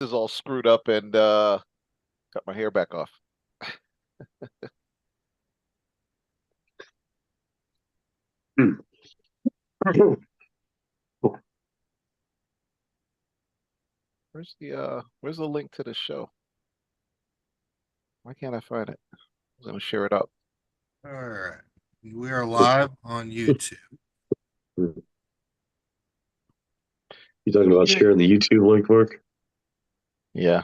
is all screwed up and cut my hair back off. Hmm. Where's the link to the show? Why can't I find it? I was gonna share it up. All right. We are live on YouTube. You talking about Yeah. sharing the YouTube link, Mark? Yeah,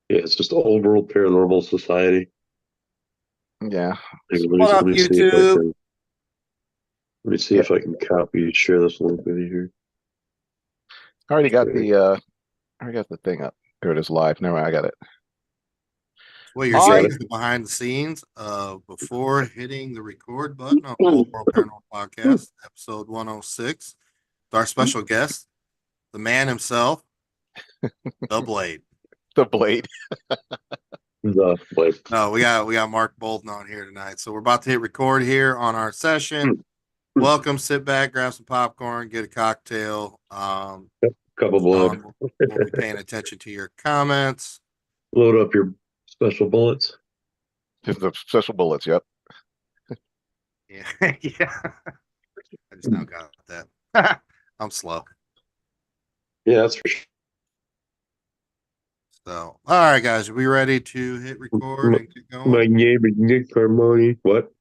Yeah, it's just Old World Paranormal Society. yeah, Here, What let up, me see if I YouTube? can yeah. copy share this link with you here. I already got Share. the thing up. There it is live. Never mind, I got it. What you're All You got right. seeing it? is the behind the scenes of before hitting the record button on the Old World Paranormal Podcast, episode 106. With our special guest, the man himself, the Blade. The blade. Like, No, we got Mark Bolden on here tonight. So we're about to hit record here on our session. hmm, Welcome, sit back, grab some popcorn, get a cocktail. couple blood. Sean will be paying attention to your comments. Load up your special bullets. The special bullets. Yep. Yeah, yeah. I just now got that. I'm slow. Yeah, that's for sure. So, all right, guys, are we ready to hit record My, and get my going? name is Nick Carmoni. What?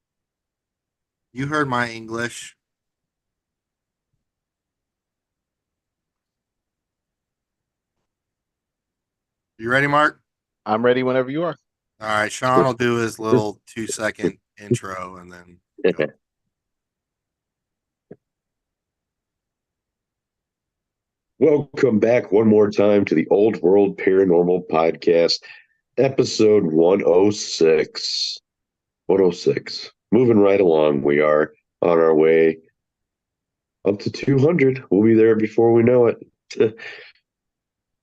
You heard my English. You ready, Mark? I'm ready whenever you are. All right, Sean will do his little 2-second intro and then go. Welcome back one more time to the Old World Paranormal Podcast, episode 106. 106. Moving right along. We are on our way up to 200. We'll be there before we know it.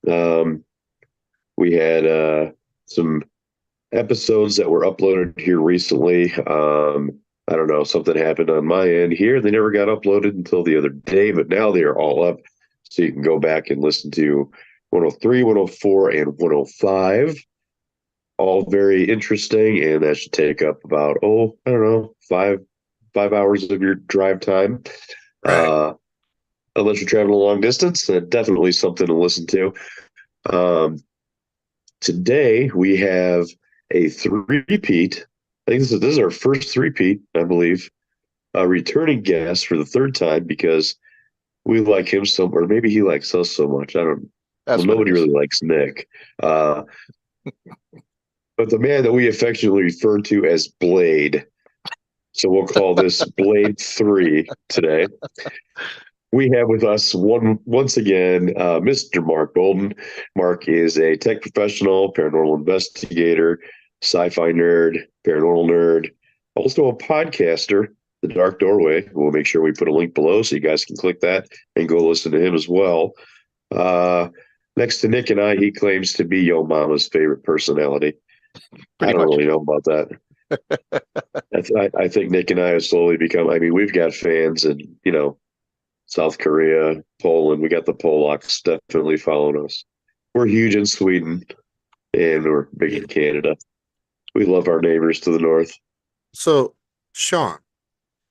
um, we had some episodes that were uploaded here recently. I don't know, something happened on my end here. They never got uploaded until the other day, but now they are all up. So you can go back and listen to 103, 104, and 105. All very interesting, and that should take up about, I don't know, five hours of your drive time. Right. Uh, unless you're traveling a long distance, definitely something to listen to. Um, Today we have a three-peat. I think this is our first three-peat, I believe. A returning guest for the third time because we like him so, or maybe he likes us so much. I don't. Well, That's what it nobody is. really likes Nick. Uh, but the man that we affectionately refer to as Blade. So we'll call this Blade 3 today. We have with us once again Mr. Mark Bolden. Mark is a tech professional, paranormal investigator, sci-fi nerd, paranormal nerd, also a podcaster, The Dark Doorway. We'll make sure we put a link below so you guys can click that and go listen to him as well. Uh, Next to Nick and I, he claims to be Yo Mama's favorite personality. I Pretty don't much. really know about that. I think Nick and I have slowly become. I mean, we've got fans, and South Korea, Poland. We got the Polacks definitely following us. We're huge in Sweden and we're big in Canada. We love our neighbors to the north. So, Sean,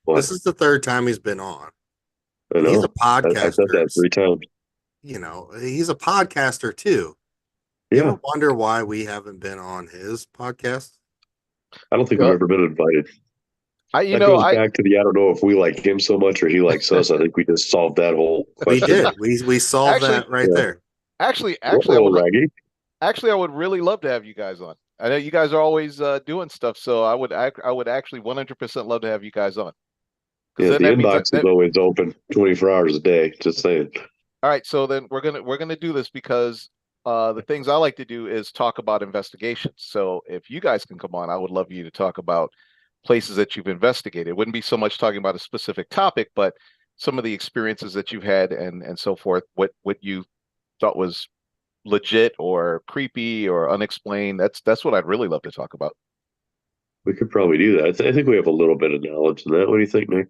What? this is the third time he's been on, I and he's a know. I said podcaster. that 3 times. He's a podcaster too. You Yeah. ever wonder why we haven't been on his podcast? I don't think we've Uh, ever been invited. I you That know goes I back to the I don't know if we like him so much or he likes us. I think we just solved that whole We question. did. We solved actually that right Yeah. there. actually Whoa, Raggy. I would really love to have you guys on. I know you guys are always doing stuff, so I would actually 100% love to have you guys on because Yeah, then the that means inbox is always open 24 hours a day. Just saying. all right. So then we're gonna do this because the things I like to do is talk about investigations. So if you guys can come on, I would love you to talk about places that you've investigated. It wouldn't be so much talking about a specific topic, but some of the experiences that you've had and so forth. What you thought was legit or creepy or unexplained. That's what I'd really love to talk about. We could probably do that. I think we have a little bit of knowledge in that. What do you think, Nick?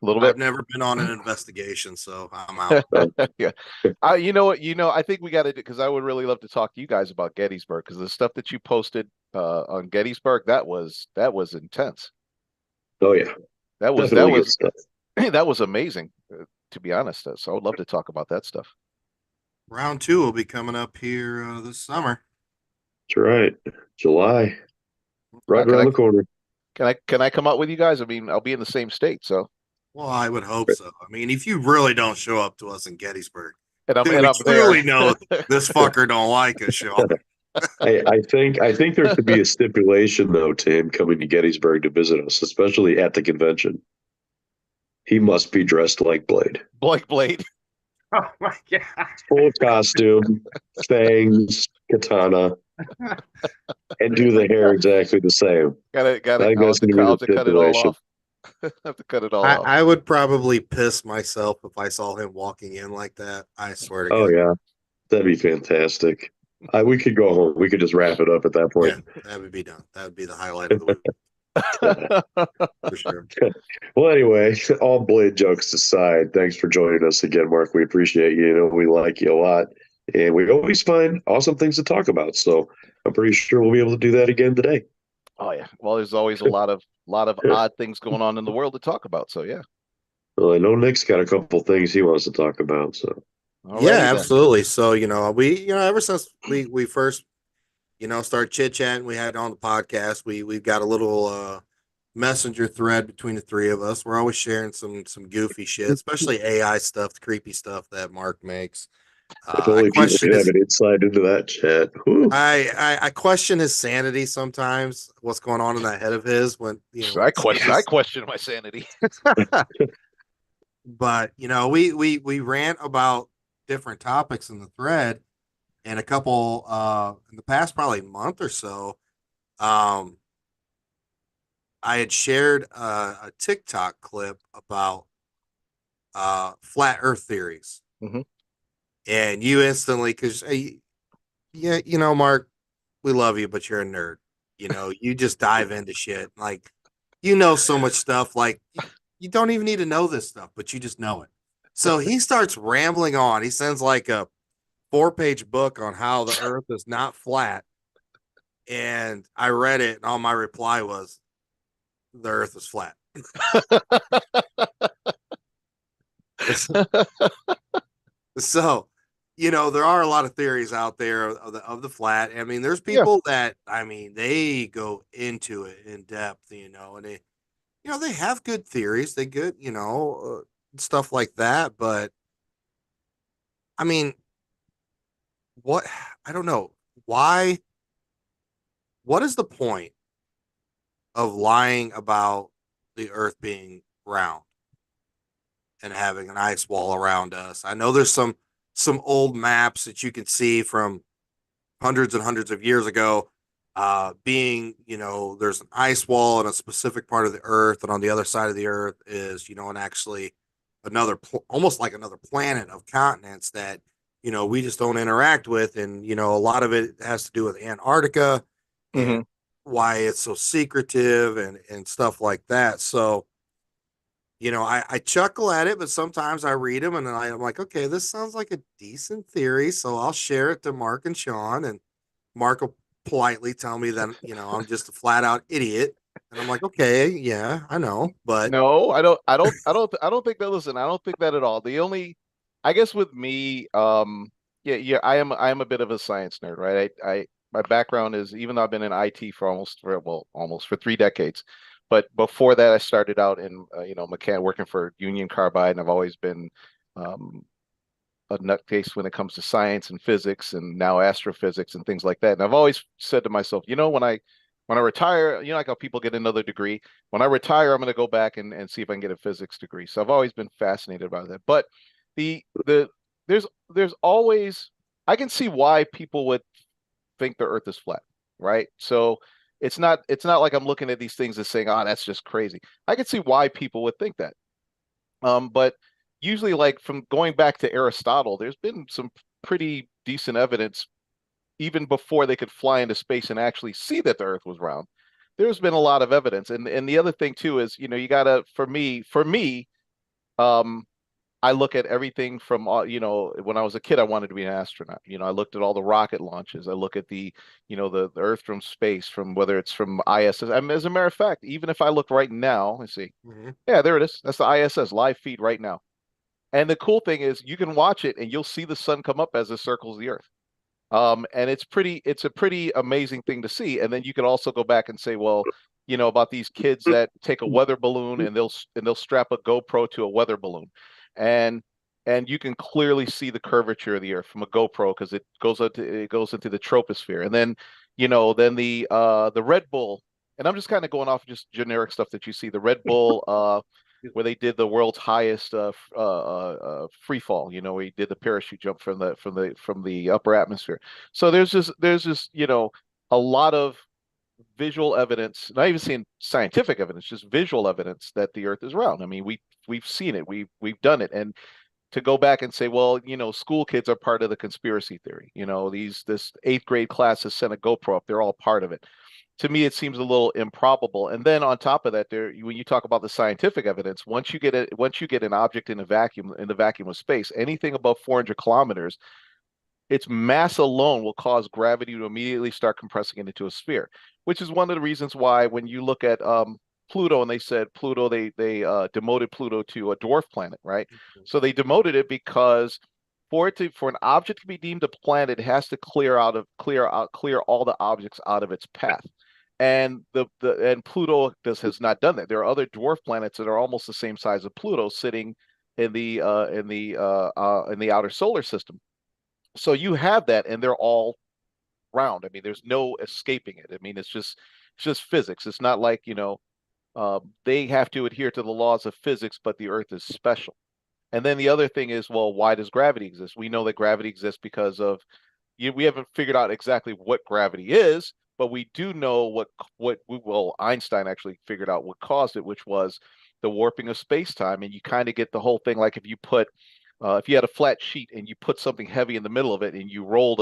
A little I've bit. never been on an investigation, so I'm out. Yeah. You know what? I think we got to do because I would really love to talk to you guys about Gettysburg because the stuff that you posted on Gettysburg that was intense. Oh yeah, That was that definitely good was stuff. that was amazing, to be honest. So I would love to talk about that stuff. Round two will be coming up here this summer. That's right. July, right Can around I the corner. can I come out with you guys? I mean, I'll be in the same state, so Well, I would hope so. I mean, if you really don't show up to us in Gettysburg, and I'm then and we I'm there. truly know this fucker don't like us, Sean. I think there should be a stipulation though to him coming to Gettysburg to visit us, especially at the convention. He must be dressed like Blade, Blake Blade. Oh my god! full costume, fangs, katana, and do the hair exactly the same. Got I it. think that's going to be I'll the have to cut it all stipulation. off. I have to cut it all I, off. I would probably piss myself if I saw him walking in like that. I swear to Oh God. yeah, that'd be fantastic. We could go home. We could just wrap it up at that point. Yeah, that would be done. That would be the highlight of the week for sure. Well, anyway, all Blade jokes aside, thanks for joining us again, Mark. We appreciate you. We like you a lot, and we always find awesome things to talk about. So I'm pretty sure we'll be able to do that again today. Oh yeah. Well, there's always a lot of odd things going on in the world to talk about. So yeah. Well, I know Nick's got a couple things he wants to talk about. So Alrighty Yeah, then. absolutely. So, ever since we first, started chit chatting, we had on the podcast, we've got a little messenger thread between the three of us. We're always sharing some goofy shit, especially AI stuff, the creepy stuff that Mark makes. if I only people question could have his an insight into that chat. Whew. I question his sanity sometimes. What's going on in that head of his when I when question I question my sanity. but we rant about different topics in the thread, and a couple in the past probably month or so, um I had shared a TikTok clip about flat earth theories, Hmm. and you instantly, because yeah, Mark, we love you, but you're a nerd. You just dive into shit. Like, so much stuff. Like, you don't even need to know this stuff, but you just know it. So he starts rambling on. He sends like a 4-page book on how the earth is not flat. And I read it, and all my reply was, the earth is flat. So, there are a lot of theories out there of the flat. I mean, there's Yeah. people that, I mean, they go into it in depth, and they have good theories. They good, stuff like that. But I mean, what, I don't know why, what is the point of lying about the earth being round and having an ice wall around us? I know there's some old maps that you can see from hundreds and hundreds of years ago, being, there's an ice wall in a specific part of the earth, and on the other side of the earth is, and actually almost like another planet of continents that, we just don't interact with. And, a lot of it has to do with Antarctica and Hmm. why it's so secretive and stuff like that. So, I chuckle at it, but sometimes I read them and I'm like, okay, this sounds like a decent theory. So I'll share it to Mark and Sean, and Mark will politely tell me that, I'm just a flat out idiot. And I'm like, okay, yeah, I know. But No, I don't think that. Listen, I don't think that at all. I guess with me, yeah, I am a bit of a science nerd, right? My background is, even though I've been in IT almost for 3 decades, but before that I started out in working for Union Carbide, and I've always been um, a nutcase when it comes to science and physics and now astrophysics and things like that. And I've always said to myself, when I retire, like how people get another degree. When I retire, I'm going to go back and see if I can get a physics degree. So I've always been fascinated by that. But the there's always, I can see why people would think the Earth is flat, right? So it's not like I'm looking at these things and saying, oh, that's just crazy. I can see why people would think that. But usually, like from going back to Aristotle, there's been some pretty decent evidence even before they could fly into space and actually see that the Earth was round. There's been a lot of evidence, and the other thing too is, you gotta, for me, I look at everything from all, when I was a kid, I wanted to be an astronaut. I looked at all the rocket launches. I look at the Earth from space, from whether it's from ISS. I mean, as a matter of fact, even if I look right now, let's see. Mhm. Yeah, there it is. That's the ISS live feed right now. And the cool thing is you can watch it and you'll see the sun come up as it circles the Earth. And it's a pretty amazing thing to see. And then you can also go back and say, well, about these kids that take a weather balloon and they'll strap a GoPro to a weather balloon, and you can clearly see the curvature of the Earth from a GoPro because it goes into the troposphere. And then, the Red Bull, and I'm just kind of going off just generic stuff that you see. The Red Bull, where they did the world's highest free fall. Where he did the parachute jump from the upper atmosphere. So there's just a lot of visual evidence, not even seeing scientific evidence, just visual evidence that the Earth is round. I mean, we've seen it, we've done it, and to go back and say, well, school kids are part of the conspiracy theory. This eighth grade class has sent a GoPro up; they're all part of it. To me, it seems a little improbable. And then on top of that, when you talk about the scientific evidence, once you get an object in the vacuum of space, anything above 400 kilometers, its mass alone will cause gravity to immediately start compressing it into a sphere, which is one of the reasons why when you look at Pluto and they said Pluto, they demoted Pluto to a dwarf planet, right? So they demoted it because for an object to be deemed a planet, it has to clear all the objects out of its path. And and Pluto has not done that. There are other dwarf planets that are almost the same size as Pluto sitting in the outer solar system. So you have that, and they're all round. I mean, there's no escaping it. I mean, it's just physics. It's not like, they have to adhere to the laws of physics, but the Earth is special. And then the other thing is, well, why does gravity exist? We know that gravity exists because of we haven't figured out exactly what gravity is, but we do know well, Einstein actually figured out what caused it, which was the warping of space-time. And you kind of get the whole thing like if you had a flat sheet and you put something heavy in the middle of it and you rolled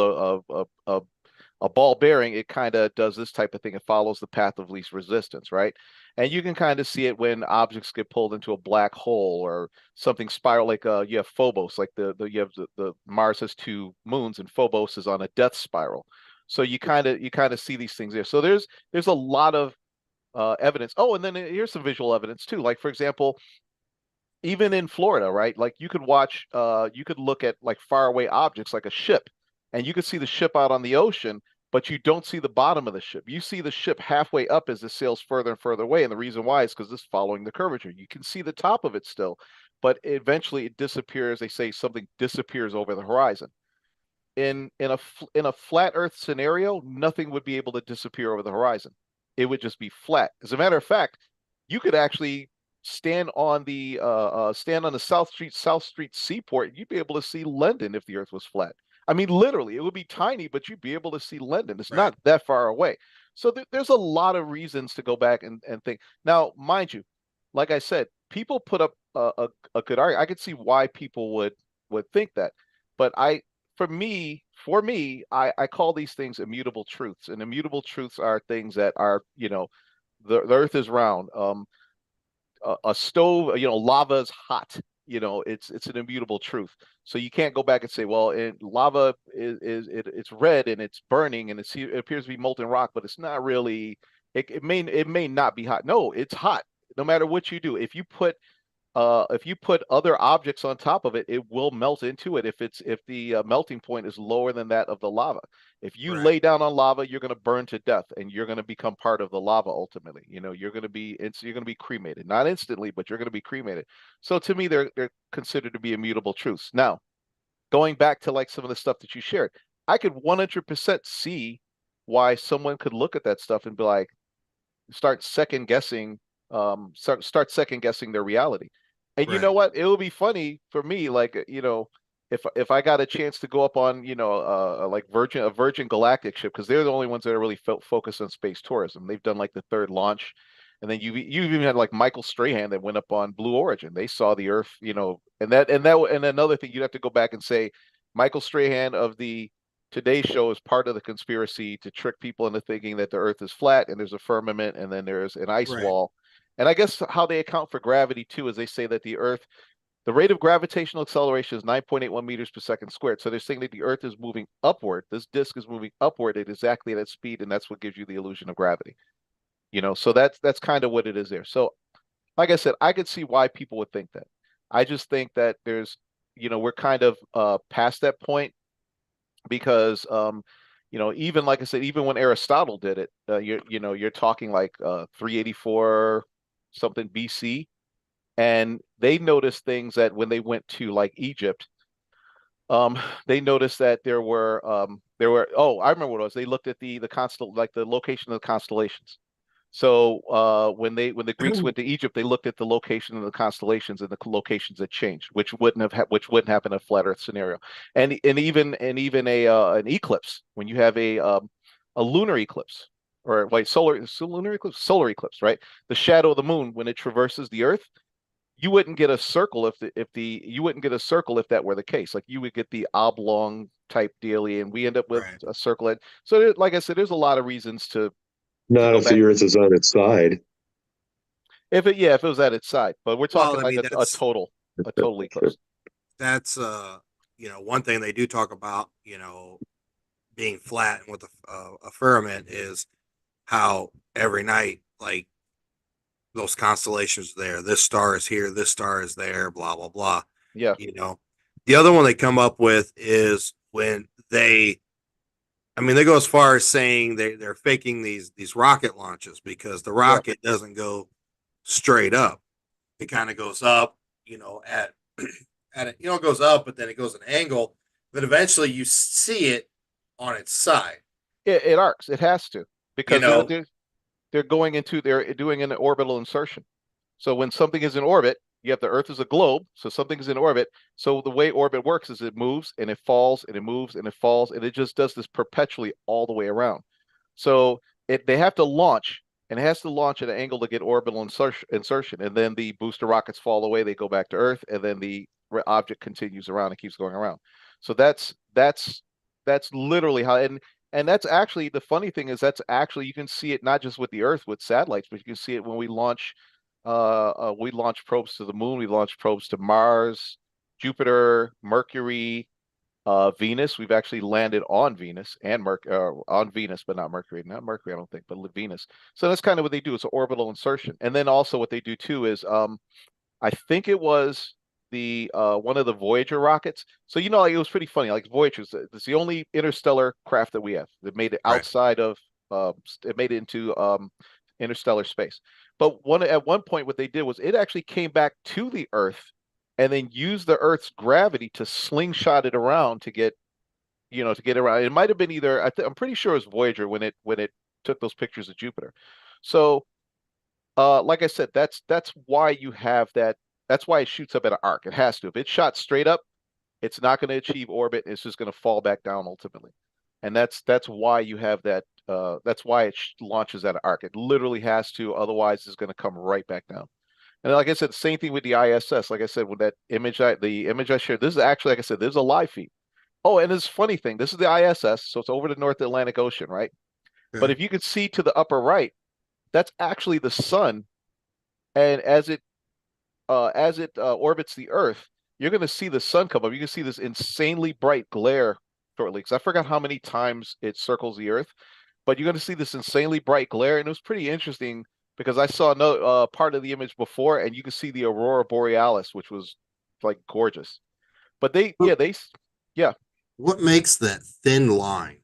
a ball bearing, it kind of does this type of thing. It follows the path of least resistance, right? And you can kind of see it when objects get pulled into a black hole or something spiral, like you have Phobos, like you have the Mars has two moons and Phobos is on a death spiral. So you kind of see these things there. So there's a lot of evidence. Oh, and then here's some visual evidence too. Like for example, even in Florida, right? Like you could look at like faraway objects like a ship, and you could see the ship out on the ocean, but you don't see the bottom of the ship. You see the ship halfway up as it sails further and further away. And the reason why is because it's following the curvature. You can see the top of it still, but eventually it disappears. They say something disappears over the horizon. In a flat Earth scenario, nothing would be able to disappear over the horizon. It would just be flat. As a matter of fact, you could actually stand on the South Street seaport. You'd be able to see London if the Earth was flat. I mean, literally, it would be tiny, but you'd be able to see London. It's Right. not that far away. So there's a lot of reasons to go back and think. Now, mind you, like I said, people put up a good argument. I could see why people would think that, but for me, I call these things immutable truths, and immutable truths are things that are, the Earth is round. A stove, lava is hot. It's an immutable truth. So you can't go back and say, well, lava it's red and it's burning and it appears to be molten rock, but it's not really. It may not be hot. No, it's hot. No matter what you do, if you put other objects on top of it, it will melt into it if the melting point is lower than that of the lava. If you Correct. lay down on lava, you're going to burn to death, and you're going to become part of the lava ultimately. You're going to be cremated, not instantly, but you're going to be cremated. So to me, they're considered to be immutable truths. Now, going back to like some of the stuff that you shared, I could 100% see why someone could look at that stuff and be like, start second guessing start second guessing their reality. And you Right. know what? It would be funny for me, like, if I got a chance to go up on, like Virgin Galactic ship, because they're the only ones that are really focused on space tourism. They've done like the third launch. And then you even had like Michael Strahan that went up on Blue Origin. They saw the Earth, and another thing you'd have to go back and say, Michael Strahan of the Today Show is part of the conspiracy to trick people into thinking that the Earth is flat and there's a firmament and then there's an ice Right. wall. And I guess how they account for gravity too is they say that the Earth The rate of gravitational acceleration is 9.81 meters per second squared. So they're saying that the Earth is moving upward. This disk is moving upward at exactly that speed, and that's what gives you the illusion of gravity. So that's kind of what it is there. So, like I said, I could see why people would think that. I just think that we're kind of past that point because even like I said, even when Aristotle did it, you're talking like 384 something BC, and they noticed things that when they went to like Egypt, they noticed that there were oh, I remember what it was. They looked at the constant like the location of the constellations. So when the Greeks went to Egypt, they looked at the location of the constellations, and the locations had changed, which wouldn't happen in a flat Earth scenario, and even an eclipse, when you have a lunar eclipse, or wait, lunar eclipse, solar eclipse, right? The shadow of the moon, when it traverses the Earth, you wouldn't get a circle if you wouldn't get a circle if that were the case. Like, you would get the oblong type dealy, and we end up with Right. a circle. So like I said, there's a lot of reasons to Not go if the back. Earth is on its side. If it was at its side, but we're Well, talking I like mean, a total eclipse. that's one thing they do talk about, being flat and with a firmament is how every night, like, those constellations there, this star is here, this star is there, blah blah blah. Yeah, You know, the other one they come up with is when they go as far as saying they're faking these rocket launches because the yeah. rocket doesn't go straight up. It kind of goes up, at it goes up, but then it goes an angle. But eventually, you see it on its side. It arcs. It has to, You because know, they're doing an orbital insertion. So when something is in orbit, you have the Earth as a globe. So something is in orbit. So the way orbit works is it moves and it falls and it moves and it falls, and it just does this perpetually all the way around. So they have to launch, and it has to launch at an angle to get orbital insertion, and then the booster rockets fall away. They go back to Earth, and then the object continues around and keeps going around. So that's literally how. And that's actually, the funny thing is, that's actually, you can see it not just with the Earth with satellites, but you can see it when we launch probes to the moon, we launch probes to Mars, Jupiter, Mercury, Venus. We've actually landed on Venus and on Venus, but not Mercury. Not Mercury, I don't think, but Venus. So that's kind of what they do. It's an orbital insertion. And then also what they do too is, I think it was the one of the Voyager rockets. So like, it was pretty funny. Like, Voyager, it's the only interstellar craft that we have that made it right? outside of it made it into interstellar space. But at one point, what they did was it actually came back to the Earth and then used the Earth's gravity to slingshot it around to get around. It might have been either I'm pretty sure it was Voyager when it took those pictures of Jupiter. So like I said, that's why you have that. That's why it shoots up at an arc. It has to. If it's shot straight up, it's not going to achieve orbit. It's just going to fall back down ultimately. And that's why you have that. That's why it launches at an arc. It literally has to. Otherwise, it's going to come right back down. And like I said, the same thing with the ISS. Like I said, with that image, the image I shared, this is actually, like I said, there's a live feed. Oh, and this funny thing, this is the ISS, so it's over the North Atlantic Ocean, right? But Okay. if you could see to the upper right, that's actually the sun. And as it orbits the Earth, you're going to see the sun come up. You can see this insanely bright glare shortly, because I forgot how many times it circles the Earth, but you're going to see this insanely bright glare, and it was pretty interesting because I saw no part of the image before, and you can see the aurora borealis, which was like gorgeous. But yeah, What makes that thin line?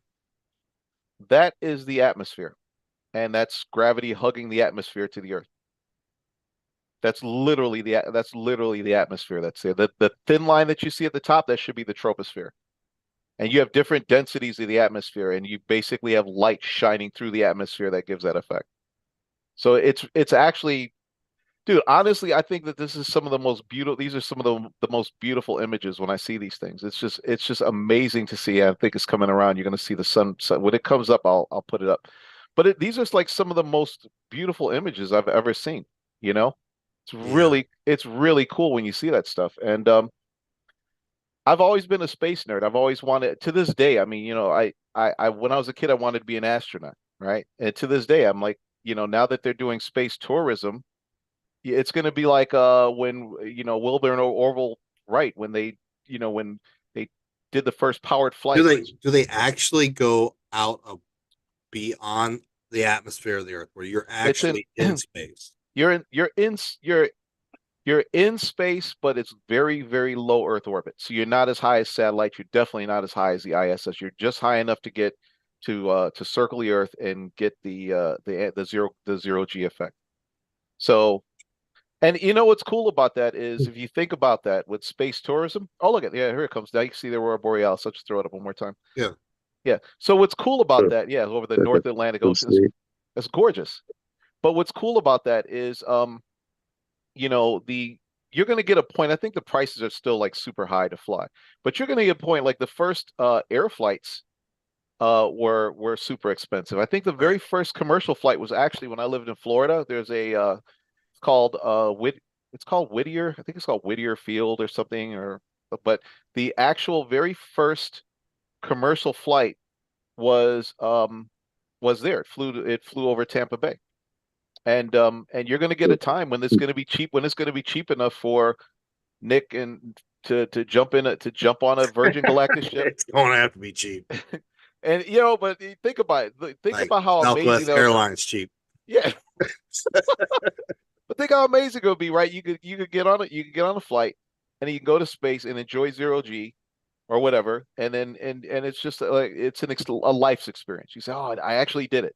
that is the atmosphere, and that's gravity hugging the atmosphere to the Earth. That's literally the atmosphere that's there. The thin line that you see at the top, that should be the troposphere. And you have different densities of the atmosphere, and you basically have light shining through the atmosphere that gives that effect. So it's actually, dude, honestly, I think that this is some of the most beautiful. These are some of the most beautiful images when I see these things. It's just amazing to see. I think it's coming around. You're going to see the sun when it comes up. I'll put it up. But these are like some of the most beautiful images I've ever seen. You know, Yeah. it's really cool when you see that stuff. And I've always been a space nerd. I've always wanted, to this day. I mean, when I was a kid, I wanted to be an astronaut, right? And to this day, I'm like, now that they're doing space tourism, It's going to be like when Wilbur and Orville Wright when when they did the first powered Do flight. they actually go out of beyond the atmosphere of the Earth, where you're It's in actually in space? you're in space, but it's very, very low Earth orbit. So you're not as high as satellites. You're definitely not as high as the ISS. You're just high enough to get to circle the Earth and get the zero G effect. So, and you know what's cool about that is if you think about that with space tourism. Oh, look at here it comes. Now you can see the aurora borealis. Let's throw it up one more time. Yeah. Yeah. So what's cool about that? Yeah, over the North Atlantic Ocean is it's gorgeous. But what's cool about that is the you're going to get a point. I think the prices are still like super high to fly, but you're going to get a point like the first air flights were super expensive. I think the very Right. first commercial flight was actually when I lived in Florida. There's a it's called it's called Whittier. I think it's called Whittier Field or something but the actual very first commercial flight was there. It flew over Tampa Bay. And you're going to get a time when it's going to be cheap when it's going to be cheap enough for Nick and to jump on a Virgin Galactic ship. It's going to have to be cheap. And but think about it. Think Like about how amazing Southwest that. Airlines cheap. Yeah, but think how amazing it would be, right? You could get on it. You could get on a flight, and you can go to space and enjoy zero G or whatever, and then and it's just like it's a life's experience. You say, oh, I actually did it.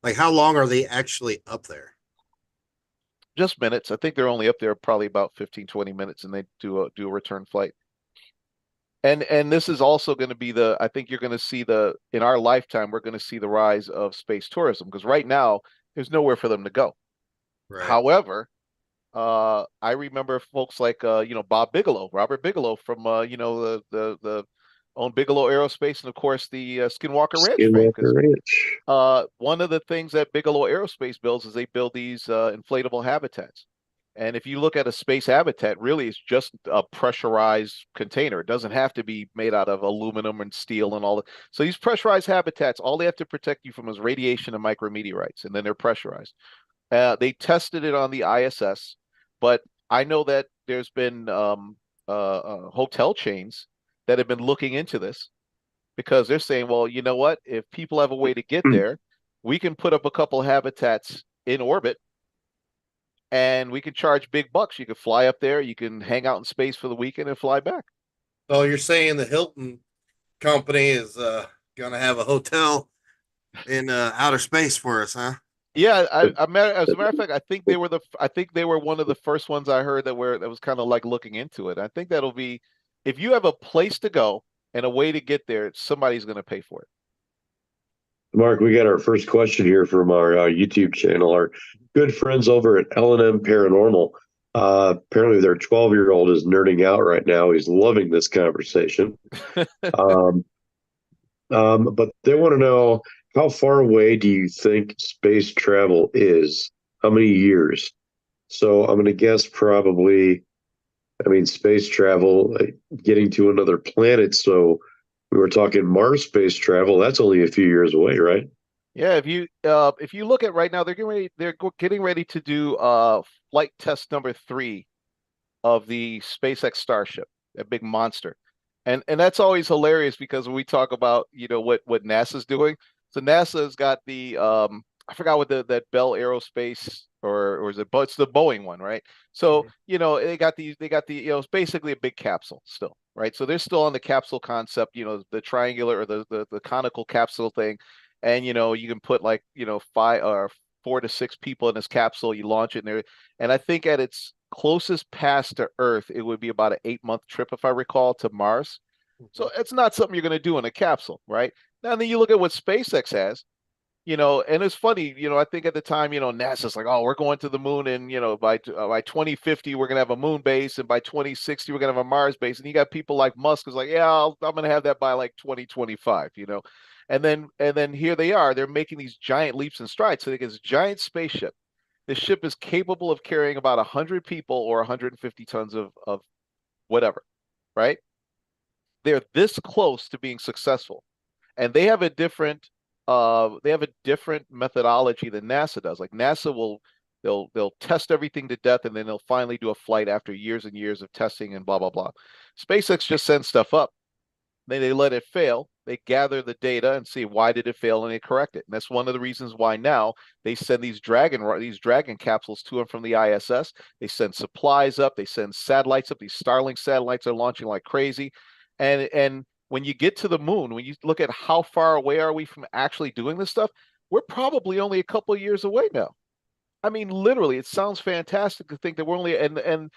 Like, how long are they actually up there? Just minutes. I think they're only up there probably about 15, 20 minutes, and they do a return flight. And this is also going to be I think you're going to see in our lifetime, we're going to see the rise of space tourism because right now there's nowhere for them to go. Right. However, I remember folks like Bob Bigelow, Robert Bigelow from the owned Bigelow Aerospace and of course the Skinwalker Ranch fame Skinwalker because Ranch. one of the things that Bigelow Aerospace builds is they build these inflatable habitats. And if you look at a space habitat, really it's just a pressurized container. It doesn't have to be made out of aluminum and steel and all that. So these pressurized habitats, all they have to protect you from is radiation and micrometeorites, and then they're pressurized. They tested it on the ISS, but I know that there's been hotel chains that have been looking into this because they're saying, well, you know what? If people have a way to get there, we can put up a couple of habitats in orbit and we can charge big bucks. You can fly up there, you can hang out in space for the weekend and fly back. So you're saying the Hilton company is going to have a hotel in outer space for us, huh? Yeah, as a matter of fact, I think they were one of the first ones I heard that was kind of like looking into it. I think that'll be if you have a place to go and a way to get there, somebody's going to pay for it. Mark, we got our first question here from our YouTube channel. Our good friends over at L&M Paranormal. Apparently, their 12-year-old is nerding out right now. He's loving this conversation. um, but they want to know how far away do you think space travel is? How many years? So I'm going to guess probably, I mean, space travel, getting to another planet. So we were talking Mars space travel. That's only a few years away, right? Yeah, if you look at right now, getting ready to do flight test number 3 of the SpaceX Starship, that big monster. And that's always hilarious because when we talk about, what NASA's doing. So NASA's got the I forgot what that Bell Aerospace or is it, but it's the Boeing one, right? So, Mhm. they got the, it's basically a big capsule still, right? So they're still on the capsule concept, the triangular or the conical capsule thing. And you can put like, 4 to 6 people in this capsule, you launch it in there. And I think at its closest pass to Earth, it would be about an 8-month trip, if I recall, to Mars. So it's not something you're going to do in a capsule, right? Now, then you look at what SpaceX has, and it's funny, I think at the time, NASA's like, oh, we're going to the moon, and by 2050 we're going to have a moon base, and by 2060 we're going to have a Mars base, and you got people like Musk is like, yeah, I'm going to have that by like 2025. And then here they are, they're making these giant leaps and strides. So they get this giant spaceship. This ship is capable of carrying about 100 people or 150 tons of whatever, right? They're this close to being successful, and they have a different methodology than NASA does. Like NASA will They'll test everything to death, and then they'll finally do a flight after years and years of testing and blah blah blah. SpaceX just sends stuff up. Then they let it fail. They gather the data and see why did it fail, and they correct it. And that's one of the reasons why now they send these Dragon capsules to and from the ISS. They send supplies up. They send satellites up. These Starlink satellites are launching like crazy. And when you get to the moon, when you look at how far away are we from actually doing this stuff, we're probably only a couple of years away now. I mean, literally, it sounds fantastic to think that we're only and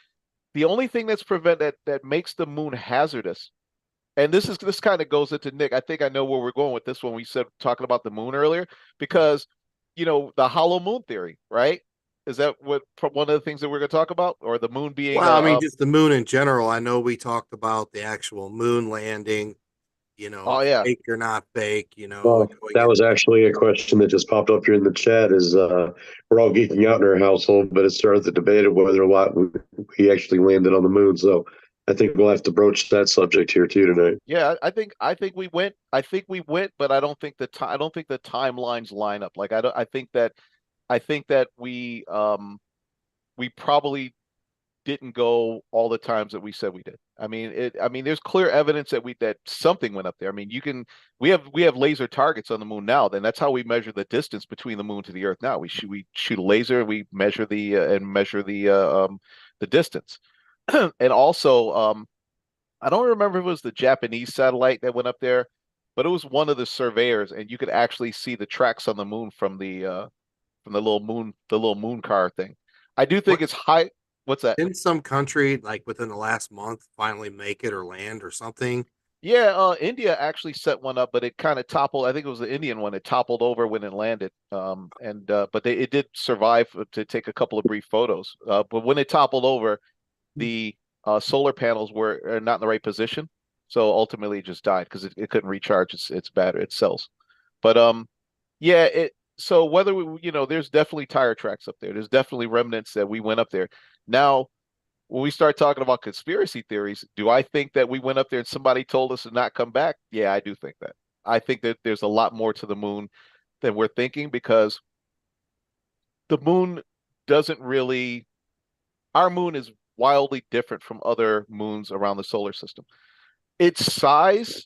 the only thing that makes the moon hazardous, and this kind of goes into Nick. I think I know where we're going with this when we said talking about the moon earlier, because the hollow moon theory, right? Is that one of the things that we're going to talk about, or the moon being Well, I mean, just the moon in general. I know we talked about the actual moon landing, oh yeah, fake or not fake, Well, going that in. was actually a question that just popped up here in the chat. Is we're all geeking out in our household, but it started the debate of whether or not we actually landed on the moon. So I think we'll have to broach that subject here too tonight. yeah. I think we went. I think we went, but I don't think the timelines line up. Like I don't. I think that we probably didn't go all the times that we said we did. I mean, there's clear evidence that something went up there. I mean, we have laser targets on the moon now. Then that's how we measure the distance between the moon to the Earth now. We shoot a laser, we measure the distance, and also I don't remember if it was the Japanese satellite that went up there, but it was one of the surveyors, and you could actually see the tracks on the moon from the little moon car thing. I do think What it's high. What's that? in some country, like within the last month, finally make it or land or something? Yeah, India actually set one up, but it kind of toppled. I think it was the Indian one. It toppled over when it landed. And but it did survive to take a couple of brief photos. But when it toppled over, the solar panels were not in the right position, so ultimately it just died because it couldn't recharge its battery, its cells. But yeah, it. So whether there's definitely tire tracks up there. There's definitely remnants that we went up there. Now when we start talking about conspiracy theories, do I think that we went up there and somebody told us to not come back? Yeah, I do think that. I think that there's a lot more to the moon than we're thinking, because the moon doesn't really, our moon is wildly different from other moons around the solar system. Its size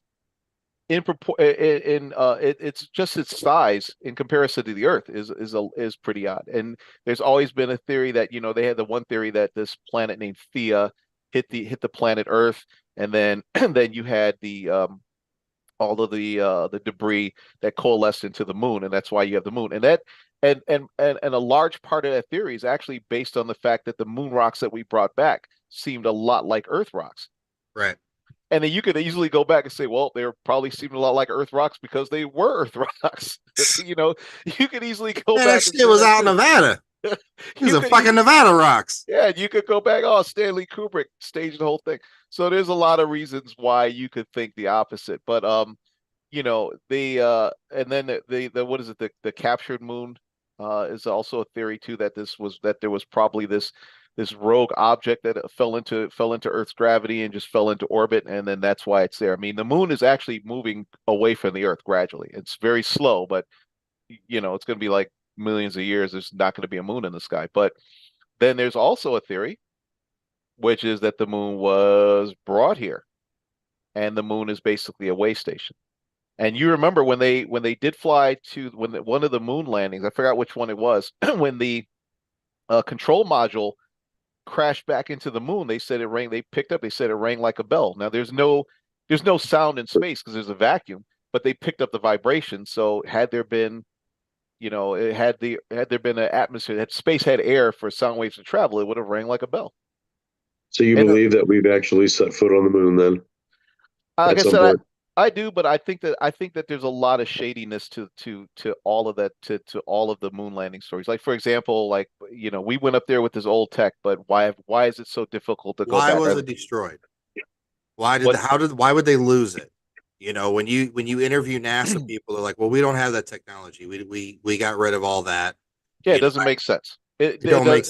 in propor it's just its size in comparison to the Earth is pretty odd. And there's always been a theory that they had the one theory that this planet named Theia hit the planet Earth, and then and then you had the all of the debris that coalesced into the moon, and that's why you have the moon. And that and a large part of that theory is actually based on the fact that the moon rocks that we brought back seemed a lot like Earth rocks. Right. And then you could easily go back and say, well, they were probably seeming a lot like Earth rocks because they were Earth rocks. You could easily go Man, that back and shit say was that out in too. Nevada. These You are could fucking Nevada rocks. Yeah, you could go back. Oh, Stanley Kubrick staged the whole thing. So there's a lot of reasons why you could think the opposite. But the and then the what is it, the captured moon is also a theory too, that there was probably this rogue object that fell into Earth's gravity and just fell into orbit, and then that's why it's there. I mean, the moon is actually moving away from the Earth gradually. It's very slow, but it's going to be like millions of years. There's not going to be a moon in the sky. But then there's also a theory, which is that the moon was brought here, and the moon is basically a way station. And you remember when they did fly to one of the moon landings, I forgot which one it was, when the control module crashed back into the moon, they said it rang. They said it rang like a bell. Now there's no sound in space because there's a vacuum, but they picked up the vibration. So had there been, had there been an atmosphere, had space had air for sound waves to travel, it would have rang like a bell. So you And believe that we've actually set foot on the moon then like at I some said, point? I do, but I think that there's a lot of shadiness to all of that, to all of the moon landing stories. Like for example, like we went up there with this old tech, but why is it so difficult to go Why back? was it destroyed? What? Why would they lose it? When you interview NASA people, they're like, well, we don't have that technology. We got rid of all that. Yeah, it doesn't make sense. It don't make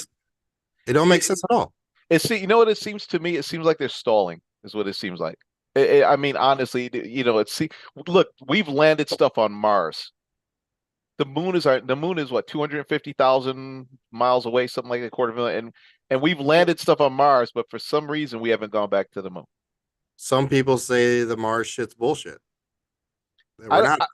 it don't make It, sense at all. you know what it seems to me? It seems like they're stalling, is what it seems like. I mean, honestly, look, we've landed stuff on Mars. the moon is what, 250,000 miles away, something like a quarter of a million, and we've landed stuff on Mars, but for some reason we haven't gone back to the moon. Some people say the Mars shit's bullshit. We're I, not.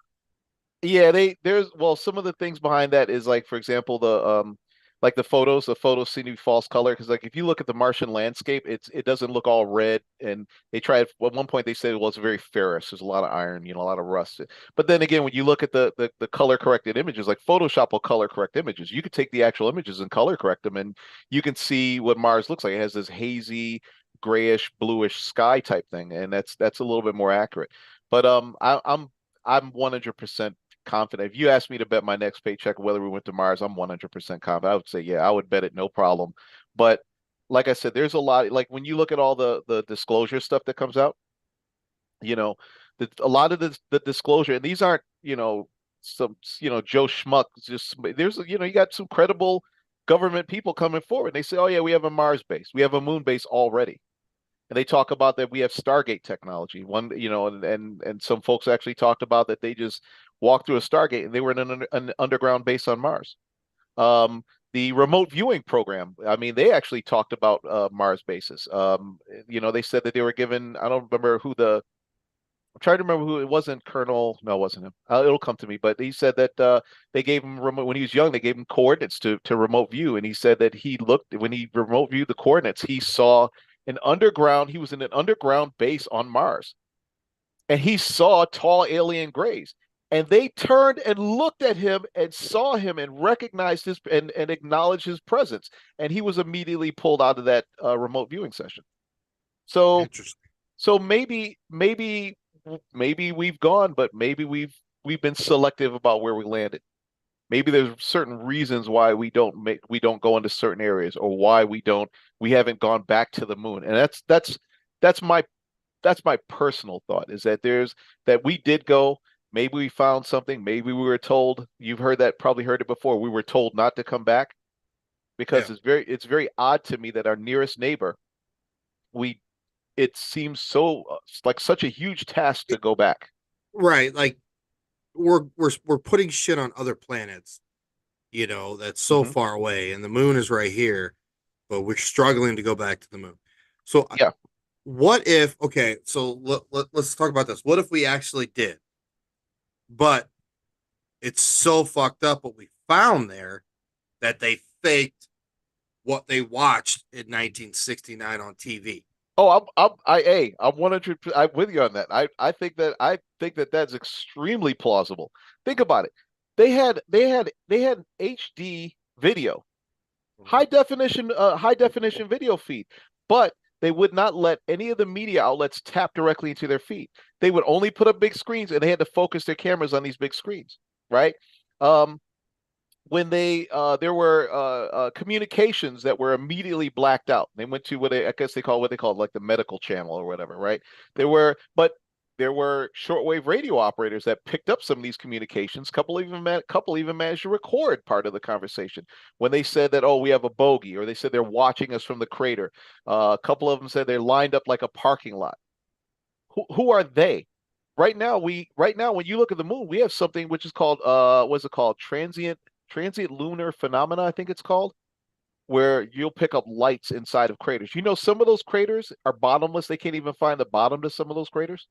Yeah, there's well, some of the things behind that is like, for example, the photos seem to be false color because like if you look at the Martian landscape, it doesn't look all red. And they tried at one point they said, well, it's very ferrous. There's a lot of iron, a lot of rust. But then again, when you look at the color corrected images, like Photoshop will color correct images. You could take the actual images and color correct them, and you can see what Mars looks like. It has this hazy, grayish, bluish sky type thing, and that's a little bit more accurate. But I'm 100% confident. If you asked me to bet my next paycheck whether we went to Mars, I'm 100% confident. I would say, yeah, I would bet it, no problem. But like I said, there's a lot. Like when you look at all the disclosure stuff that comes out, you know, a lot of the disclosure, and these aren't, some, Joe Schmuck. Just there's, you got some credible government people coming forward. They say, oh yeah, we have a Mars base, we have a moon base already. And they talk about that we have Stargate technology. One, and some folks actually talked about that they just walked through a Stargate and they were in an underground base on Mars. The remote viewing program. I mean, they actually talked about Mars bases. They said that they were given. I don't remember who the. I'm trying to remember who it wasn't. Colonel. No, it wasn't him. It'll come to me. But he said that they gave him remote when he was young. They gave him coordinates to remote view, and he said that he looked when he remote viewed the coordinates. He saw an underground. He was in an underground base on Mars, and he saw tall alien grays. And they turned and looked at him and saw him and recognized his and acknowledged his presence. And he was immediately pulled out of that remote viewing session. So, Interesting. so maybe we've gone, but maybe we've been selective about where we landed. Maybe there's certain reasons why we don't go into certain areas, or why we haven't gone back to the moon. And that's my that's my personal thought, is that that we did go. Maybe we found something. Maybe we were told. You've heard that, probably heard it before. We were told not to come back because Yeah. it's very odd to me that our nearest neighbor, we it seems so like such a huge task to go back. Right. Like we're putting shit on other planets, that's so Hmm. far away, and the moon is right here, but we're struggling to go back to the moon. So Yeah. what if, okay, so let's talk about this. What if we actually did, but it's so fucked up what we found there that they faked what they watched in 1969 on TV? Oh, I'm 100. I'm with you on that. I think that that's extremely plausible. Think about it. They had HD video, high definition video feed, but they would not let any of the media outlets tap directly into their feed. They would only put up big screens, and they had to focus their cameras on these big screens, right? Um, when there were communications that were immediately blacked out. They went to I guess they call what they called like the medical channel or whatever, right? But there were shortwave radio operators that picked up some of these communications. Couple even managed to record part of the conversation when they said that, oh, we have a bogey, or they said they're watching us from the crater. A couple of them said they're lined up like a parking lot. Who are they? Right now when you look at the moon, we have something which is called what's it called? Transient lunar phenomena, I think it's called, where you'll pick up lights inside of craters. Some of those craters are bottomless. They can't even find the bottom to some of those craters.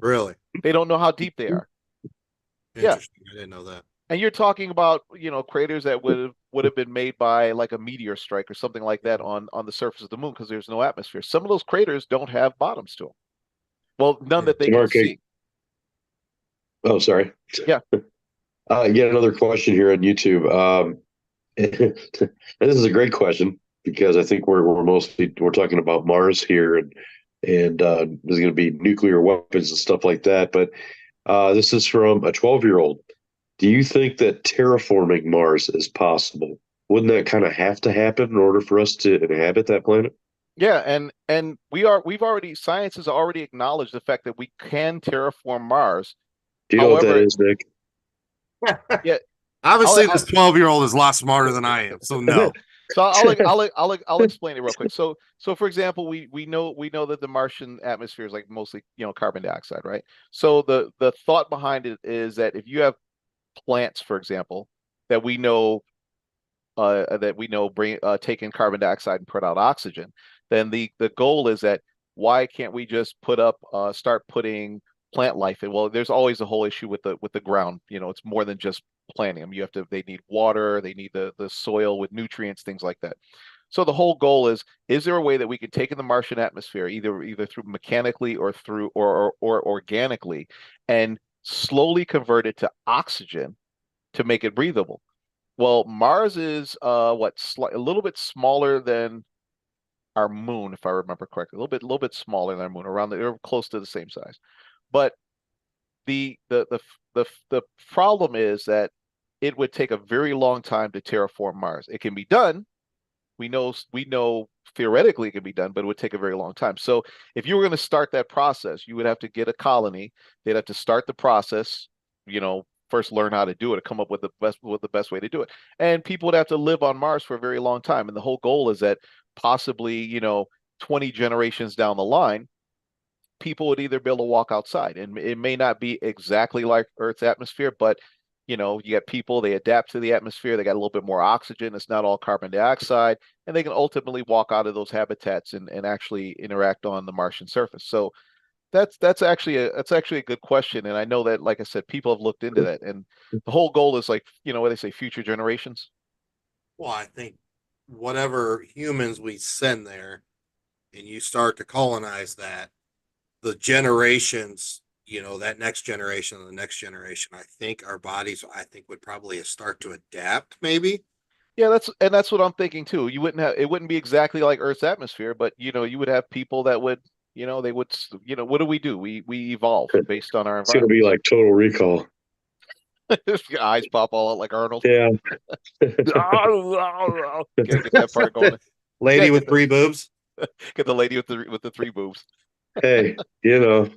Really They don't know how deep they are. Yeah. interesting. I didn't know that. And you're talking about, craters that would have been made by like a meteor strike or something like that on the surface of the moon, because there's no atmosphere. Some of those craters don't have bottoms to them. Well, none Hmm. that they So can Mark, see. oh, sorry. Yeah. Yet another question here on YouTube. And this is a great question because I think we're talking about Mars here, and there's going to be nuclear weapons and stuff like that. But this is from a 12-year-old. Do you think that terraforming Mars is possible? Wouldn't that kind of have to happen in order for us to inhabit that planet? Yeah, and science has already acknowledged the fact that we can terraform Mars. Do you know what that However, is, Nick? yeah, Obviously, I'll this 12-year-old is a lot smarter than I am. So no. so I'll explain it real quick. So for example, we know that the Martian atmosphere is like mostly, carbon dioxide, right? So the thought behind it is that if you have plants, for example, that we know bring take in carbon dioxide and put out oxygen, then the goal is that why can't we just start putting plant life in? Well, there's always a whole issue with the ground. It's more than just planting them. They need water, they need the soil with nutrients, things like that. So the whole goal is there a way that we can take in the Martian atmosphere, either through mechanically or through or organically, and slowly convert it to oxygen to make it breathable? Well, Mars is a little bit smaller than our moon, if I remember correctly. A little bit smaller than our moon, they're close to the same size. But the problem is that it would take a very long time to terraform Mars. It can be done. We know theoretically it can be done, but it would take a very long time. So if you were going to start that process, you would have to get a colony. They'd have to start the process, first learn how to do it, to come up with the best way to do it. And people would have to live on Mars for a very long time. And the whole goal is that possibly, 20 generations down the line, people would either be able to walk outside. And it may not be exactly like Earth's atmosphere, but you got people, they adapt to the atmosphere, they got a little bit more oxygen, it's not all carbon dioxide, and they can ultimately walk out of those habitats and actually interact on the Martian surface. So that's actually a good question. And I know that, like I said, people have looked into that. And the whole goal is, like, what they say, future generations. Well, I think whatever humans we send there and you start to colonize that, the generations, that next generation and the next generation, I think our bodies, I think, would probably start to adapt, maybe. Yeah, that's what I'm thinking too. It wouldn't be exactly like Earth's atmosphere, but you would have people that would, they would, what do? We evolve based on our It's gonna be environments. like Total Recall. Your eyes pop all out like Arnold. Yeah. Can't get that part going. Lady Yeah, with three boobs. get the lady with the three boobs. Hey, you know,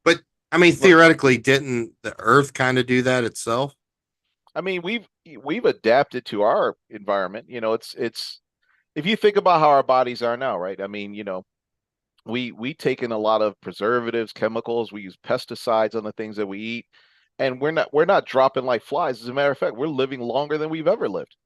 But I mean, Look, theoretically, didn't the Earth kind of do that itself? I mean, we've adapted to our environment. It's if you think about how our bodies are now, right? I mean, we take in a lot of preservatives, chemicals, we use pesticides on the things that we eat, and we're not dropping like flies. As a matter of fact, we're living longer than we've ever lived.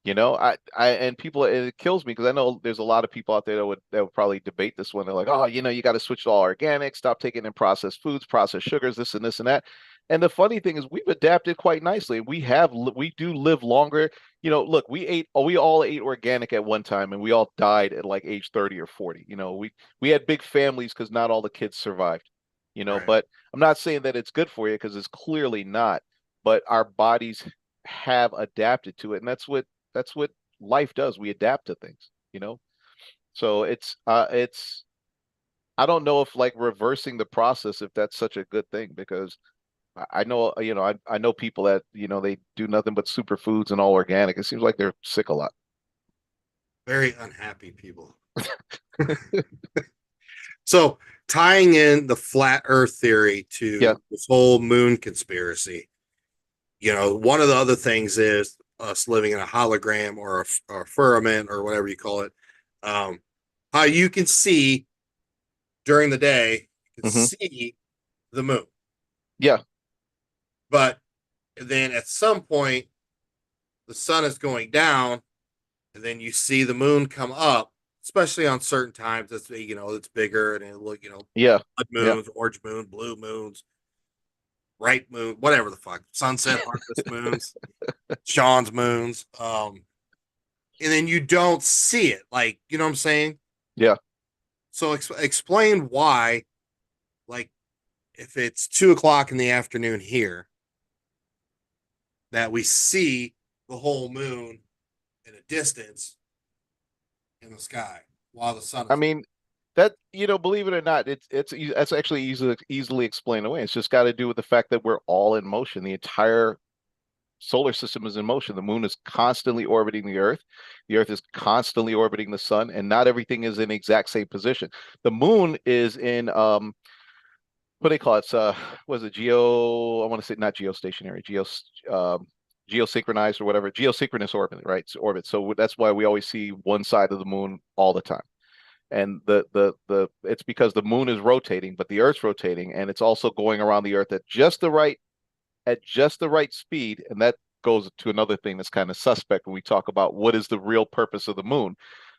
And people, it kills me because I know there's a lot of people out there that would probably debate this one. They're like, oh, you got to switch to all organic, stop taking in processed foods, processed sugars, this and that. And the funny thing is, we've adapted quite nicely. We do live longer. Look, we all ate organic at one time, and we all died at like age 30 or 40. We had big families because not all the kids survived. Right. But I'm not saying that it's good for you, because it's clearly not. But our bodies have adapted to it, and that's what life does. We adapt to things. So it's I don't know if, like, reversing the process, if that's such a good thing, because I know, I know people that, they do nothing but superfoods and all organic. It seems like they're sick a lot. Very unhappy people. So, tying in the flat Earth theory Yeah. to this whole moon conspiracy, one of the other things is us living in a hologram or a firmament or whatever you call it. Um, how you can see during the day, you can Hmm. see the moon, Yeah. but then at some point the sun is going down, and then you see the moon come up, especially on certain times. It's bigger and it look, Yeah. blood Yeah. moons, orange moon, blue moons, right moon, whatever the fuck, sunset harvest moons, Sean's moons. And then you don't see it, like, you know what I'm saying? Yeah. So explain why, like, if it's 2 o'clock in the afternoon here, that we see the whole moon in a distance in the sky while the sun I is. mean, that, believe it or not, it's actually easily explained away. It's just got to do with the fact that we're all in motion. The entire solar system is in motion. The moon is constantly orbiting the Earth. The Earth is constantly orbiting the sun, and not everything is in the exact same position. The moon is in, what do they call it? It's was it I want to say not geostationary, geosynchronized or whatever, geosynchronous orbit, right? It's orbit. So that's why we always see one side of the moon all the time. And it's because the moon is rotating, but the Earth's rotating, and it's also going around the Earth at just the right at just the right speed, and that goes to another thing that's kind of suspect when we talk about what is the real purpose of the moon,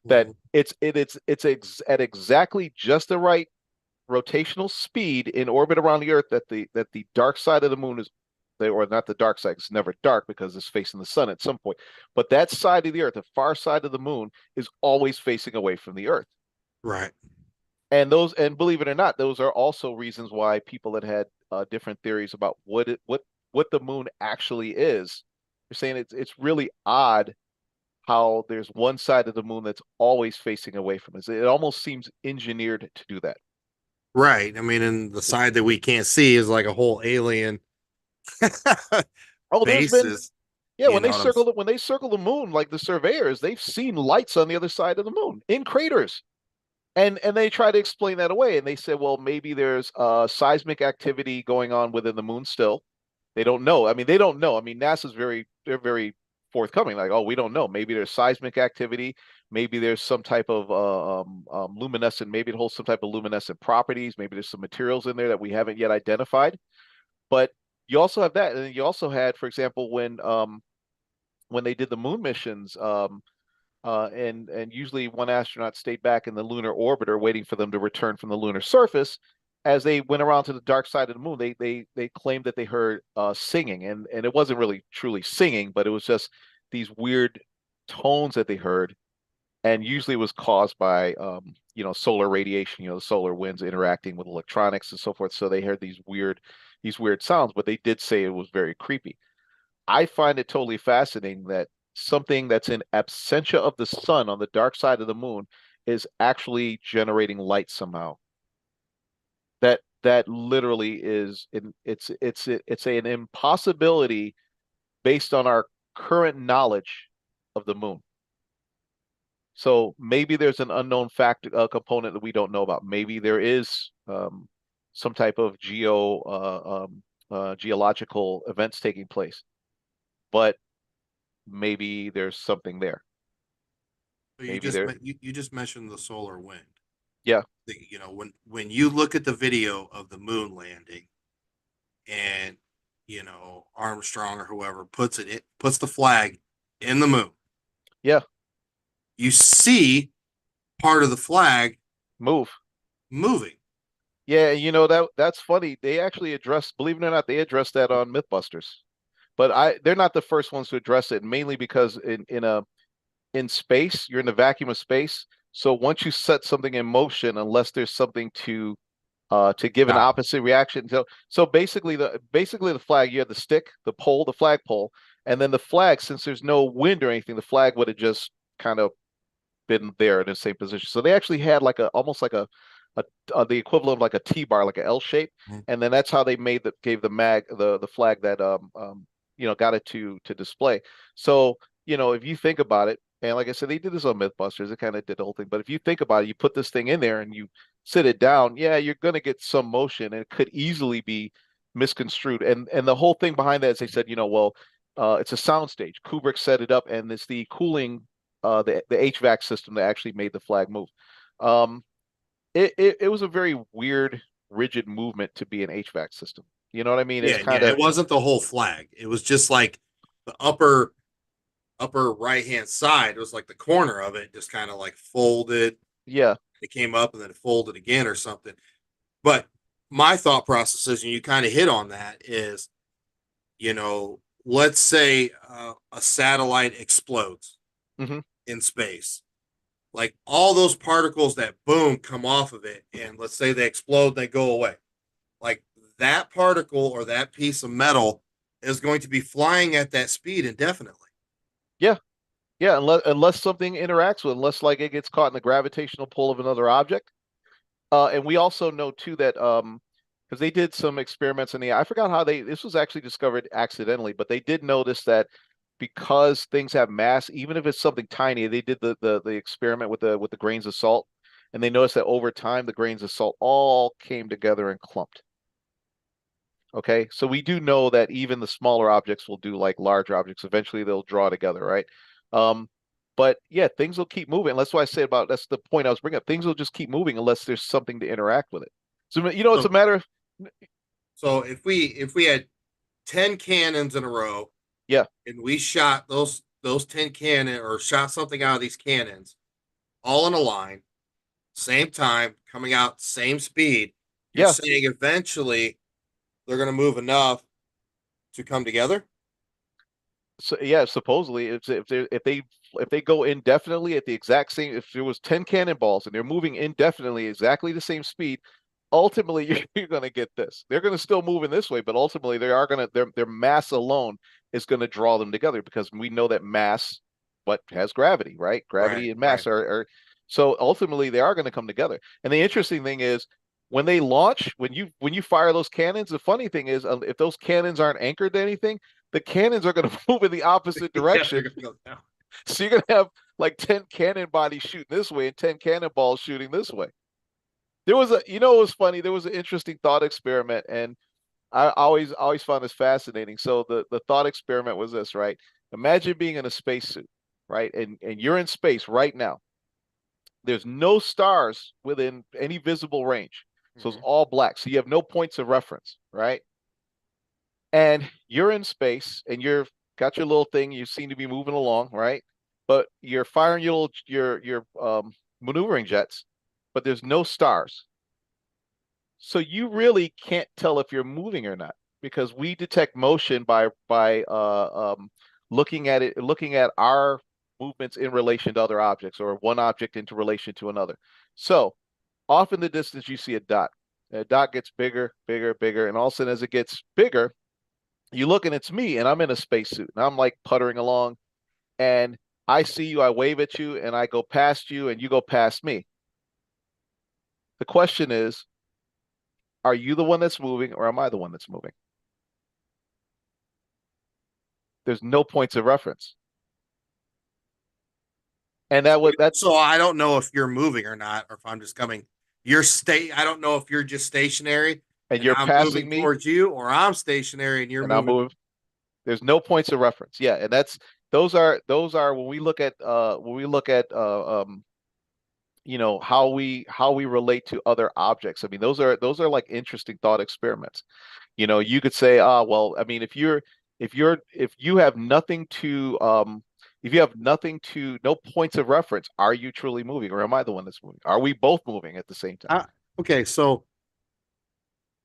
that Mhm. it's at exactly just the right rotational speed in orbit around the Earth that the dark side of the moon is, or not the dark side, it's never dark because it's facing the sun at some point, but that side of the Earth, the far side of the moon, is always facing away from the Earth. Right. And believe it or not, those are also reasons why people had different theories about what the moon actually is. They're saying it's really odd how there's one side of the moon that's always facing away from us. It almost seems engineered to do that. Right. I mean, and the side that we can't see is like a whole alien Oh, there's been basis. yeah, You know what I'm saying? when they circle the moon, like the surveyors, they've seen lights on the other side of the moon in craters. And they try to explain that away, and they say, well, maybe there's seismic activity going on within the moon still. They don't know. I mean, they don't know. I mean, they're very forthcoming. Like, oh, we don't know. Maybe there's seismic activity. Maybe there's some type of luminescent. Maybe it holds some type of luminescent properties. Maybe there's some materials in there that we haven't yet identified. But you also have that, and you also had, for example, when they did the moon missions, and usually one astronaut stayed back in the lunar orbiter waiting for them to return from the lunar surface. As they went around to the dark side of the moon, they claimed that they heard singing, and it wasn't really truly singing, but it was just these weird tones that they heard, and usually it was caused by solar radiation, the solar winds interacting with electronics and so forth. So they heard these weird sounds, but they did say it was very creepy. I find it totally fascinating that something that's in absentia of the sun on the dark side of the moon is actually generating light somehow. That literally is it's an impossibility based on our current knowledge of the moon. So maybe there's an unknown factor component that we don't know about. Maybe there is some type of geological events taking place, but maybe there's something there. So Maybe there, you just mentioned the solar wind. yeah, You know, when you look at the video of the moon landing, and Armstrong or whoever puts the flag in the moon, yeah, you see part of the flag move. moving. Yeah, that's funny. They actually addressed, believe it or not, they addressed that on Mythbusters. But they're not the first ones to address it, mainly because in space, you're in the vacuum of space. So once you set something in motion, unless there's something to give an Stop. opposite reaction. So basically the flag, you have the stick, the pole, the flag pole, and then the flag, since there's no wind or anything, the flag would have just kind of been there in the same position. So they actually had like almost like the equivalent of like a T-bar, like an L shape, Mhm. and then that's how they gave the flag that got it to display. So if you think about it, and like I said, they did this on MythBusters. It kind of did the whole thing. But if you think about it, you put this thing in there and you sit it down, yeah, you're going to get some motion, and it could easily be misconstrued. And the whole thing behind that is they said, well, it's a soundstage. Kubrick set it up, and it's the cooling, the HVAC system that actually made the flag move. Um, it was a very weird, rigid movement to be an HVAC system. You know what I mean? It's Yeah, kind yeah. of It wasn't the whole flag. It was just like the upper right hand side. It was like the corner of it, just kind of like folded. yeah. It came up and then it folded again or something. But my thought process is, and you kind of hit on that, is let's say a satellite explodes Hmm. in space, like all those particles that boom come off of it, and let's say they explode, they go away. Like that particle or that piece of metal is going to be flying at that speed indefinitely. Yeah. Yeah. Unless something interacts with, unless like it gets caught in the gravitational pull of another object. And we also know too that because they did some experiments in the I forgot how this was actually discovered accidentally, but they did notice that because things have mass, even if it's something tiny, they did the experiment with the grains of salt, and they noticed that over time the grains of salt all came together and clumped. Okay, so we do know that even the smaller objects will do like larger objects. Eventually, they'll draw together, right? Um, but yeah, things will keep moving. That's why I say about that's the point I was bringing up. Things will just keep moving unless there's something to interact with it. So it's a So matter of so if we had 10 cannons in a row, Yeah. and we shot those 10 cannon or shot something out of these cannons all in a line, same time, coming out same speed, you're Yeah. saying eventually they're going to move enough to come together? So yeah, supposedly if they go indefinitely at the exact same, if there was 10 cannonballs and they're moving indefinitely exactly the same speed, ultimately you're going to get this. They're going to still move in this way, but ultimately they are going to their mass alone is going to draw them together because we know that mass what has gravity, right? Right, Gravity and right. mass are so ultimately they are going to come together. And the interesting thing is when they launch, when you fire those cannons, the funny thing is if those cannons aren't anchored to anything, the cannons are going to move in the opposite Yeah, they're direction. going to go down. So you're going to have like 10 cannon bodies shooting this way and 10 cannonballs shooting this way. There was it was funny. There was an interesting thought experiment, and I always found this fascinating. So the thought experiment was this, right? Imagine being in a spacesuit, right? And you're in space right now. There's no stars within any visible range. So it's Mhm. all black. So you have no points of reference, right? And you're in space and you're got your little thing. You seem to be moving along, right? But you're firing your maneuvering jets, but there's no stars. So you really can't tell if you're moving or not because we detect motion by looking at our movements in relation to other objects or one object into relation to another. So off in the distance you see a dot. A dot gets bigger, bigger, bigger, and all of a sudden as it gets bigger, you look and it's me and I'm in a spacesuit and I'm like puttering along and I see you, I wave at you and I go past you and you go past me. The question is, are you the one that's moving or am I the one that's moving? There's no points of reference. And that So I don't know if you're moving or not, or if I'm just coming. I don't know if you're just stationary and and you're I'm moving passing me towards you, or I'm stationary and you're and I'm moving. moving. There's no points of reference. Yeah, and that's those are when we look at how we relate to other objects. I mean, those are like interesting thought experiments. You could say, well, I mean, if you have nothing to if you have nothing to no points of reference, are you truly moving or am I the one that's moving? Are we both moving at the same time? I, okay, so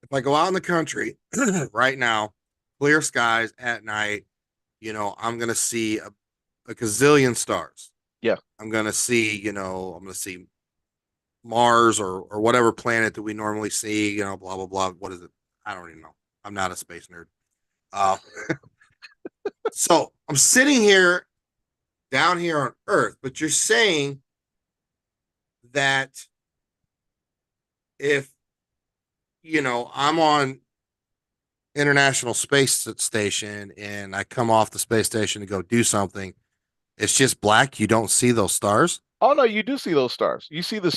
if I go out in the country right now, clear skies at night, I'm gonna see a gazillion stars. Yeah. I'm gonna see Mars or whatever planet that we normally see, blah blah blah. What is it? I don't even know. I'm not a space nerd. Uh, so I'm sitting here down here on Earth, but you're saying that if I'm on International Space Station and I come off the space station to go do something, it's just black. You don't see those stars. Oh no, you do see those stars. You see the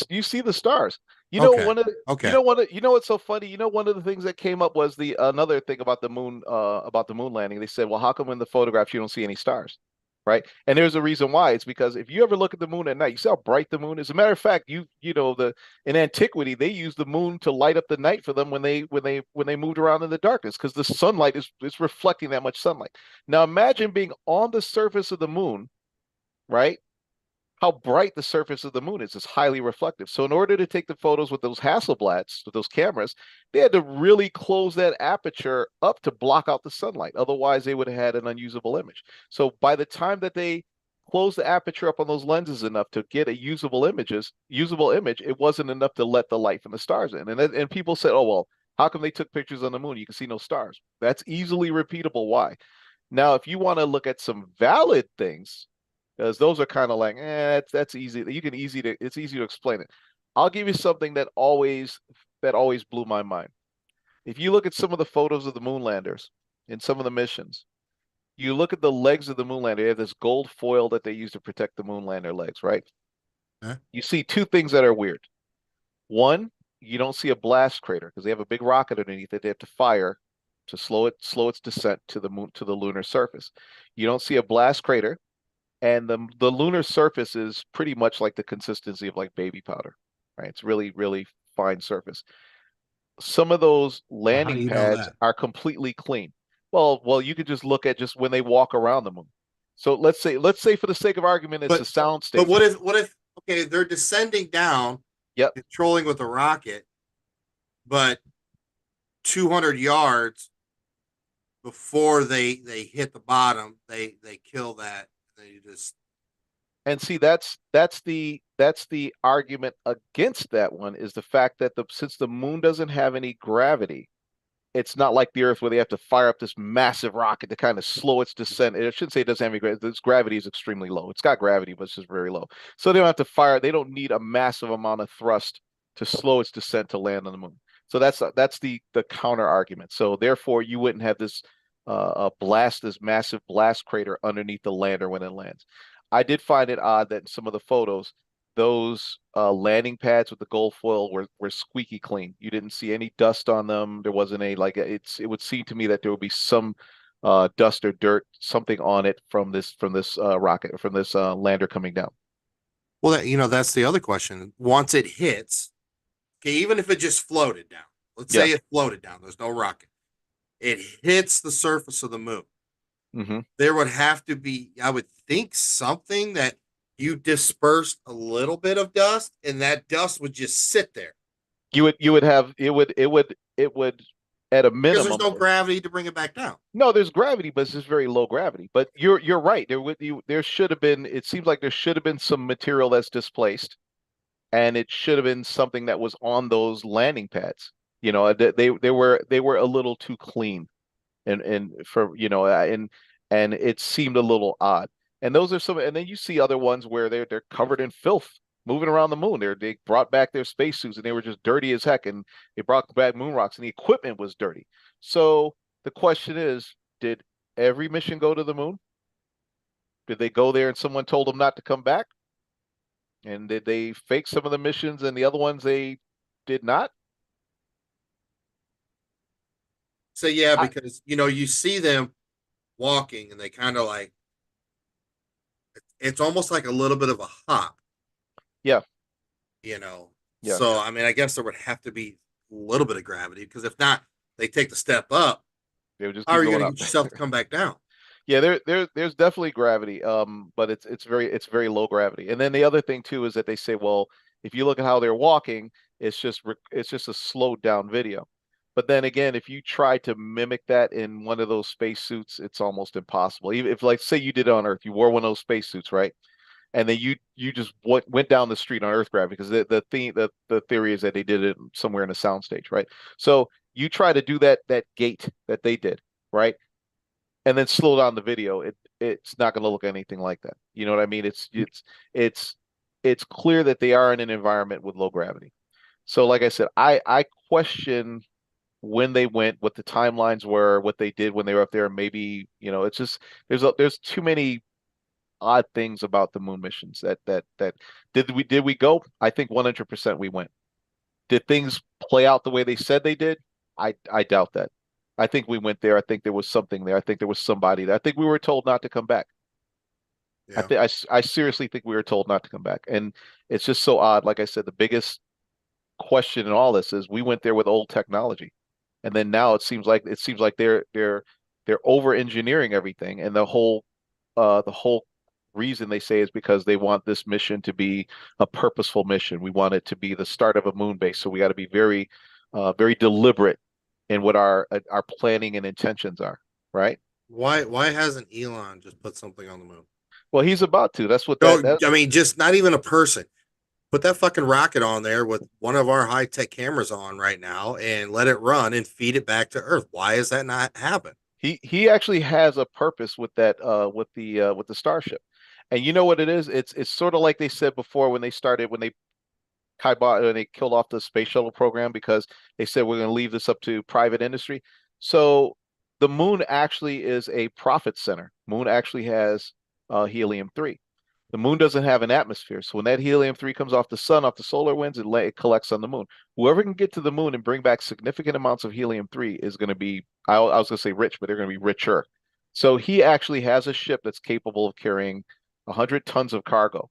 stars. Okay. Okay. You know what's so funny? One of the things that came up was the another thing about the moon landing. They said, well, how come in the photographs you don't see any stars? Right? And there's a reason why. It's because if you ever look at the moon at night, you see how bright the moon is. As a matter of fact, you know the in antiquity they used the moon to light up the night for them when they moved around in the darkness because the sunlight is reflecting that much sunlight. Now imagine being on the surface of the moon, right? How bright the surface of the moon is. It's highly reflective. So in order to take the photos with those Hasselblads, with those cameras, they had to really close that aperture up to block out the sunlight. Otherwise, they would have had an unusable image. So by the time that they closed the aperture up on those lenses enough to get a usable image, it wasn't enough to let the light from the stars in. And people said, oh well, how come they took pictures on the moon? You can see no stars. That's easily repeatable. Why? Now, if you want to look at some valid things, because those are kind of like, that's easy. It's easy to explain it. I'll give you something that always blew my mind. If you look at some of the photos of the moon landers in some of the missions, you look at the legs of the moon lander. They have this gold foil that they use to protect the moon lander legs, right? Huh? You see two things that are weird. One, you don't see a blast crater because they have a big rocket underneath it. They have to fire to slow its descent to the moon to the lunar surface. You don't see a blast crater and the lunar surface is pretty much like the consistency of like baby powder, right? It's really, really fine surface. Some of those How do landing you know pads that? are completely clean. Well, you could just look at just when they walk around the moon. So let's say for the sake of argument, it's a But sound but station. what if okay, they're descending down, Yep. controlling with a rocket, but 200 yards before they hit the bottom, they kill that. They just And see, that's the argument against that one is the fact that since the moon doesn't have any gravity, it's not like the Earth where they have to fire up this massive rocket to kind of slow its descent. I shouldn't say it doesn't have any gravity. Its gravity is extremely low. It's got gravity, but it's just very low. So they don't have to fire. They don't need a massive amount of thrust to slow its descent to land on the moon. So that's the counter argument. So therefore, you wouldn't have this this massive blast crater underneath the lander when it lands. I did find it odd that in some of the photos, those landing pads with the gold foil were squeaky clean. You didn't see any dust on them. There wasn't any like it would seem to me that there would be some dust or dirt, something on it from this rocket from this lander coming down. well, that's the other question. Once it hits, okay, even if it just floated down, let's Yeah. say it floated down. There's no rocket. It hits the surface of the moon. Hmm. There would have to be, I would think, something that you dispersed a little bit of dust, and that dust would just sit there You would have it would at a because there's minimum. no gravity to bring it back down. No, there's gravity, but it's just very low gravity. But you're right. There should have been. It seems like there should have been some material that's displaced, and it should have been something that was on those landing pads. They were a little too clean, and for and it seemed a little odd. And those are some. And then you see other ones where they're covered in filth, moving around the moon. They brought back their spacesuits, and they were just dirty as heck. And they brought back moon rocks, and the equipment was dirty. So the question is, did every mission go to the moon? Did they go there and someone told them not to come back? And did they fake some of the missions and the other ones they did not? So yeah, I, because you see them walking, and they kind of like it's almost like a little bit of a hop, yeah, you know. yeah. So I mean, I guess there would have to be a little bit of gravity because if not, they take the step up. They would just How keep are you going going to up. get yourself to come back down? Yeah, there's definitely gravity, but it's very low gravity. And then the other thing too is that they say, well, if you look at how they're walking, it's just a slowed down video. But then again, if you try to mimic that in one of those spacesuits, it's almost impossible. Even if, like, say you did it on Earth, you wore one of those spacesuits, right? And then you just went down the street on Earth gravity because the theory is that they did it somewhere in a soundstage, right? So you try to do that gait that they did, right? And then slow down the video, it's not going to look anything like that. You know what I mean? It's it's clear that they are in an environment with low gravity. So, like I said, I question when they went, what the timelines were, what they did when they were up there. Maybe it's just there's too many odd things about the moon missions that did we go? I think 100% we went. Did things play out the way they said they did? I doubt that. I think we went there. I think there was something there. I think there was somebody there. I think we were told not to come back. I Yeah. think I seriously think we were told not to come back. And it's just so odd. Like I said, the biggest question in all this is we went there with old technology. And then now it seems like they're over engineering everything. And the whole reason they say is because they want this mission to be a purposeful mission. We want it to be the start of a moon base. So we got to be very deliberate in what our planning and intentions are, right? Why hasn't Elon just put something on the moon? Well, he's about to. That's what that No, that I mean just not even a person. Put that fucking rocket on there with one of our high tech cameras on right now and let it run and feed it back to Earth. Why is that not happen? he actually has a purpose with that with the starship. And you know what it is? It's sort of like they said before when they when they killed off the space shuttle program because they said we're going to leave this up to private industry. So the moon actually is a profit center. Moon actually has helium-3. The moon doesn't have an atmosphere. So when that helium-3 comes off the sun, off the solar winds, it collects on the moon. Whoever can get to the moon and bring back significant amounts of helium-3 is going to be, I was going to say rich, but they're going to be richer. So he actually has a ship that's capable of carrying 100 tons of cargo.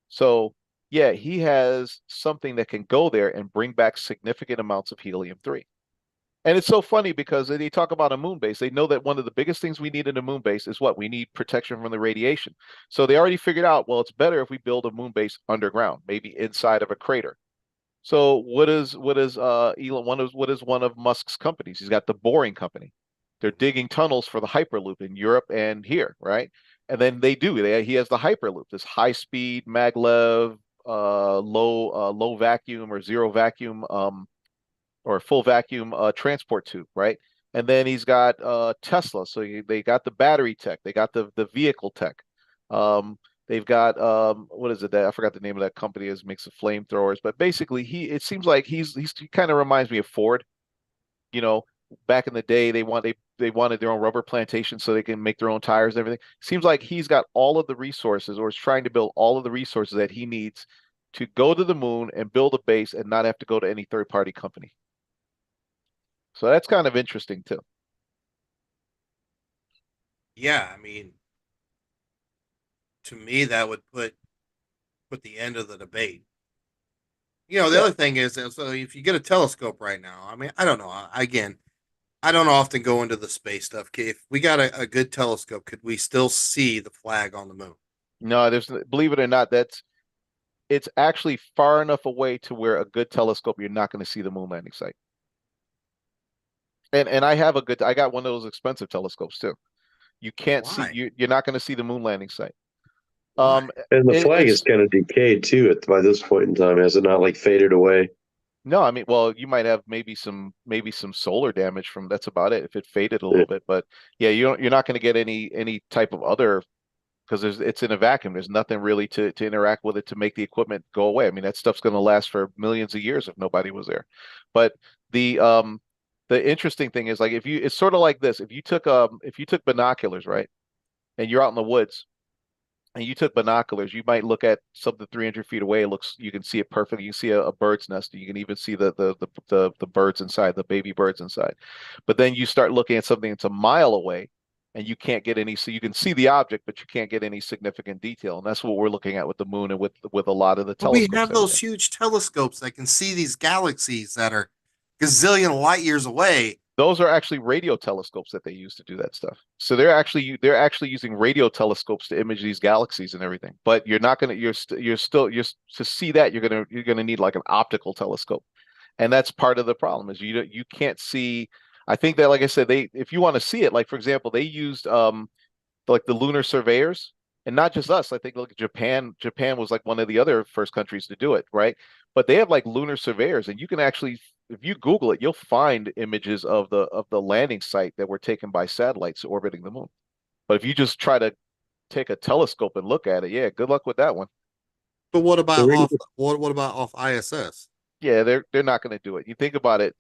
So yeah, he has something that can go there and bring back significant amounts of helium-3. And it's so funny because they talk about a moon base. They know that one of the biggest things we need in a moon base is what? We need protection from the radiation. So they already figured out, well, it's better if we build a moon base underground, maybe inside of a crater. So what is Elon what is one of Musk's companies? He's got the boring company. They're digging tunnels for the Hyperloop in Europe and here, right? And then he has the Hyperloop, this high speed maglev low vacuum or zero vacuum or full vacuum transport tube, right? And then he's got Tesla. So they got the battery tech, they got the vehicle tech. They've got what is it that I forgot the name of that company is makes the flamethrowers, but basically it seems like he kind of reminds me of Ford. You know, back in the day they wanted their own rubber plantation so they can make their own tires and everything. Seems like he's got all of the resources or is trying to build all of the resources that he needs to go to the moon and build a base and not have to go to any third party company. So that's kind of interesting too. Yeah, I mean, to me, that would put the end of the debate. You know, the Yeah. other thing is, so if you get a telescope right now, I mean, I don't know. Again, I don't often go into the space stuff. If we got a good telescope, could we still see the flag on the moon? No, there's believe it or not, that's it's actually far enough away to where a good telescope you're not going to see the moon landing site. And I got one of those expensive telescopes too. You can't see Why? you're not going to see the moon landing site. Why? And the flag is It's kind of decayed too by this point in time. Has it not like faded away? no, I mean, well, you might have maybe some solar damage from that's about it if it faded a Yeah. little bit, but yeah, you're not going to get any type of other because it's in a vacuum. There's nothing really to interact with it to make the equipment go away. I mean, that stuff's going to last for millions of years if nobody was there. But the um the interesting thing is like if you it's sort of like this. If you took binoculars, right? And you're out in the woods and you took binoculars, you might look at something 300 feet away. It looks you can see it perfectly. You can see a bird's nest. You can even see the birds inside, the baby birds inside. But then you start looking at something that's a mile away and you can't get any, so you can see the object, but you can't get any significant detail. And that's what we're looking at with the moon and with a lot of the But we telescopes have that we those have. huge telescopes that can see these galaxies that are gazillion light years away. Those are actually radio telescopes that they use to do that stuff. So they're actually using radio telescopes to image these galaxies and everything. But you're not gonna to see that you're gonna need like an optical telescope, and that's part of the problem is you can't see. I think that like I said, they if you want to see it, like for example, they used like the lunar surveyors, and not just us. I think look at Japan. Japan was like one of the other first countries to do it, right? But they have like lunar surveyors, and you can actually, if you Google it, you'll find images of the landing site that were taken by satellites orbiting the moon. But if you just try to take a telescope and look at it, yeah, good luck with that one. But what The about radio, off? What about off ISS? Yeah, they're not going to do it. You think about it.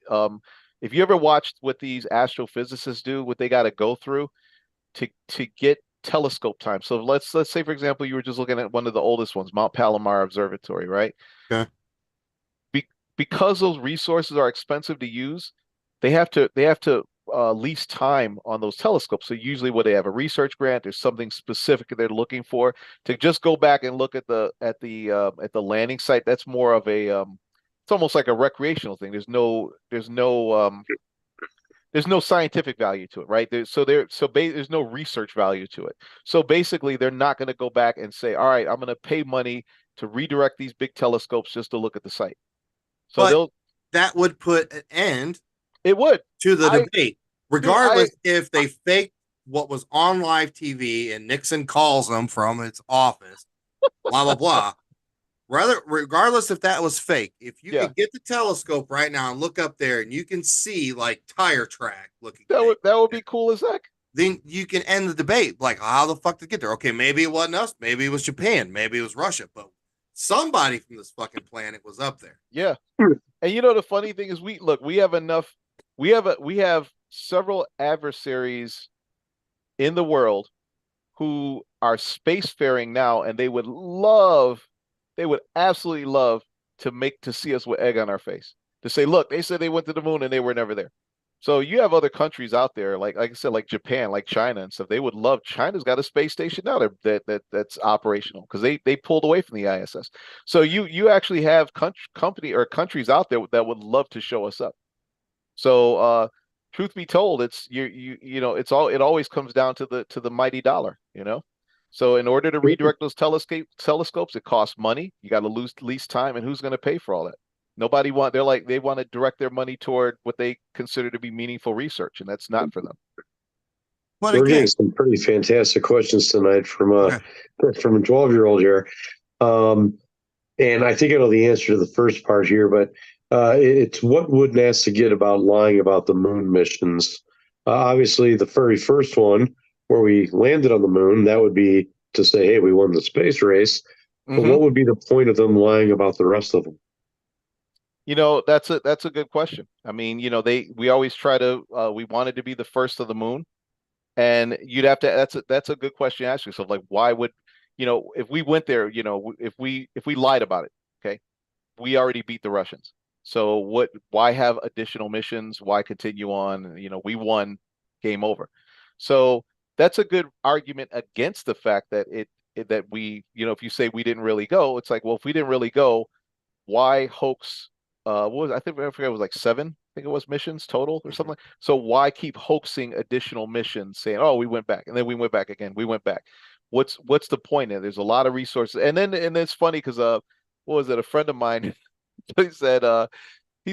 If you ever watched what these astrophysicists do, what they got to go through to get telescope time. So let's say for example you were just looking at one of the oldest ones, Mount Palomar Observatory, right? Okay. Be because those resources are expensive to use, they have to lease time on those telescopes. So usually what they have a research grant, there's something specific they're looking for to just go back and look at the landing site. That's more of a it's almost like a recreational thing. There's no scientific value to it, right? There's no research value to it. So basically, they're not going to go back and say, "All right, I'm going to pay money to redirect these big telescopes just to look at the site." So But they'll that would put an end it would. to the I debate, dude, I regardless if they faked what was on live TV and Nixon calls them from its office, blah blah blah. Regardless if that was fake, if you yeah, could get the telescope right now and look up there and you can see like tire track looking that thing, would that would be cool as heck. then you can end the debate. Like, how the fuck did it get there? Okay, maybe it wasn't us, maybe it was Japan, maybe it was Russia, but somebody from this fucking planet was up there. Yeah. And the funny thing is we have enough we have several adversaries in the world who are spacefaring now, and they would absolutely love to see us with egg on our face. To say, look, they said they went to the moon and they were never there. So you have other countries out there, like I said, like Japan, like China and stuff. They would love. China's got a space station now that's operational because they pulled away from the ISS. So you actually have company or countries out there that would love to show us up. So, truth be told, it's it always comes down to the mighty dollar, you know. So in order to redirect those telescopes, it costs money. You got to lose lease time, and who's going to pay for all that? Nobody want. They want to direct their money toward what they consider to be meaningful research, and that's not for them. But We're getting again, some pretty fantastic questions tonight from okay. from a 12-year-old here. Um, and I think I know the answer to the first part here, but it's what would NASA get about lying about the moon missions? Obviously, the very first one where we landed on the moon, that would be to say, hey, we won the space race. But Hmm. what would be the point of them lying about the rest of them? That's a good question. I mean, we always try to we wanted to be the first of the moon. And you'd have to, that's a good question to ask yourself. Like, why would, if we went there, if we lied about it, okay, we already beat the Russians. So why have additional missions? Why continue on? We won, game over. So that's a good argument against the fact that that we, if you say we didn't really go, it's like, well, if we didn't really go, why hoax what was I forget it was like seven, I think it was missions total or something. So why keep hoaxing additional missions saying, oh, we went back and then we went back again, we went back. What's the point there? There's a lot of resources. And it's funny because what was it? A friend of mine he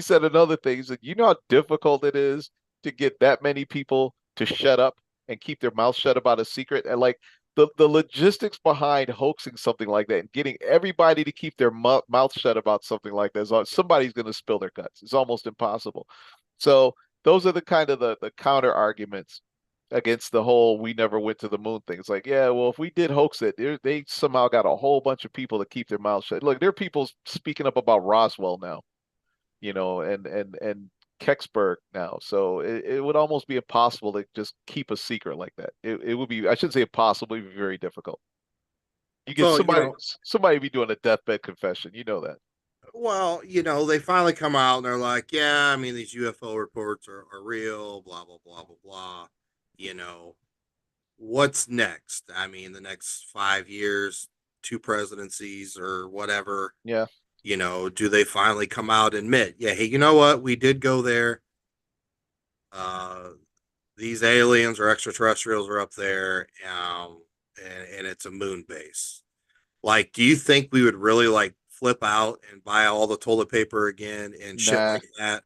said another thing. He said, you know how difficult it is to get that many people to shut up and keep their mouth shut about a secret. And like the logistics behind hoaxing something like that and getting everybody to keep their mouth shut about something like that, somebody's going to spill their guts. It's almost impossible. So those are the kind of the counter arguments against the whole we never went to the moon thing. It's like, yeah, well, if we did hoax it, they somehow got a whole bunch of people to keep their mouths shut. Look, there are people speaking up about Roswell now, and Kecksburg now. So it would almost be impossible to just keep a secret like that. It would be, I shouldn't say impossible, it would be very difficult. You get So, somebody be doing a deathbed confession, you know that. well, they finally come out and they're like, yeah, I mean, these UFO reports are real, blah, blah, blah, blah, blah. You know, what's next? I mean, the next 5 years, two presidencies or whatever, Yeah. do they finally come out and admit, yeah, hey, you know what? We did go there. Uh, these aliens or extraterrestrials are up there, and it's a moon base. Like, do you think we would really like flip out and buy all the toilet paper again and shit Nah. like that?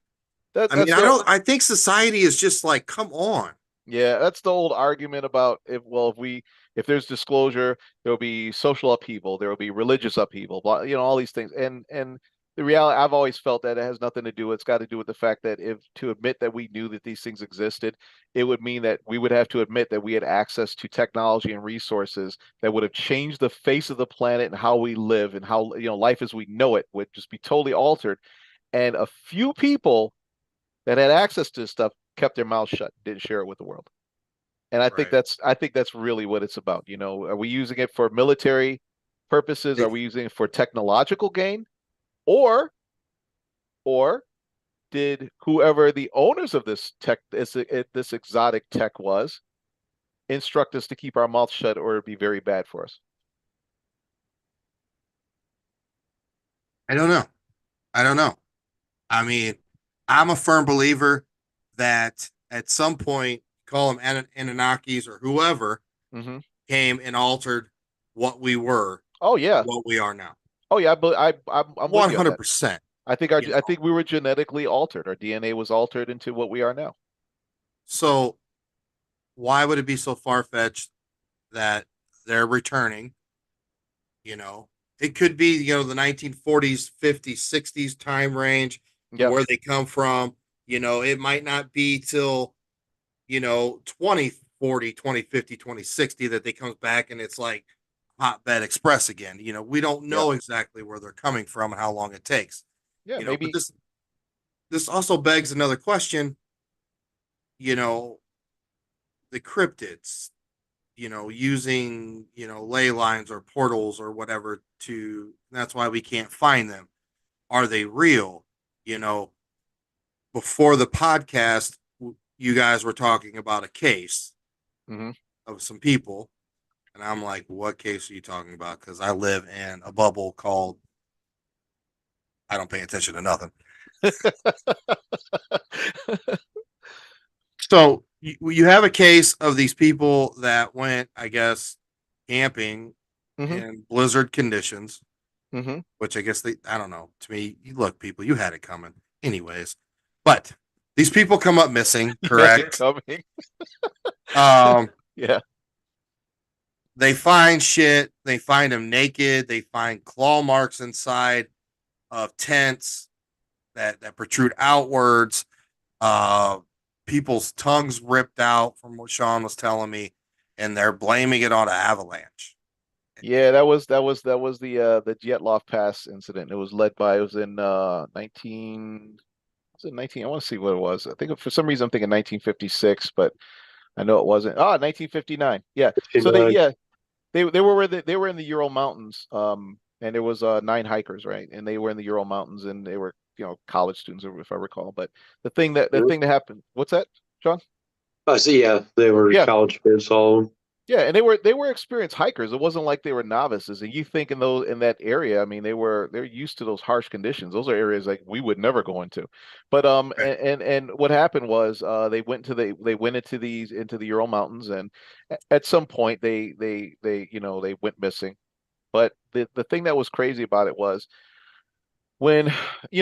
That I mean, that's I the don't. I think society is just like, come on, Yeah, that's the old argument about if there's disclosure, there'll be social upheaval, there will be religious upheaval, blah, all these things. And the reality, I've always felt that it has nothing to do. It's got to do with the fact that if to admit that we knew that these things existed, it would mean that we would have to admit that we had access to technology and resources that would have changed the face of the planet and how we live and how life as we know it would just be totally altered. And a few people that had access to this stuff kept their mouths shut, didn't share it with the world. And right? I think that's really what it's about. Are we using it for military purposes? Are we using it for technological gain? Or or did whoever the owners of this exotic tech was instruct us to keep our mouths shut or it'd be very bad for us? I don't know. I don't know. I mean, I'm a firm believer that at some point, call them Anunnakis or whoever, Hmm. came and altered what we were Oh to yeah. what we are now. Oh yeah, but I'm with One you on hundred that. percent. I think we were genetically altered. Our DNA was altered into what we are now. So why would it be so far fetched that they're returning? You know, it could be the 1940s, 50s, 60s time range from Yeah. where they come from. It might not be till 2040, 2050, 2060 that they comes back and it's like hotbed express again. We don't Yeah. know exactly where they're coming from and how long it takes. Yeah, But maybe. this also begs another question. You know, the cryptids, using ley lines or portals or whatever to. That's why we can't find them. Are they real? You know, Before the podcast, you guys were talking about a case Hmm. of some people. And I'm like, what case are you talking about? Because I live in a bubble called I don't pay attention to nothing. So you have a case of these people that went, I guess, camping Hmm. in blizzard conditions, Hmm. which I guess I don't know. To me, look, people, you had it coming, anyways. But these people come up missing, You had it correct? coming. Um, Yeah. they find shit. They find them naked. They find claw marks inside of tents that protrude outwards. Uh, People's tongues ripped out, from what Sean was telling me, and they're blaming it on an avalanche. Yeah, that was the Dyatlov Pass incident. It was in 19 was it 19? I want to see what it was. I think for some reason I'm thinking 1956, but I know it wasn't. 1959. Yeah. So they were in the Ural Mountains, and there was 9 hikers, right? And they were in the Ural Mountains, and they were college students, if I recall. But the thing that happened, what's that, John? I see. Yeah, they were Yeah, college kids, all of them. yeah, and they were experienced hikers. It wasn't like they were novices. And you think in that area, I mean, they're used to those harsh conditions. Those are areas like we would never go into. But Right. and what happened was they went into the Ural Mountains, and at some point they went missing. But the thing that was crazy about it was when,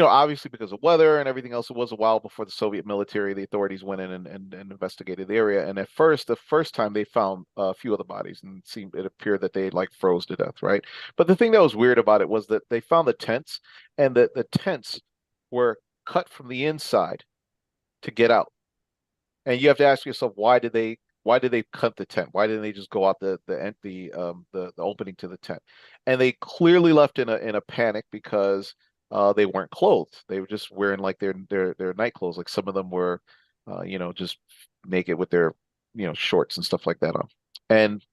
obviously because of weather and everything else, it was a while before the Soviet military, the authorities went in and investigated the area. And at first, the first time they found a few of the bodies, and it appeared that they like froze to death, right? But the thing that was weird about it was that they found the tents, and the tents were cut from the inside to get out. And you have to ask yourself, why did they cut the tent? Why didn't they just go out the opening to the tent? And they clearly left in a panic because they weren't clothed. They were just wearing like their night clothes. Like some of them were just naked with their shorts and stuff like that on. And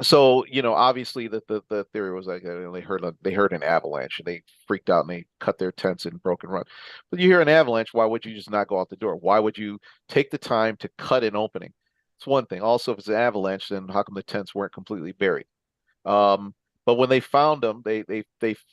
so, obviously the theory was like they heard an avalanche, and they freaked out, and they cut their tents and broke and run. But you hear an avalanche, why would you just not go out the door? Why would you take the time to cut an opening? It's one thing. Also, if it's an avalanche, then how come the tents weren't completely buried? Um, but when they found them, they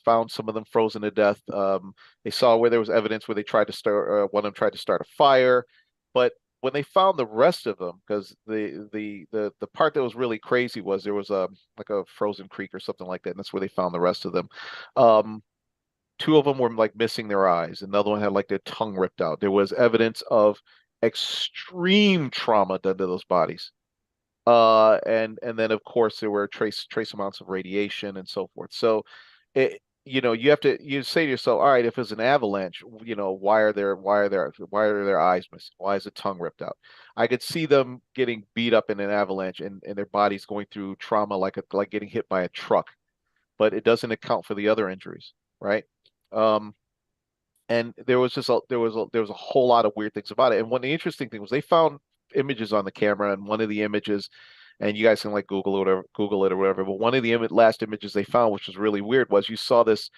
found some of them frozen to death. They saw where there was evidence where they tried to start. One of them tried to start a fire, but when they found the rest of them, because the part that was really crazy was there was a like a frozen creek or something like that, and that's where they found the rest of them. Um, Two of them were like missing their eyes. Another one had like their tongue ripped out. There was evidence of extreme trauma done to those bodies. And then of course there were trace amounts of radiation and so forth. So you say to yourself, all right, if it's an avalanche, why are their eyes missing? Why is the tongue ripped out? I could see them getting beat up in an avalanche, and their bodies going through trauma like getting hit by a truck, but it doesn't account for the other injuries, right? Um, and there was a whole lot of weird things about it. And one of the interesting thing was they found images on the camera, and one of the images, and you guys can like Google it or whatever. But one of the last images they found, which was really weird, was you saw this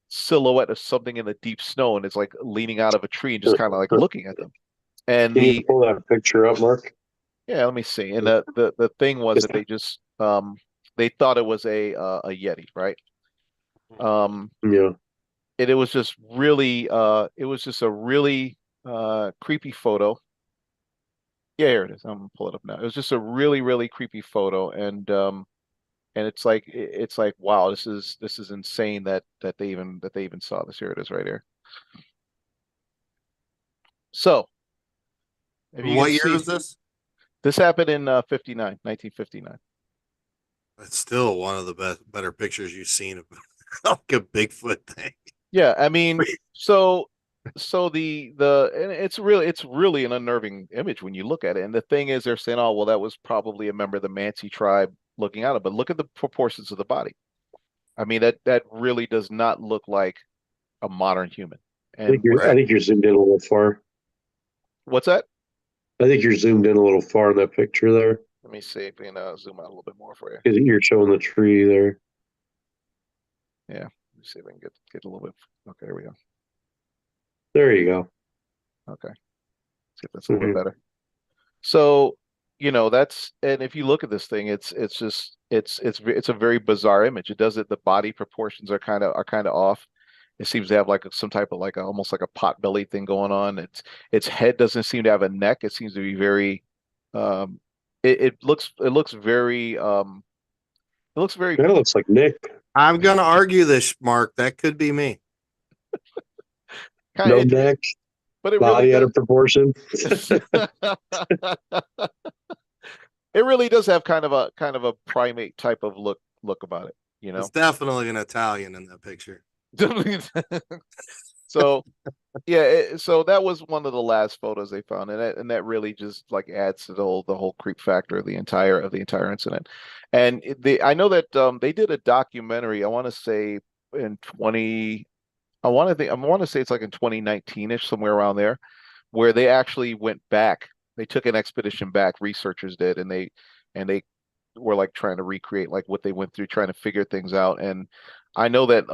silhouette of something in the deep snow, and it's like leaning out of a tree and just kind of like looking at them. And Can you pull that picture up, Mark? yeah, let me see. And the thing was that they thought it was a Yeti, right? Um, Yeah. and it was just a really creepy photo. Yeah, here it is. I'm gonna pull it up now. It was just a really, really creepy photo, and it's like wow, this is insane that they even saw this. Here it is right here. So if you can What year see, is this? this happened in 1959. It's still one of the better pictures you've seen of like a Bigfoot thing. Yeah, I mean, so the and it's really an unnerving image when you look at it. And the thing is, they're saying, oh well, that was probably a member of the Mansi tribe looking at it. But look at the proportions of the body. I mean, that really does not look like a modern human. And when I Right. think you're zoomed in a little far. what's that? I think you're zoomed in a little far in that picture there Let me see if we can zoom out a little bit more for you. because you're showing the tree there. Yeah, let me see if I can get a little bit. Okay, there we go. There you go. Okay, see if that's a little bit Mhm. better. So, that's, and if you look at this thing, it's just it's a very bizarre image. It does it. The body proportions are kind of off. It seems to have like some type of like almost like a pot belly thing going on. Its head doesn't seem to have a neck. It seems to be very um it looks very it looks very Kind of looks like Nick. I'm gonna argue this, Mark. That could be me. kind No of neck, but it really body out does of proportion. it really does have kind of a primate type of look about it, you It's know. definitely an Italian in that picture. So yeah, so that was one of the last photos they found, and that really just like adds to the whole creep factor of the entire incident. And I know that they did a documentary. I want to say in 20, I want to say it's like in 2019ish, somewhere around there, where they actually went back. They took an expedition back, researchers did, and they were like trying to recreate like what they went through, trying to figure things out. And I know that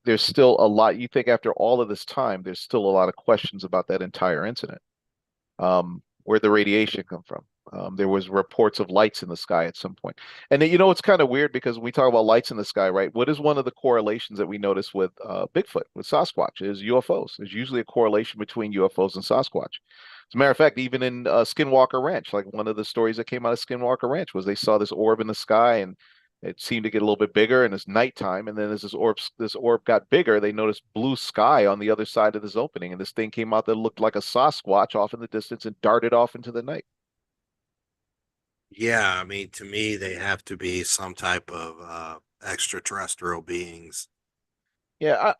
there's still a lot. You think after all of this time, there's still a lot of questions about that entire incident. Where'd the radiation come from? There was reports of lights in the sky at some point. And then, you know, it's kind of weird because when we talk about lights in the sky, right? What is one of the correlations that we notice with Bigfoot, with Sasquatch, is UFOs. There's usually a correlation between UFOs and Sasquatch. As a matter of fact, even in Skinwalker Ranch, like one of the stories that came out of Skinwalker Ranch was they saw this orb in the sky and it seemed to get a little bit bigger and it's nighttime. And then as this orb got bigger, they noticed blue sky on the other side of this opening. And this thing came out that looked like a Sasquatch off in the distance and darted off into the night. Yeah, I mean, to me, they have to be some type of extraterrestrial beings. Yeah,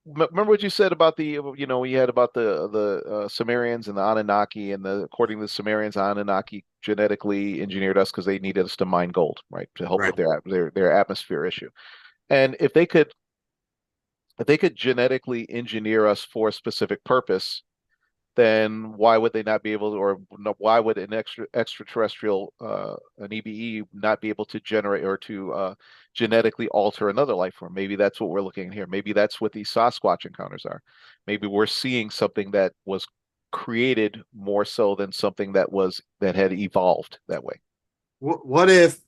remember what you said about the, you know, you had about the Sumerians and the Anunnaki, and the according to the Sumerians, Anunnaki genetically engineered us because they needed us to mine gold, right, to help Right. with their atmosphere issue. And if they could genetically engineer us for a specific purpose, then why would they not be able to, or why would an extraterrestrial, an EBE, not be able to generate or to genetically alter another life form? Maybe that's what we're looking at here. Maybe that's what these Sasquatch encounters are. Maybe we're seeing something that was created more so than something that had evolved that way. What if?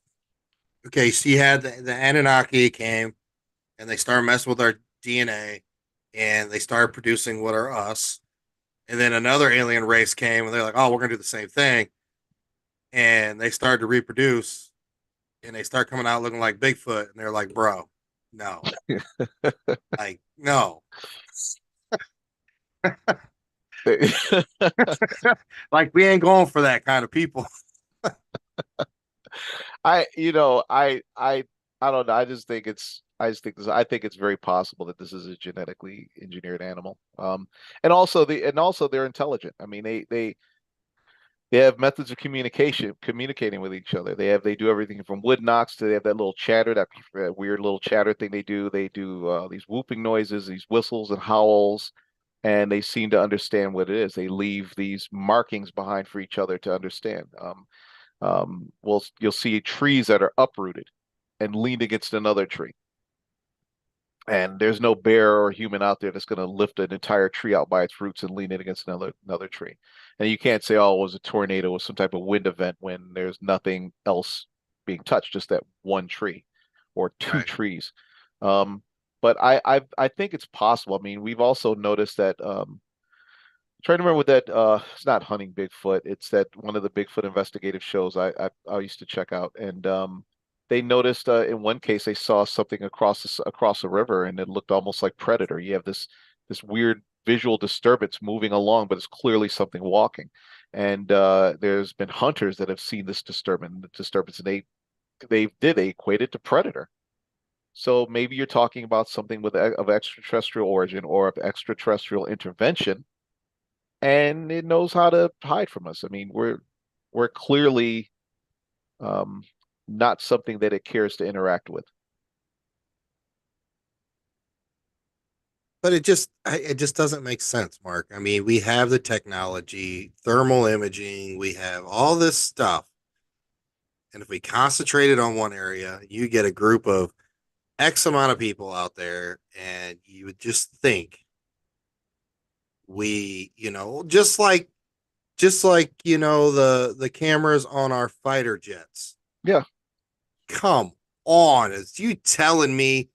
Okay, so you had the Anunnaki came and they started messing with our DNA, and they started producing what are us. And then another alien race came and they're like, "Oh, we're gonna do the same thing," and they started to reproduce, and they start coming out looking like Bigfoot, and they're like, "Bro, no, like no." Like we ain't going for that kind of people. You know, I don't know. I think it's very possible that this is a genetically engineered animal. And also they're intelligent. I mean, they have methods of communicating with each other. They do everything from wood knocks to they have that little chatter, that weird little chatter thing they do. They do these whooping noises, these whistles and howls, and they seem to understand what it is. They leave these markings behind for each other to understand. Well, you'll see trees that are uprooted and leaned against another tree. And there's no bear or human out there that's going to lift an entire tree out by its roots and lean it against another tree. And you can't say, oh, it was a tornado or some type of wind event when there's nothing else being touched, just that one tree or two Right. trees. Um, but I think it's possible. I mean, we've also noticed that trying to remember what that it's not Hunting Bigfoot, it's that one of the Bigfoot investigative shows I used to check out. And they noticed in one case they saw something across a river and it looked almost like Predator. You have this weird visual disturbance moving along, but it's clearly something walking. And there's been hunters that have seen this disturbance, and they equate it to Predator. So maybe you're talking about something of extraterrestrial origin or of extraterrestrial intervention, and it knows how to hide from us. I mean, we're clearly um, not something that it cares to interact with. But it just doesn't make sense, Mark. I mean, we have the technology, thermal imaging, we have all this stuff. And if we concentrate it on one area, you get a group of X amount of people out there, and you would just think just like the cameras on our fighter jets. Yeah, Come on, is you telling me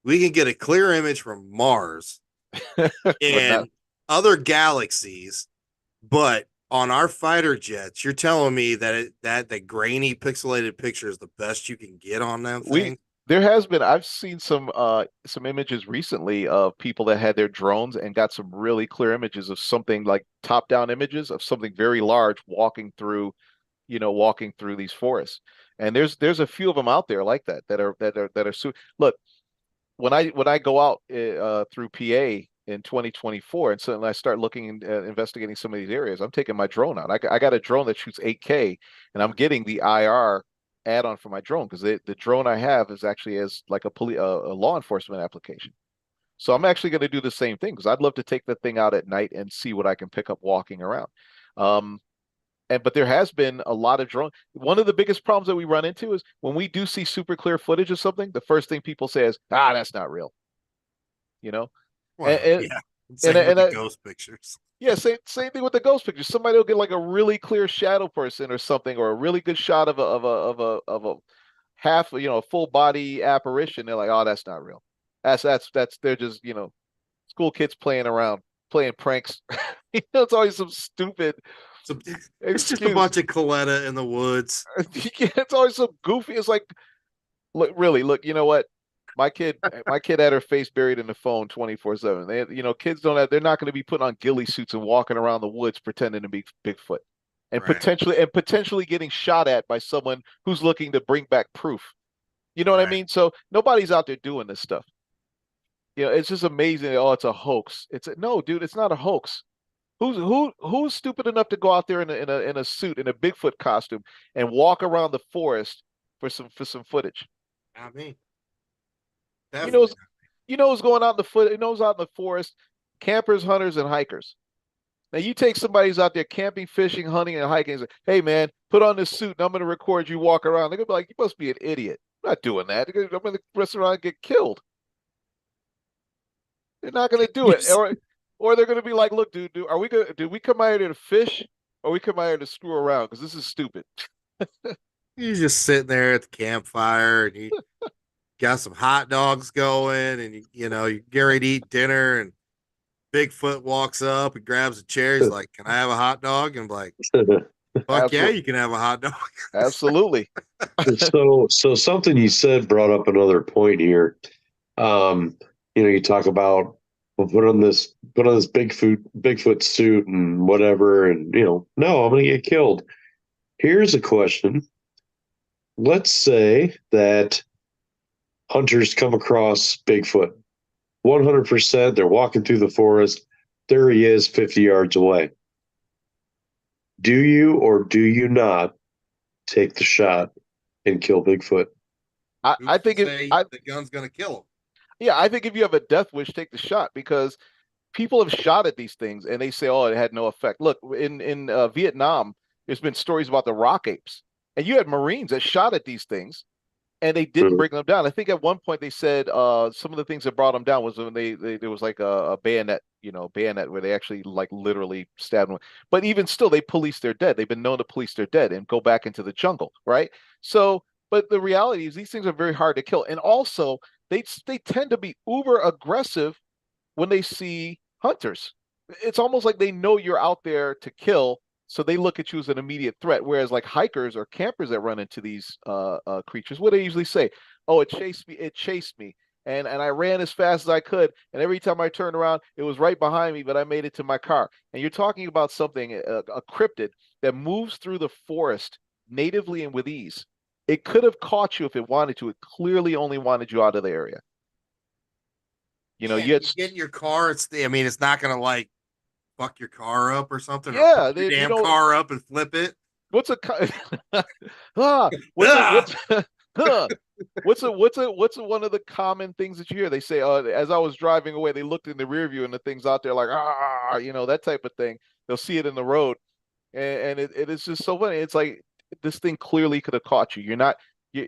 we can get a clear image from Mars but not. and other galaxies, but on our fighter jets, you're telling me that that the grainy pixelated picture is the best you can get on them We things? There has been, I've seen some images recently of people that had their drones and got some really clear images of something like top-down images of something very large walking through these forests. And there's a few of them out there like that look, when I go out through PA in 2024, and so I start looking investigating some of these areas, I'm taking my drone out. I got a drone that shoots 8K, and I'm getting the IR add-on for my drone because the drone I have is actually as like a law enforcement application. So I'm actually going to do the same thing because I'd love to take the thing out at night and see what I can pick up walking around. Um, but there has been a lot of drone. One of the biggest problems that we run into is when we do see super clear footage of something, the first thing people say is, "Ah, that's not real," you know. And Well, and yeah. and, Same with and the uh, ghost pictures. yeah, same thing with the ghost pictures. Somebody will get like a really clear shadow person or something, or a really good shot of a half, a full body apparition. They're like, "Oh, that's not real. That's they're just school kids playing around, playing pranks." It's always some stupid So it's just a excuse. bunch of Coletta in the woods. Yeah, it's always so goofy. It's like, look, really, look, you know what? My kid had her face buried in the phone 24/7. Kids don't they're not going to be putting on ghillie suits and walking around the woods pretending to be Bigfoot and Right, potentially getting shot at by someone who's looking to bring back proof. You know what I right. mean? So nobody's out there doing this stuff. It's just amazing. Oh, it's a hoax. No, dude, it's not a hoax. Who's stupid enough to go out there in a suit in a Bigfoot costume and walk around the forest for some footage? Not me. You know, Definitely who's going out in the foot. It knows out in the forest, campers, hunters, and hikers. Now you take somebody who's out there camping, fishing, hunting, and hiking. And say, "Hey man, put on this suit, and I'm going to record you walk around." They're gonna be like, "You must be an idiot. I'm not doing that. I'm going to rest around and get killed." They're not going to do not. it, or they're going to be like, "Look, dude, are we going? Do we come out here to fish, or we come out here to screw around? Because this is stupid." You're just sitting there at the campfire and you got some hot dogs going and you get ready to eat dinner and Bigfoot walks up and grabs a chair. He's like, "Can I have a hot dog?" And I'm like, "Fuck yeah, Absolutely, you can have a hot dog." absolutely. So something you said brought up another point here. Um, you talk about, well, put on this Bigfoot suit and whatever, and no, I'm gonna get killed. Here's a question. Let's say that hunters come across Bigfoot. 100%, they're walking through the forest. There he is, 50 yards away. Do you or do you not take the shot and kill Bigfoot? I, Who's I to think it, say I the gun's gonna kill him? Yeah, I think if you have a death wish, take the shot because people have shot at these things and they say, "Oh, it had no effect." Look, in Vietnam, there's been stories about the rock apes, and you had Marines that shot at these things and they didn't Mhm. bring them down. I think at one point they said some of the things that brought them down was when there was like a bayonet, bayonet where they actually like literally stabbed them. But even still, they police their dead. They've been known to police their dead and go back into the jungle, right? So, but the reality is these things are very hard to kill, and also they tend to be uber aggressive when they see hunters. It's almost like they know you're out there to kill, so they look at you as an immediate threat. Whereas like hikers or campers that run into these creatures, what do they usually say? "Oh, it chased me, and I ran as fast as I could, and every time I turned around, it was right behind me, but I made it to my car." And you're talking about something a cryptid that moves through the forest natively and with ease. It could have caught you if it wanted to. It clearly only wanted you out of the area. Yeah, You and had you get in your car. It's not gonna like fuck your car up or something, or fuck yeah, your they, damn car up and flip it. what's a ah what's a Ah! what's huh, what's one of the common things that you hear? They say, as I was driving away, they looked in the rear view and the thing's out there like that type of thing. They'll see it in the road, and it is just so funny. It's like this thing clearly could have caught you.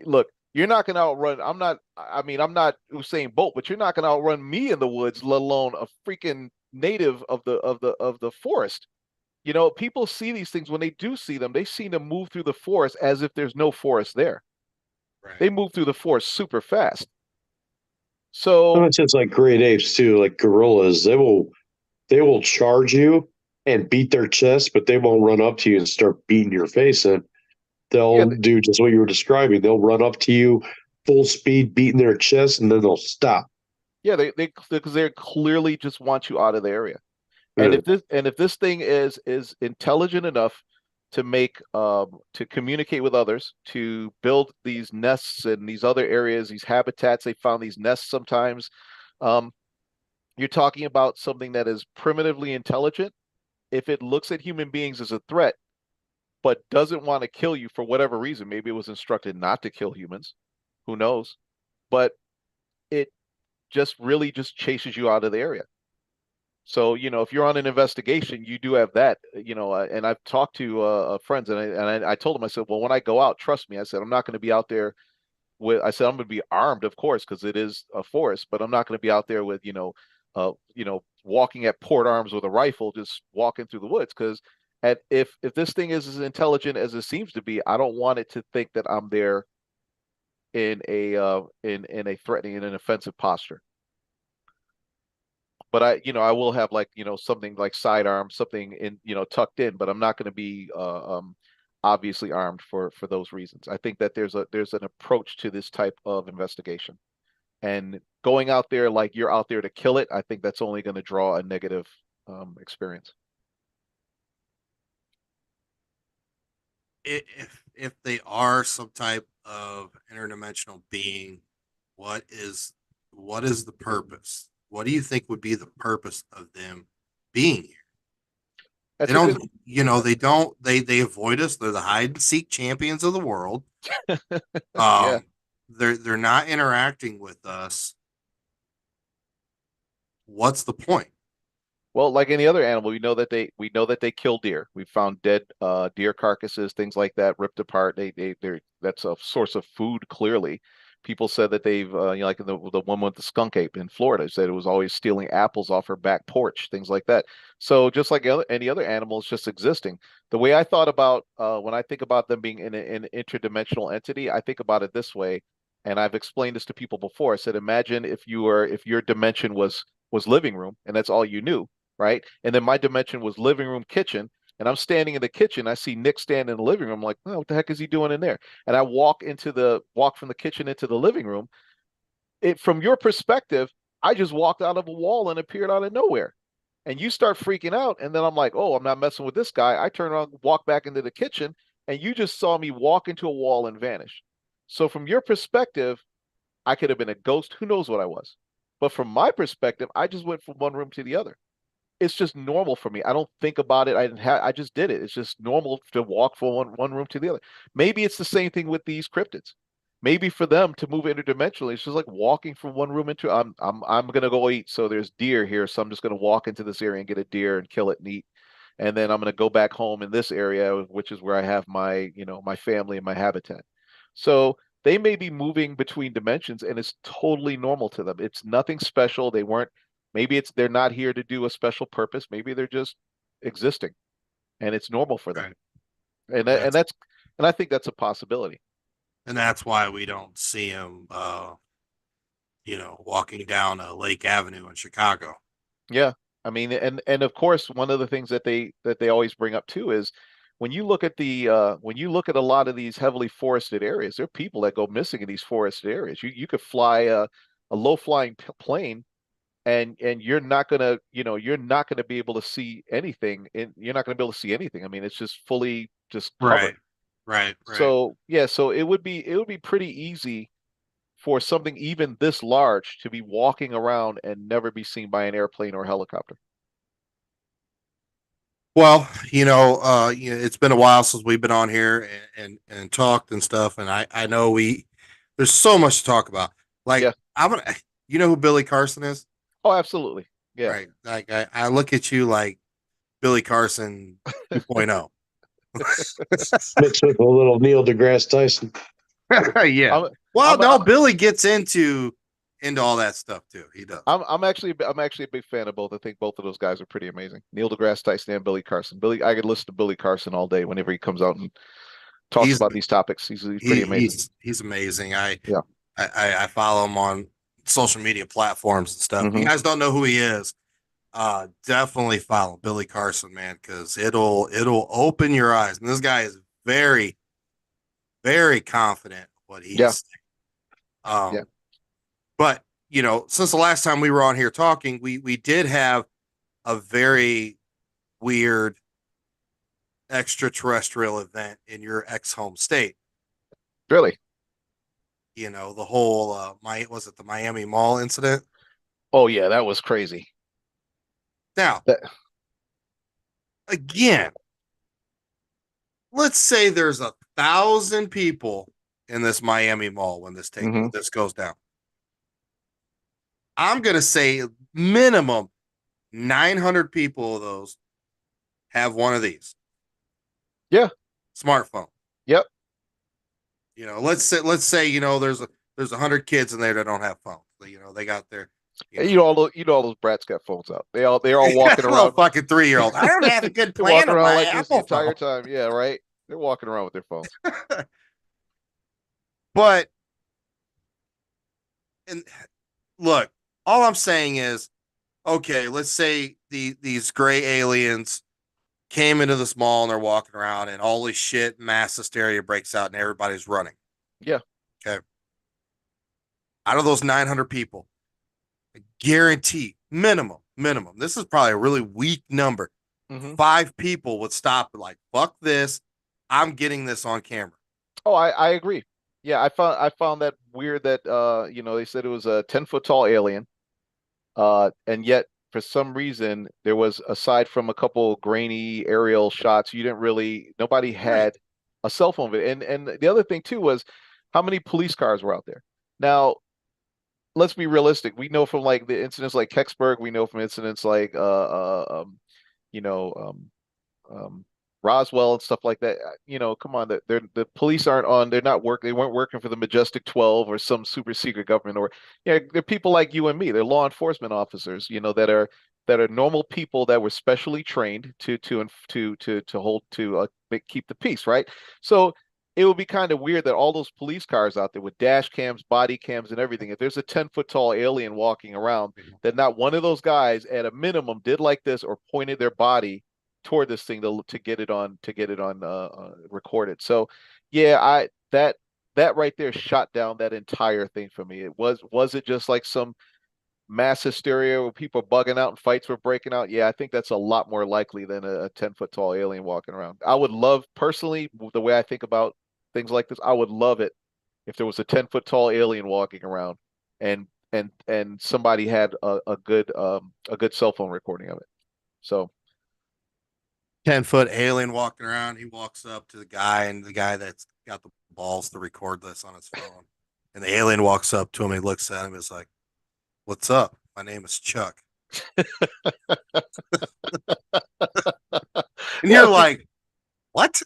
Look, you're not gonna outrun. I'm not Usain Bolt, but you're not gonna outrun me in the woods, let alone a freaking native of the forest. People see these things when they do see them, they seem to move through the forest as if there's no forest there. Right. They move through the forest super fast. So It's just like great apes too, like gorillas. They will charge you and beat their chest, but they won't run up to you and start beating your face in. yeah, They'll do just what you were describing. They'll run up to you full speed, beating their chest, and then they'll stop. yeah, they because they clearly just want you out of the area. And Yeah. if this thing is intelligent enough to make to communicate with others, to build these nests in these other areas, these habitats, they found these nests sometimes. Um, you're talking about something that is primitively intelligent. If it looks at human beings as a threat, but doesn't want to kill you for whatever reason, maybe it was instructed not to kill humans, who knows? But it just really just chases you out of the area. So, if you're on an investigation, you do have that, and I've talked to friends and I told them, I said, well, when I go out, trust me, I said, I'm not going to be out there I said, I'm going to be armed, of course, because it is a forest, but I'm not going to be out there with, walking at port arms with a rifle, just walking through the woods. Because if this thing is as intelligent as it seems to be, I don't want it to think that I'm there in a threatening and an offensive posture. But I will have like, something like sidearm, something in, tucked in, but I'm not going to be obviously armed for those reasons. I think that there's an approach to this type of investigation, and going out there like you're out there to kill it, I think that's only going to draw a negative experience. If they are some type of interdimensional being, what is what is the purpose? What do you think would be the purpose of them being here? They That's a good. don't, you know, they don't they avoid us. They're the hide and seek champions of the world. Yeah. They're not interacting with us. What's the point? Well, like any other animal, we know that they kill deer. We found dead deer carcasses, things like that, ripped apart. They're that's a source of food. Clearly, people said that they've like the one with the skunk ape in Florida said it was always stealing apples off her back porch, things like that. So just like any other animal, it's just existing. The way I thought about when I think about them being in an interdimensional entity, I think about it this way, and I've explained this to people before. I said, imagine if your dimension was living room, and that's all you knew, right? And then my dimension was living room, kitchen, and I'm standing in the kitchen. I see Nick standing in the living room. I'm like, oh, what the heck is he doing in there? And I walk from the kitchen into the living room. From your perspective, I just walked out of a wall and appeared out of nowhere. And you start freaking out, and then I'm like, oh, I'm not messing with this guy. I turn around, walk back into the kitchen, and you just saw me walk into a wall and vanish. So from your perspective, I could have been a ghost. Who knows what I was? But from my perspective, I just went from one room to the other. It's just normal for me. I don't think about it. I just did it. It's just normal to walk from one room to the other. Maybe it's the same thing with these cryptids. Maybe for them to move interdimensionally, it's just like walking from one room into I'm gonna go eat. So there's deer here, so I'm just gonna walk into this area and get a deer and kill it and eat. And then I'm gonna go back home in this area, which is where I have my family and my habitat. So they may be moving between dimensions and it's totally normal to them. It's nothing special. Maybe they're not here to do a special purpose. Maybe they're just existing and it's normal for them. Right. And And that, and that's that's and I think that's a possibility. and that's why we don't see them, walking down a Lake Avenue in Chicago. Yeah. I mean, and of course, one of the things that they always bring up too is when you look at a lot of these heavily forested areas, there are people that go missing in these forested areas. You could fly a low flying plane and you're not gonna be able to see anything and you're not gonna be able to see anything. I mean, it's just fully just covered. Right. Right. Right. So yeah, so it would be pretty easy for something even this large to be walking around and never be seen by an airplane or helicopter. Well, it's been a while since we've been on here and talked and stuff, and I know there's so much to talk about. Like Yeah. I'm gonna, you know who Billy Carson is, Oh, absolutely. Yeah. right? Like I look at you like Billy Carson 2.0. Mixed with a little Neil deGrasse Tyson. Yeah. I'm Well, I'm no, Billy gets into all that stuff too. He does. I'm actually a big fan of both. I think both of those guys are pretty amazing. Neil deGrasse Tyson and Billy Carson. I could listen to Billy Carson all day whenever he comes out and talks He's about these topics. He's pretty amazing. he's amazing. Yeah. I follow him on social media platforms and stuff. If you Hmm. guys don't know who he is, definitely follow Billy Carson, man, because it'll open your eyes. And this guy is very, very confident what Yeah. he's saying. Yeah. But since the last time we were on here talking, we did have a very weird extraterrestrial event in your ex home state. Really. The whole was it the Miami Mall incident? Oh yeah, that was crazy. Now, That. again, let's say there's 1,000 people in this Miami Mall when Hmm. this goes down. I'm gonna say minimum 900 people of those have one of these Yeah. smartphone. Yep. Let's say there's 100 kids in there that don't have phones. They got their And all those brats got phones out. They're all walking little around. fucking 3-year-old. I don't have a good They're plan walking on around my like this the Apple phone. entire time. Yeah, right. They're walking around with their phones. But and look, all I'm saying is, okay, let's say these gray aliens came into this mall and they're walking around and holy shit, mass hysteria breaks out and everybody's running. Yeah. Okay. Out of those 900 people, I guarantee minimum. This is probably a really weak number. Hmm. 5 people would stop like, fuck this. I'm getting this on camera. Oh, I agree. Yeah, I found that weird that they said it was a 10-foot tall alien. And yet for some reason there was, aside from a couple grainy aerial shots, nobody Right. had a cell phone video. And the other thing too was how many police cars were out there. Now, let's be realistic. We know from like the incidents like Kecksburg, we know from incidents like you know, um, Roswell and stuff like that. Come on, the police aren't on. They're not work. They weren't working for the Majestic 12 or some super secret government. Or they're people like you and me. They're law enforcement officers. That are normal people that were specially trained to hold to keep the peace, right? So it would be kind of weird that all those police cars out there with dash cams, body cams, and everything. If there's a 10-foot tall alien walking around, that not one of those guys at a minimum did like this or pointed their body toward this thing to get it on recorded. So yeah, I that right there shot down that entire thing for me. Was it just like some mass hysteria where people are bugging out and fights were breaking out? Yeah, I think that's a lot more likely than a 10-foot tall alien walking around. I would love, personally, the way I think about things like this, I would love it if there was a 10-foot tall alien walking around and somebody had a good cell phone recording of it. So 10-foot alien walking around. He walks up to the guy, and the guy that's got the balls to record this on his phone. And the alien walks up to him. He looks at him. Is like, "What's up? My name is Chuck." And you're that like, "What?"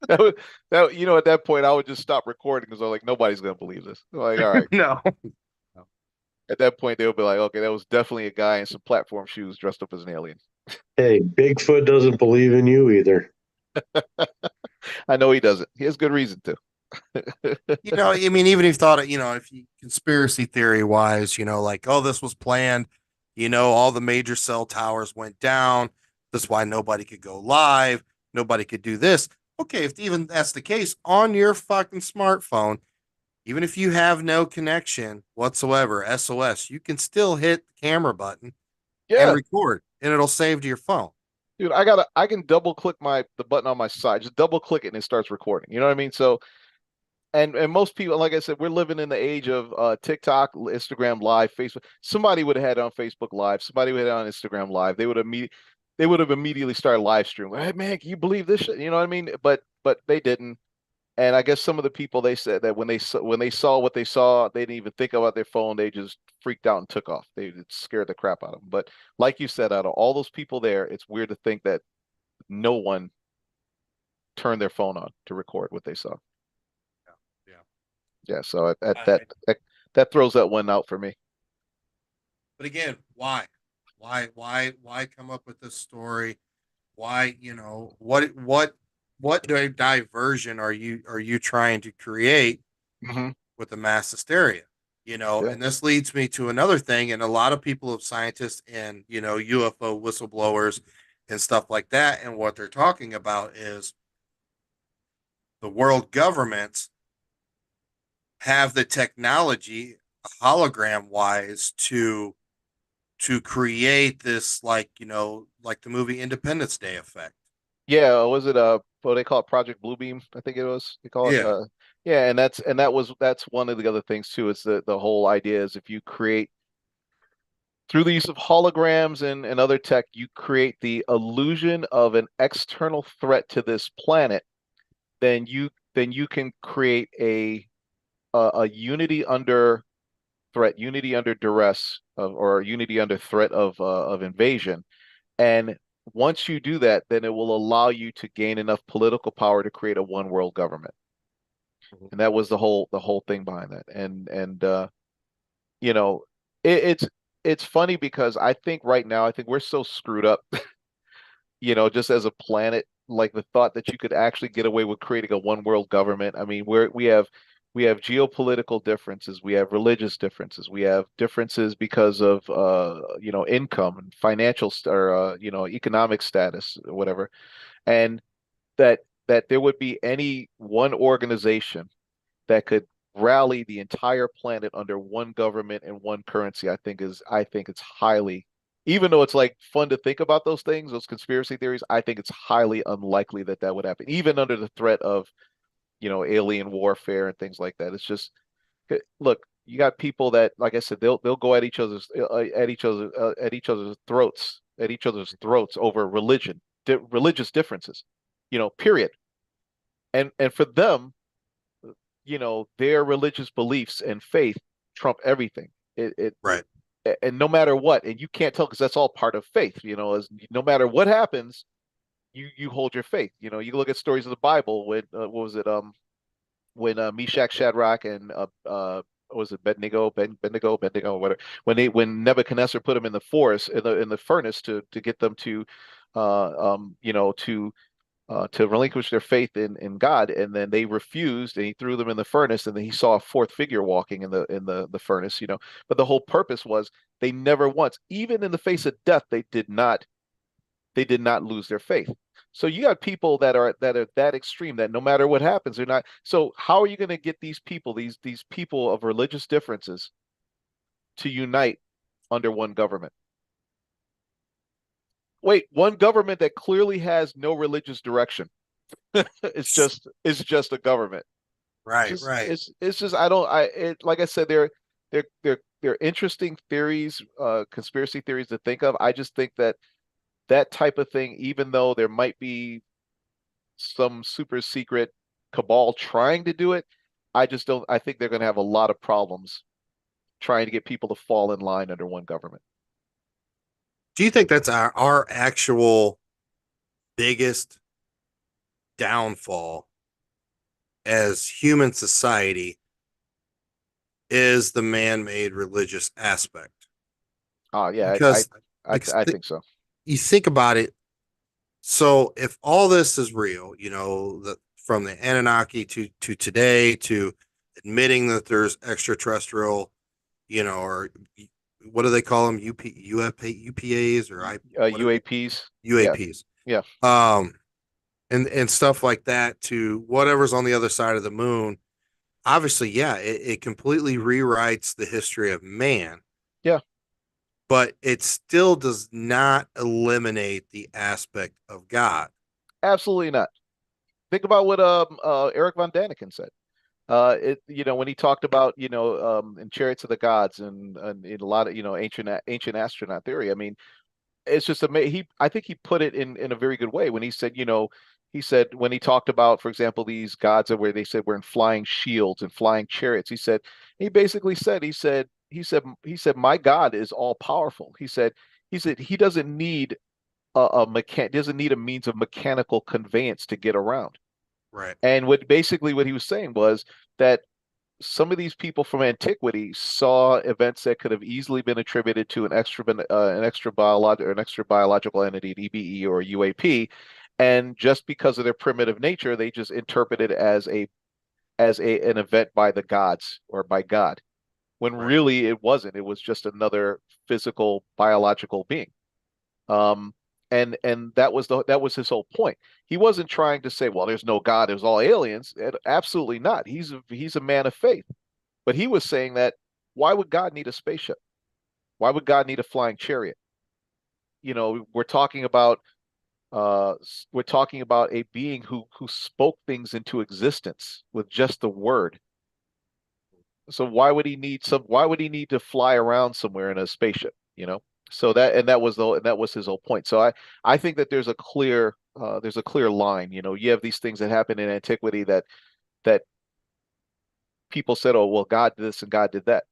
that would, at that point I would just stop recording because I'm like, nobody's gonna believe this. I'm like, all right. No. At that point they would be like, okay, that was definitely a guy in some platform shoes dressed up as an alien. Hey, Bigfoot doesn't believe in you either. I know he doesn't. He has good reason to. I mean, even if you thought it, if you conspiracy theory wise, like, oh, this was planned, all the major cell towers went down. That's why nobody could go live. Nobody could do this. Okay, if even that's the case, on your fucking smartphone, even if you have no connection whatsoever, SOS, you can still hit the camera button and Yeah, record, and it'll save to your phone. dude, I can double click the button on my side, just double click it and it starts recording. You know what I mean? So and most people, like I said, we're living in the age of TikTok, Instagram Live, Facebook. Somebody would have had it on Facebook Live. Somebody would have had it on Instagram Live. They would have immediately started live streaming. Hey man, can you believe this shit? You know what I mean? But they didn't. And I guess some of the people, they said that when they saw what they saw, they didn't even think about their phone. They just freaked out and took off. It scared the crap out of them. But like you said, out of all those people there, it's weird to think that no one turned their phone on to record what they saw. Yeah. Yeah, so I, that throws that one out for me. but again, why? Why come up with this story? Why, what diversion are you trying to create Hmm. with the mass hysteria? Yeah. And this leads me to another thing. And a lot of people, of scientists and, UFO whistleblowers and stuff like that. And what they're talking about is the world governments have the technology, hologram wise, to create this, like, like the movie Independence Day effect. Yeah, was it what they call it, Project Bluebeam, I think it was they call it. Yeah. Yeah, and that's one of the other things too. It's the whole idea is if you create through the use of holograms and other tech, you create the illusion of an external threat to this planet, then you can create a unity under threat, unity under duress, or unity under threat of invasion. And once you do that, then it will allow you to gain enough political power to create a one world government. And that was the whole thing behind that. And you know, it's funny because I think right now I think we're so screwed up, just as a planet, like the thought that you could actually get away with creating a one world government. I mean, we have geopolitical differences, we have religious differences, we have differences because of income and financial or economic status or whatever. And that there would be any one organization that could rally the entire planet under one government and one currency, I think it's highly, even though it's like fun to think about those things, those conspiracy theories, I think it's highly unlikely that that would happen, even under the threat of, alien warfare and things like that. It's just, look, you got people that, like I said, they'll go at each other's throats over religious differences, period. And for them, their religious beliefs and faith trump everything. Right. And no matter what, and you can't tell because that's all part of faith, as no matter what happens, you hold your faith. You look at stories of the Bible when what was it when Meshach, Shadrach, and what was it Bendigo, whatever, when Nebuchadnezzar put them in the forest in the furnace to get them to to relinquish their faith in God, and then they refused, and he threw them in the furnace, and then he saw a fourth figure walking in the furnace. But the whole purpose was they never once, even in the face of death, they did not lose their faith. So you got people that are that extreme that no matter what happens, they're not. So how are you going to get these people of religious differences to unite under one government? Wait, one government that clearly has no religious direction. It's just a government. Right. Just Right. it's just I don't I it like I said, they're interesting theories, conspiracy theories to think of. I just think that type of thing, even though there might be some super secret cabal trying to do it, I just don't. I think they're going to have a lot of problems trying to get people to fall in line under one government. Do you think that's our actual biggest downfall as human society is the man-made religious aspect? Yeah, Because because I think so. you think about it, so if all this is real, from the Anunnaki to today, to admitting that there's extraterrestrial, or what do they call them, UPAs, or what are they, UAPs. Yeah, UAPs, yeah, and stuff like that, to whatever's on the other side of the moon. Obviously, yeah, it completely rewrites the history of man, yeah. but it still does not eliminate the aspect of God. Absolutely not. Think about what Eric von Daniken said. When he talked about in Chariots of the Gods and in a lot of ancient astronaut theory. I mean, it's just amazing. I think he put it in a very good way when he said, he said when he talked about, for example, these gods that where they said were in flying shields and flying chariots. He basically said, he said, my God is all powerful. He said he doesn't need a means of mechanical conveyance to get around. Right. And what he was saying was that some of these people from antiquity saw events that could have easily been attributed to an extra biological entity, an EBE or a UAP, and just because of their primitive nature, they just interpreted it as an event by the gods or by God. when Right. really it wasn't. It was just another physical, biological being. Um, and that was his whole point. He wasn't trying to say, well, there's no God, there's all aliens. Absolutely not. He's a man of faith. But he was saying that why would God need a spaceship? Why would God need a flying chariot? We're talking about a being who spoke things into existence with just the word. So why would he need to fly around somewhere in a spaceship, you know? So that was his whole point. So I think that there's a clear line, you have these things that happen in antiquity that people said, oh, well, God did this and God did that.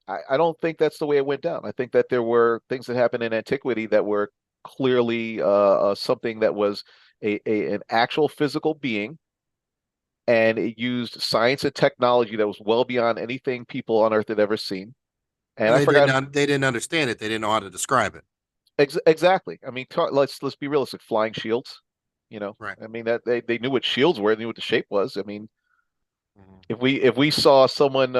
I don't think that's the way it went down. I think that there were things that happened in antiquity that were clearly something that was an actual physical being, and it used science and technology that was well beyond anything people on Earth had ever seen. And And I forgot they didn't understand it. They didn't know how to describe it. exactly. I mean, let's be realistic. Flying shields, Right. I mean that they knew what shields were, they knew what the shape was. I mean, Mhm. if we saw someone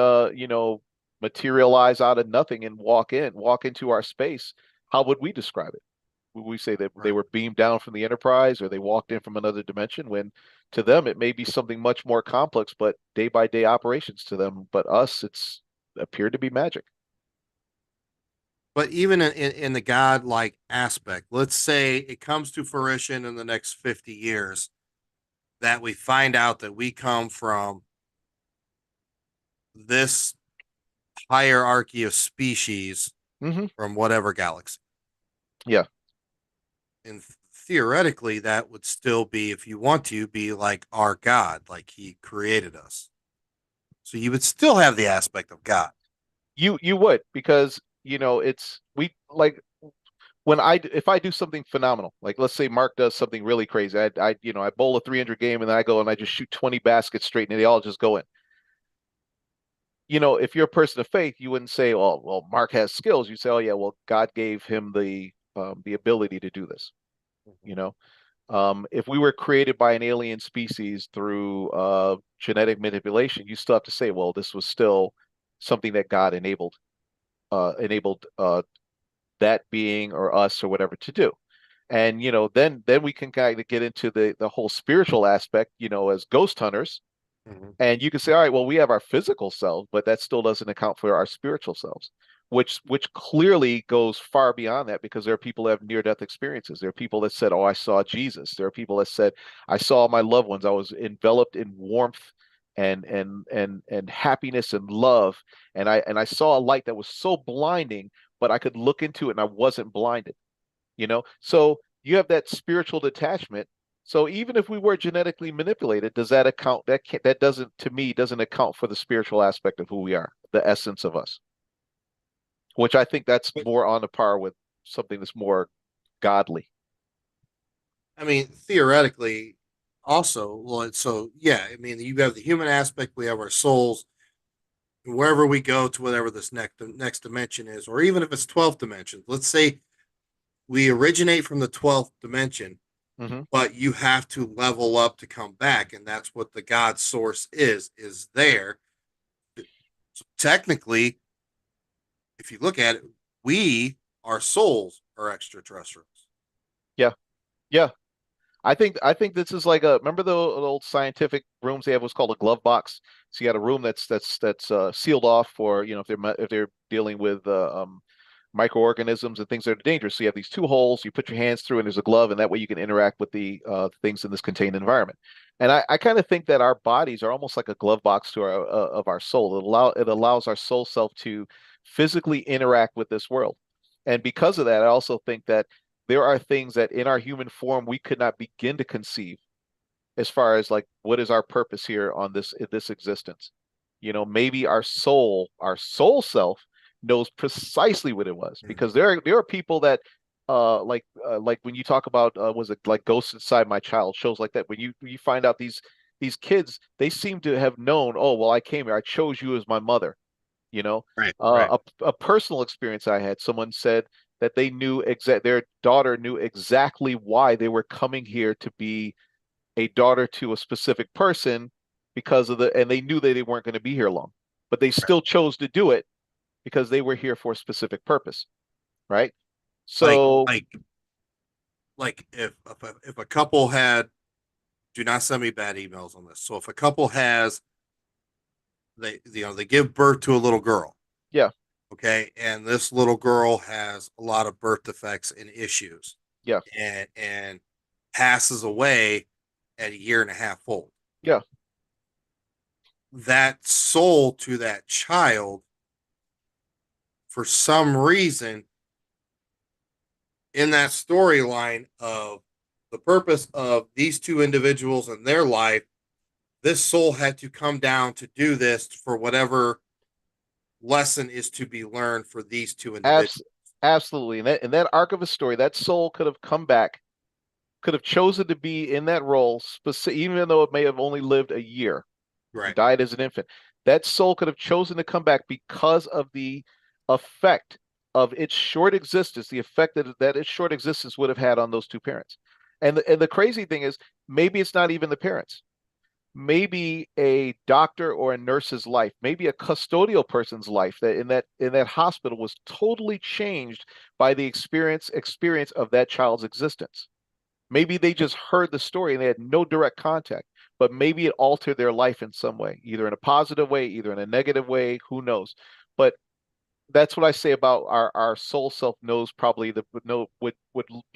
materialize out of nothing and walk into our space, how would we describe it? Would we say that they Right. were beamed down from the Enterprise, or they walked in from another dimension, when to them it may be something much more complex, but day by day operations to them, but us it's appeared to be magic. But even in the God-like aspect, let's say it comes to fruition in the next 50 years that we find out that we come from this hierarchy of species Hmm. from whatever galaxy. Yeah. And theoretically, that would still be, if you want to, be like our God, like he created us. So you would still have the aspect of God. You would, because it's we like when if I do something phenomenal, like let's say Mark does something really crazy, I bowl a 300 game and then I go and I just shoot 20 baskets straight and they all just go in. If you're a person of faith, you wouldn't say, "Oh, well, Mark has skills." You say, "Oh, yeah, well, God gave him the ability to do this." You know, if we were created by an alien species through genetic manipulation, you still have to say, "Well, this was still something that God enabled that being or us or whatever to do." And then we can kind of get into the whole spiritual aspect, as ghost hunters. Mhm. And you can say, all right, well, we have our physical selves, but that still doesn't account for our spiritual selves, which clearly goes far beyond that, because there are people that have near-death experiences. There are people that said, oh, I saw Jesus. There are people that said, I saw my loved ones. I was enveloped in warmth and happiness and love. And I saw a light that was so blinding, but I could look into it and I wasn't blinded. So you have that spiritual detachment. So even if we were genetically manipulated, does that account that doesn't, to me, doesn't account for the spiritual aspect of who we are, the essence of us, which I think that's But more on the par with something that's more godly. I mean, theoretically, also, well, so yeah, I mean, you have the human aspect, we have our souls, and wherever we go to whatever this next dimension is, or even if it's 12th dimension, let's say we originate from the 12th dimension, Hmm. but you have to level up to come back, and that's what the God source is there. So technically, if you look at it, we, our souls, are extraterrestrials. Yeah, yeah. I think this is like a, remember the old scientific rooms they have, what's called a glove box. So you got a room that's sealed off for, if they're dealing with microorganisms and things that are dangerous. So you have these two holes, you put your hands through, and there's a glove, and that way you can interact with the things in this contained environment. And I kind of think that our bodies are almost like a glove box to our of our soul. It allows our soul self to physically interact with this world. And because of that, I also think that there are things that in our human form we could not begin to conceive, as far as like what is our purpose here on this existence. Maybe our soul self knows precisely what it was, Mhm. because there are people that like when you talk about was it like Ghosts Inside My Child, shows like that, when you find out these kids, they seem to have known, oh, well, I came here, I chose you as my mother. you know Right, right, a personal experience I had, someone said that their daughter knew exactly why they were coming here to be a daughter to a specific person, and they knew that they weren't going to be here long, but they right. still chose to do it because they were here for a specific purpose, right? Like So like like if a couple had, do not send me bad emails on this. So if a couple has, they give birth to a little girl, yeah, okay, and this little girl has a lot of birth defects and issues, yeah, and passes away at a year and a half old. yeah. That soul to that child, for some reason, in that storyline of the purpose of these two individuals in their life, this soul had to come down to do this for whatever lesson is to be learned for these two individuals. Abs- Absolutely. In that arc of a story, that soul could have come back, could have chosen to be in that role, even though it may have only lived a year and Right. died as an infant. That soul could have chosen to come back because of the effect of its short existence, the effect that its short existence would have had on those two parents. And the crazy thing is, maybe it's not even the parents. Maybe a doctor or a nurse's life, maybe a custodial person's life that in that hospital was totally changed by the experience of that child's existence. Maybe they just heard the story and they had no direct contact, but maybe it altered their life in some way, either in a positive way, either in a negative way, who knows. But that's what I say about our soul self knows probably the would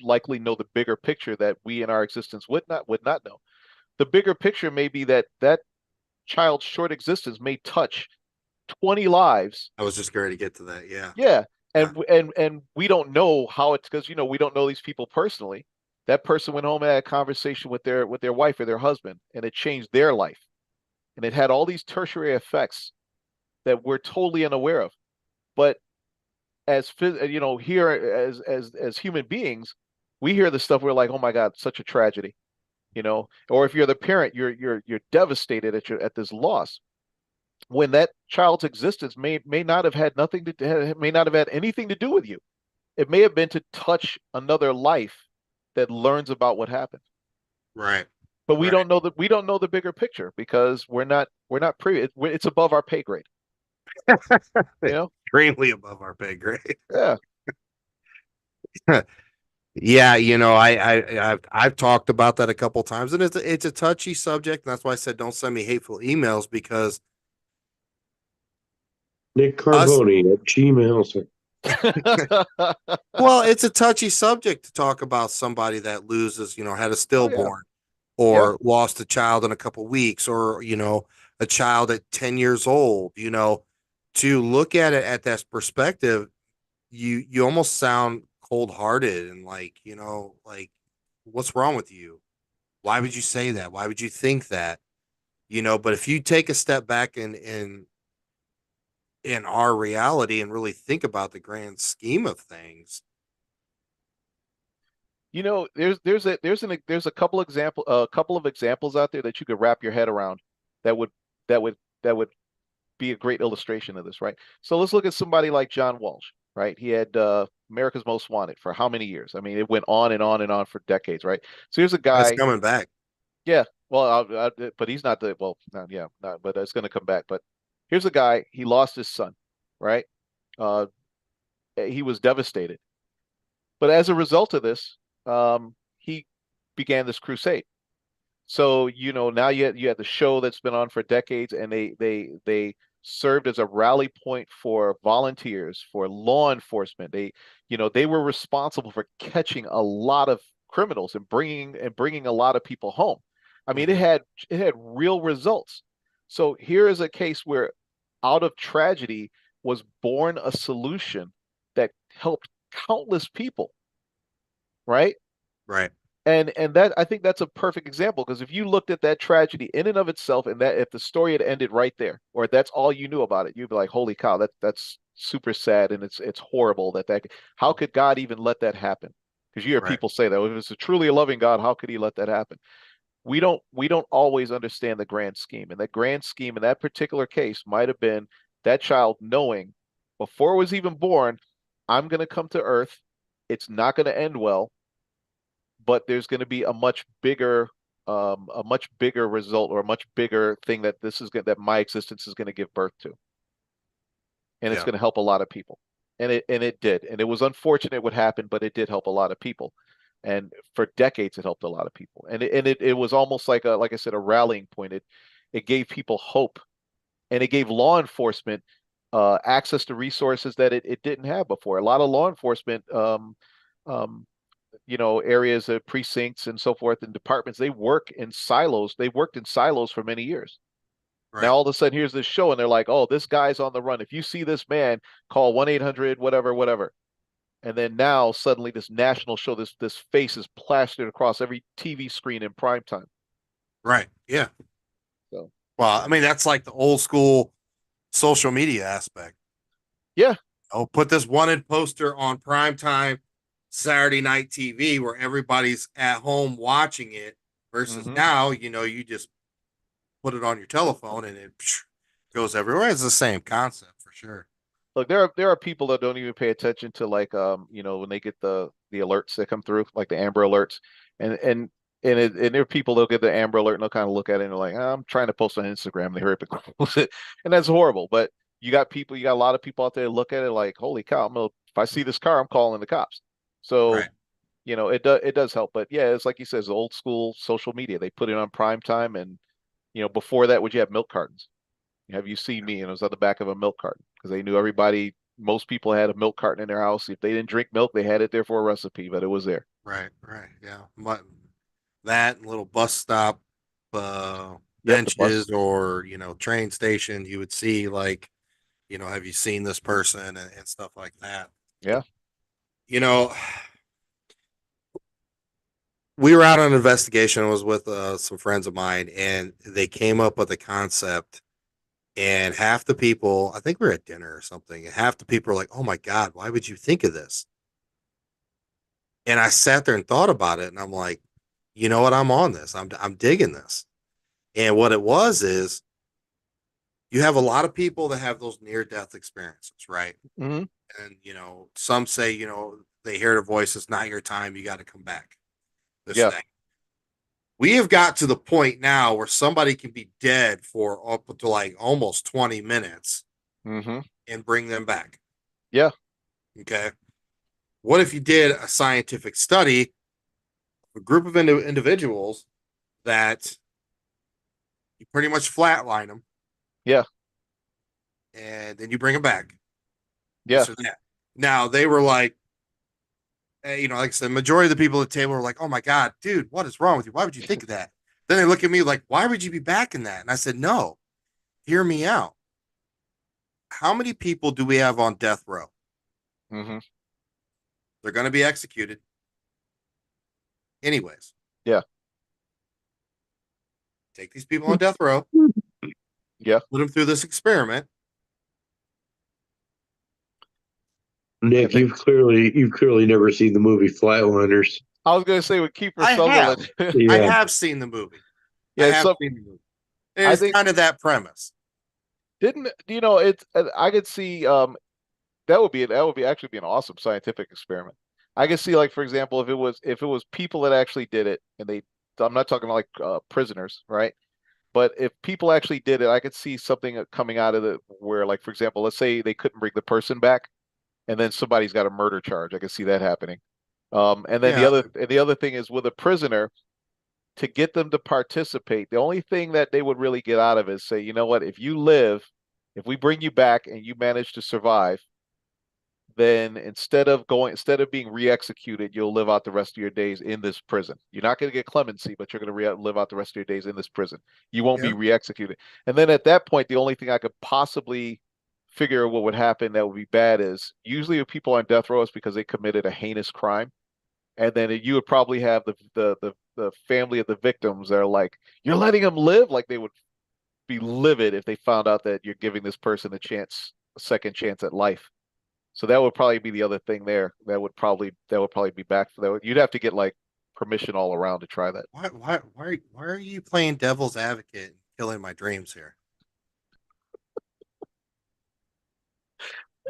likely know the bigger picture that we in our existence would not know. The bigger picture may be that that child's short existence may touch 20 lives. I was just going to get to that. Yeah. Yeah. Yeah. And we don't know how it's because we don't know these people personally. That person went home and had a conversation with their wife or their husband, and it changed their life. And it had all these tertiary effects that we're totally unaware of. But here as human beings, we hear the stuff, we're like, oh my God, such a tragedy. Or if you're the parent, you're devastated at this loss, when that child's existence may not have had nothing to may not have had anything to do with you. It may have been to touch another life that learns about what happened. Right. But we Right. don't know the bigger picture because we're not privy. It's above our pay grade. You know? Extremely above our pay grade. Yeah. Yeah, I've talked about that a couple times, and it's a touchy subject. And that's why I said don't send me hateful emails, because Nick us, Carboni at Gmail. well, it's a touchy subject to talk about somebody that loses, had a Oh yeah. stillborn, Yeah. or lost a child in a couple weeks, or a child at 10 years old. To look at it at that perspective, you almost sound cold hearted, and like what's wrong with you? Why would you say that? Why would you think that? But if you take a step back in our reality and really think about the grand scheme of things. There's a couple of examples out there that you could wrap your head around that would that would that would be a great illustration of this, right? So let's look at somebody like John Walsh, right? He had America's Most Wanted for how many years? I mean, it went on and on and on for decades, right? So here's a That's guy, coming back. yeah, well, but he's not yeah, not, but it's going to come back. But here's a guy, he lost his son, right? Uh, he was devastated. But as a result of this, he began this crusade. So, now you had the show that's been on for decades, and they served as a rally point for volunteers, for law enforcement. They were responsible for catching a lot of criminals and bringing a lot of people home. I mean, it Hmm. had it had real results. So here is a case where out of tragedy was born a solution that helped countless people, right? Right. And that I think that's a perfect example because if you looked at that tragedy in and of itself, and that if the story had ended right there, or that's all you knew about it, you'd be like, "Holy cow, that's super sad and it's horrible that how could God even let that happen?" Because you hear Right. people say that if it's a truly a loving God, how could He let that happen? We don't always understand the grand scheme, and that grand scheme in that particular case might have been that child knowing before it was even born, I'm going to come to Earth. It's not going to end well, but there's going to be a much bigger result or a much bigger thing that my existence is going to give birth to. and it's Yeah. going to help a lot of people. And it did. And it was unfortunate what happened, but it did help a lot of people. And for decades it helped a lot of people. And it was almost like like I said, a rallying point. It gave people hope, and it gave law enforcement access to resources that it didn't have before. A lot of law enforcement um, areas of precincts and so forth and departments, they work in silos. They worked in silos for many years. Now Right. all of a sudden here's this show and they're like, oh, this guy's on the run. If you see this man, call 1-800 whatever, whatever. And then now suddenly this national show, this face is plastered across every TV screen in prime time. Right. Yeah. So Well, I mean, that's like the old school social media aspect. yeah. Oh, put this wanted poster on primetime Saturday night TV where everybody's at home watching it versus Hmm. now, you just put it on your telephone and it goes everywhere. It's the same concept for sure. Look, there are people that don't even pay attention to like when they get the alerts that come through, like the Amber Alerts, and and and there are people that'll get the Amber Alert and they'll kind of look at it and they're like, I'm trying to post on Instagram, they hurry up and close it, and that's horrible. But you got a lot of people out there that look at it like, holy cow, if I see this car, I'm calling the cops. So Right. it does help. But yeah, it's like you said, it's old school social media. They put it on prime time, and before that, would you have milk cartons? Have you seen me? And it was on the back of a milk carton because they knew everybody, most people had a milk carton in their house. If they didn't drink milk, they had it there for a recipe, but it was there. Right. Right. Yeah. That little bus stop Yep, the bus. benches or, train station, you would see like, have you seen this person and stuff like that. Yeah. You know, we were out on an investigation. I was with some friends of mine, and they came up with a concept. And half the people, I think we were at dinner or something, and half the people are like, "Oh my god, why would you think of this?" And I sat there and thought about it, and I'm like, you know what? I'm on this. I'm digging this. And what it was is, you have a lot of people that have those near death experiences, right? Hmm. And some say, they hear the voice. It's not your time. You got to come back. This Yeah. thing. We have got to the point now where somebody can be dead for up to like almost 20 minutes Hmm. and bring them back. Yeah. Okay. What if you did a scientific study, a group of individuals that you pretty much flatline them Yeah. and then you bring them back? Yeah. This or that. Now, they were like, like I said, the majority of the people at the table were like, oh my God, dude, what is wrong with you? Why would you think of that? Then they look at me like, why would you be back in that? And I said, no, hear me out. How many people do we have on death row? Hmm. They're going to be executed anyways. Yeah. Take these people on death row, Yeah. put them through this experiment. And Nick, you've clearly never seen the movie Flatliners. I was gonna say with Kiefer I have. Sutherland. I Yeah. have seen the movie. I Yeah. have So seen the movie. I It's think kind of that premise. didn't it's I could see that would be actually be an awesome scientific experiment. I could see like for example if it was people that actually did it and they I'm not talking like prisoners, right? But if people actually did it, I could see something coming out of it where, like, for example, let's say they couldn't bring the person back, and then somebody's got a murder charge. I could see that happening. And then Yeah. the other thing is with a prisoner to get them to participate. The only thing that they would really get out of it is say, you know what, if you live, if we bring you back and you manage to survive, then instead of being re-executed, you'll live out the rest of your days in this prison. You're not going to get clemency, but you're going to live out the rest of your days in this prison. You won't be Yeah. re-executed. And then at that point, the only thing I could possibly figure what would happen that would be bad is usually if people on death row is because they committed a heinous crime. And then you would probably have the family of the victims that are like, you're letting them live? Like they would be livid if they found out that you're giving this person a second chance at life. So that would probably be the other thing there. That would probably be back for that. You'd have to get like permission all around to try that. Why are you playing devil's advocate and killing my dreams here?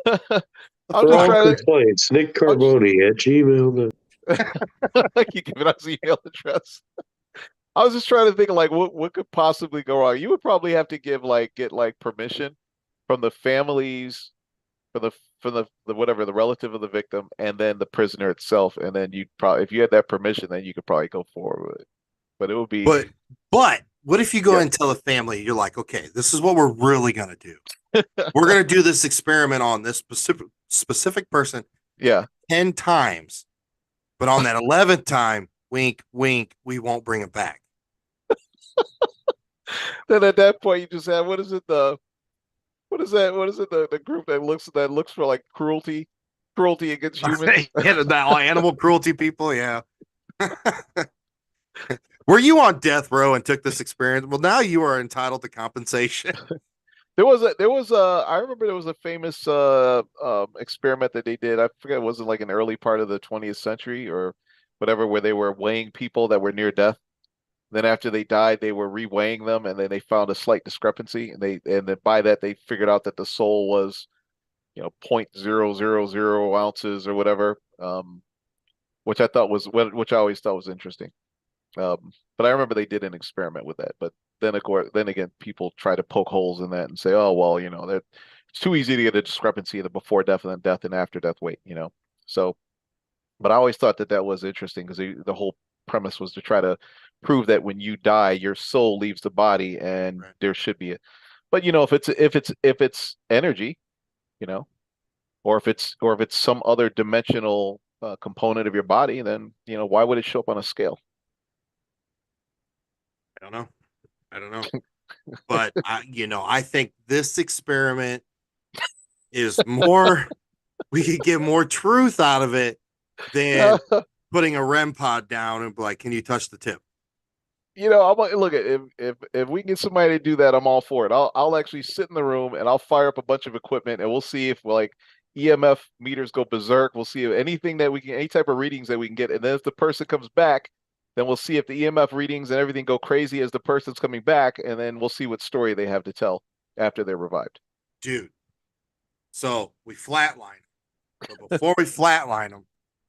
The I'm For just all fuck? trying to. complaints, Nick I'm just, Carboni at Gmail. you giving us email address. I was just trying to think of like what could possibly go wrong. You would probably have to get like permission from the families for the whatever the relative of the victim, and then the prisoner itself, and then you probably if you had that permission, then you could probably go forward with it. But it would be But what if you go yeah and tell the family, you're like, okay, this is what we're really gonna do. We're gonna do this experiment on this specific person yeah. 10 times, but on that 11th time, wink, wink, we won't bring it back. Then at that point, you just have what is it what is it the group that looks for like cruelty against humans. Yeah, the animal cruelty people, yeah. Were you on death row and took this experience? Well, now you are entitled to compensation. There was a I remember there was a famous experiment that they did. I forget it wasn't like an early part of the 20th century or whatever, where they were weighing people that were near death. Then after they died, they were reweighing them, and then they found a slight discrepancy, and then by that they figured out that the soul was, 0.000 ounces or whatever, which I always thought was interesting. But I remember they did an experiment with that. But then, of course, then again, people try to poke holes in that and say, oh, well, that it's too easy to get a discrepancy in the before death and then death and after death weight. So, but I always thought that that was interesting because the whole premise was to try to prove that when you die, your soul leaves the body, and Right. there should be a. But if it's energy, you know, or if it's some other dimensional component of your body, then why would it show up on a scale? I don't know. I don't know. But I think this experiment is more, we could get more truth out of it than putting a REM pod down and be like, can you touch the tip? I'm like, look at if we can get somebody to do that, I'm all for it. I'll actually sit in the room and I'll fire up a bunch of equipment and we'll see if like EMF meters go berserk. We'll see if anything that we can, any type of readings that we can get, and then if the person comes back, then we'll see if the EMF readings and everything go crazy as the person's coming back, and then we'll see what story they have to tell after they're revived. Dude. So we flatline them. But before we flatline them,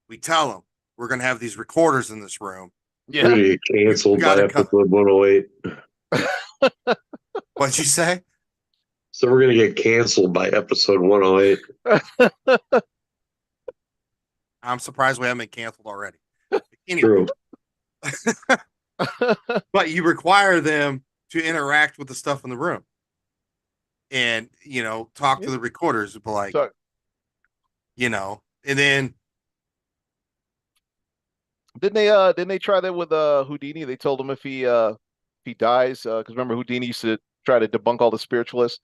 we tell them we're going to have these recorders in this room. We're going to get canceled by episode 108. What'd you say? So we're going to get canceled by episode 108. I'm surprised we haven't been canceled already. True. But you require them to interact with the stuff in the room and, talk to the recorders. But like, and then. Didn't they try that with Houdini? They told him if he dies, because remember Houdini used to try to debunk all the spiritualists,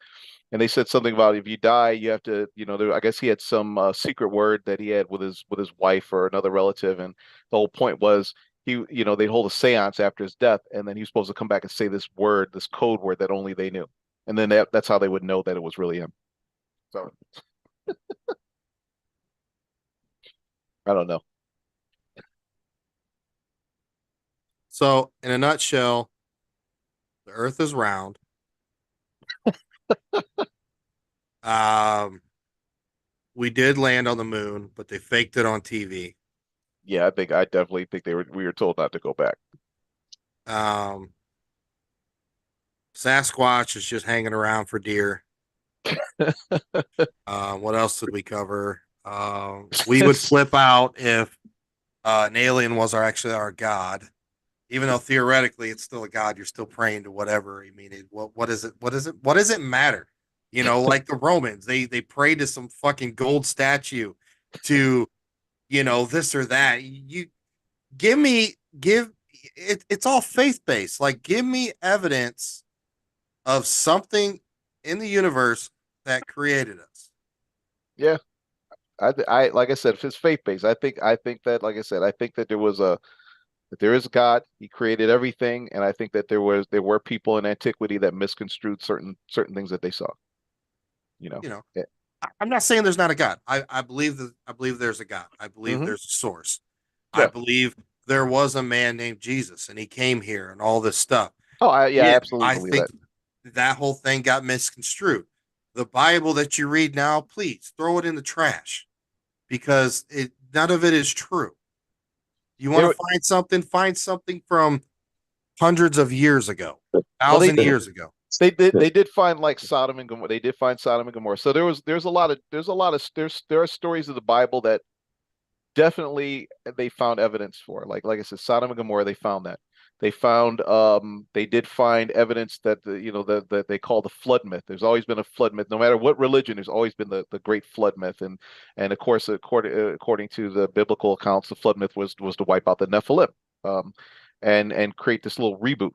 and they said something about if you die, you have to, I guess he had some secret word that he had with his wife or another relative, and the whole point was they'd hold a séance after his death, and then he was supposed to come back and say this word, this code word that only they knew, and then that's how they would know that it was really him. So I don't know. So, in a nutshell, the Earth is round. We did land on the moon, but they faked it on TV. Yeah, I definitely think we were told not to go back. Sasquatch is just hanging around for deer. What else did we cover? We would flip out if an alien was actually our god. Even though theoretically it's still a god, you're still praying to whatever. I mean, what is it? What is it? What does it matter? Like the Romans, they prayed to some fucking gold statue to, this or that. You give it. It's all faith based. Like, give me evidence of something in the universe that created us. Yeah, I like I said, if it's faith based, I think that, like I said, I think that there is a God. He created everything, and I think that there were people in antiquity that misconstrued certain things that they saw. Yeah. I'm not saying there's not a God. I believe there's a God. I believe Mm-hmm. there's a source. I Yeah. believe there was a man named Jesus, and he came here, and all this stuff. Oh, I Yeah, absolutely I believe think that. that whole thing got misconstrued. The Bible that you read now, please throw it in the trash because none of it is true. You want to find something from hundreds of years ago, Well, thousand years ago. They did find like Sodom and Gomorrah. They did find Sodom and Gomorrah. So there are stories of the Bible that definitely they found evidence for. Like I said, Sodom and Gomorrah, they found that. They did find evidence that that they call the flood myth. There's always been a flood myth. No matter what religion, there's always been the great flood myth. And of course, according to the biblical accounts, the flood myth was to wipe out the Nephilim, um, and create this little reboot.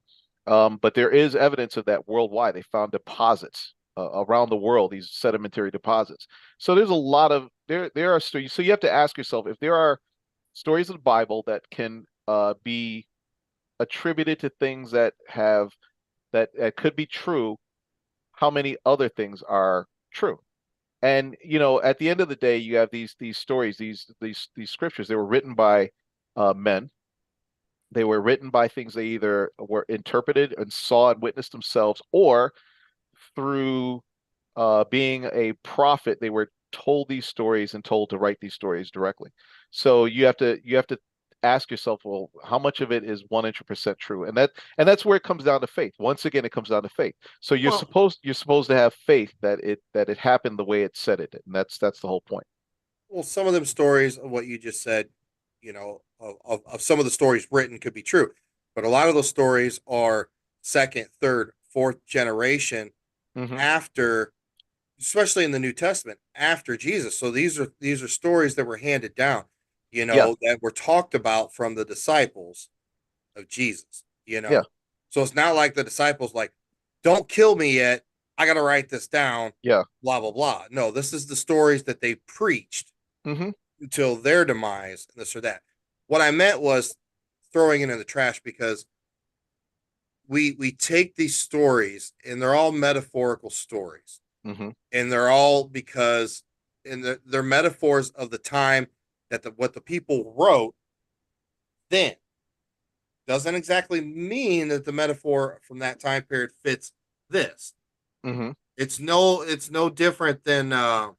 But there is evidence of that worldwide. They found deposits around the world, these sedimentary deposits. So there's a lot of there are stories. So you have to ask yourself if there are stories of the Bible that can be attributed to things that could be true, how many other things are true? And at the end of the day, you have these stories, these scriptures. They were written by men. They were written by things they either were interpreted and saw and witnessed themselves, or through being a prophet, they were told these stories and told to write these stories directly. So you have to ask yourself, well, how much of it is 100% true? And that's where it comes down to faith. Once again, it comes down to faith. So Well, you're supposed to have faith that it happened the way it said it did. And that's the whole point. well, some of them stories of what you just said, of some of the stories written could be true, but a lot of those stories are second, third, fourth generation Hmm. after, especially in the New Testament, after Jesus. So these are stories that were handed down, Yeah, that were talked about from the disciples of Jesus, yeah, So it's not like the disciples like, don't kill me yet. I got to write this down, yeah. blah blah blah. No, this is the stories that they preached Hmm. until their demise and this or that. What I meant was throwing it in the trash because we take these stories and they're all metaphorical stories, Hmm. and they're all because they're metaphors of the time that what the people wrote then. Doesn't exactly mean that the metaphor from that time period fits this. Hmm. It's no different than um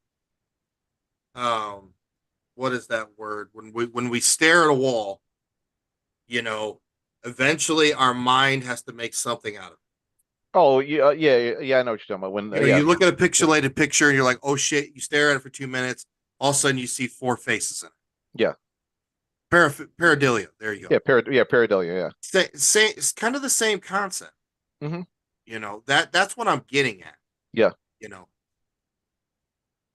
what is that word, when we stare at a wall, you know eventually our mind has to make something out of it. Oh, yeah, yeah, yeah, yeah, I know what you're talking about. When yeah, You look at a yeah, pixelated picture and you're like, oh shit, you stare at it for 2 minutes, all of a sudden you see four faces in it. yeah, Pareidolia, there you go. yeah, pareidolia, yeah. It's kind of the same concept. Hmm. That's what I'm getting at. Yeah, you know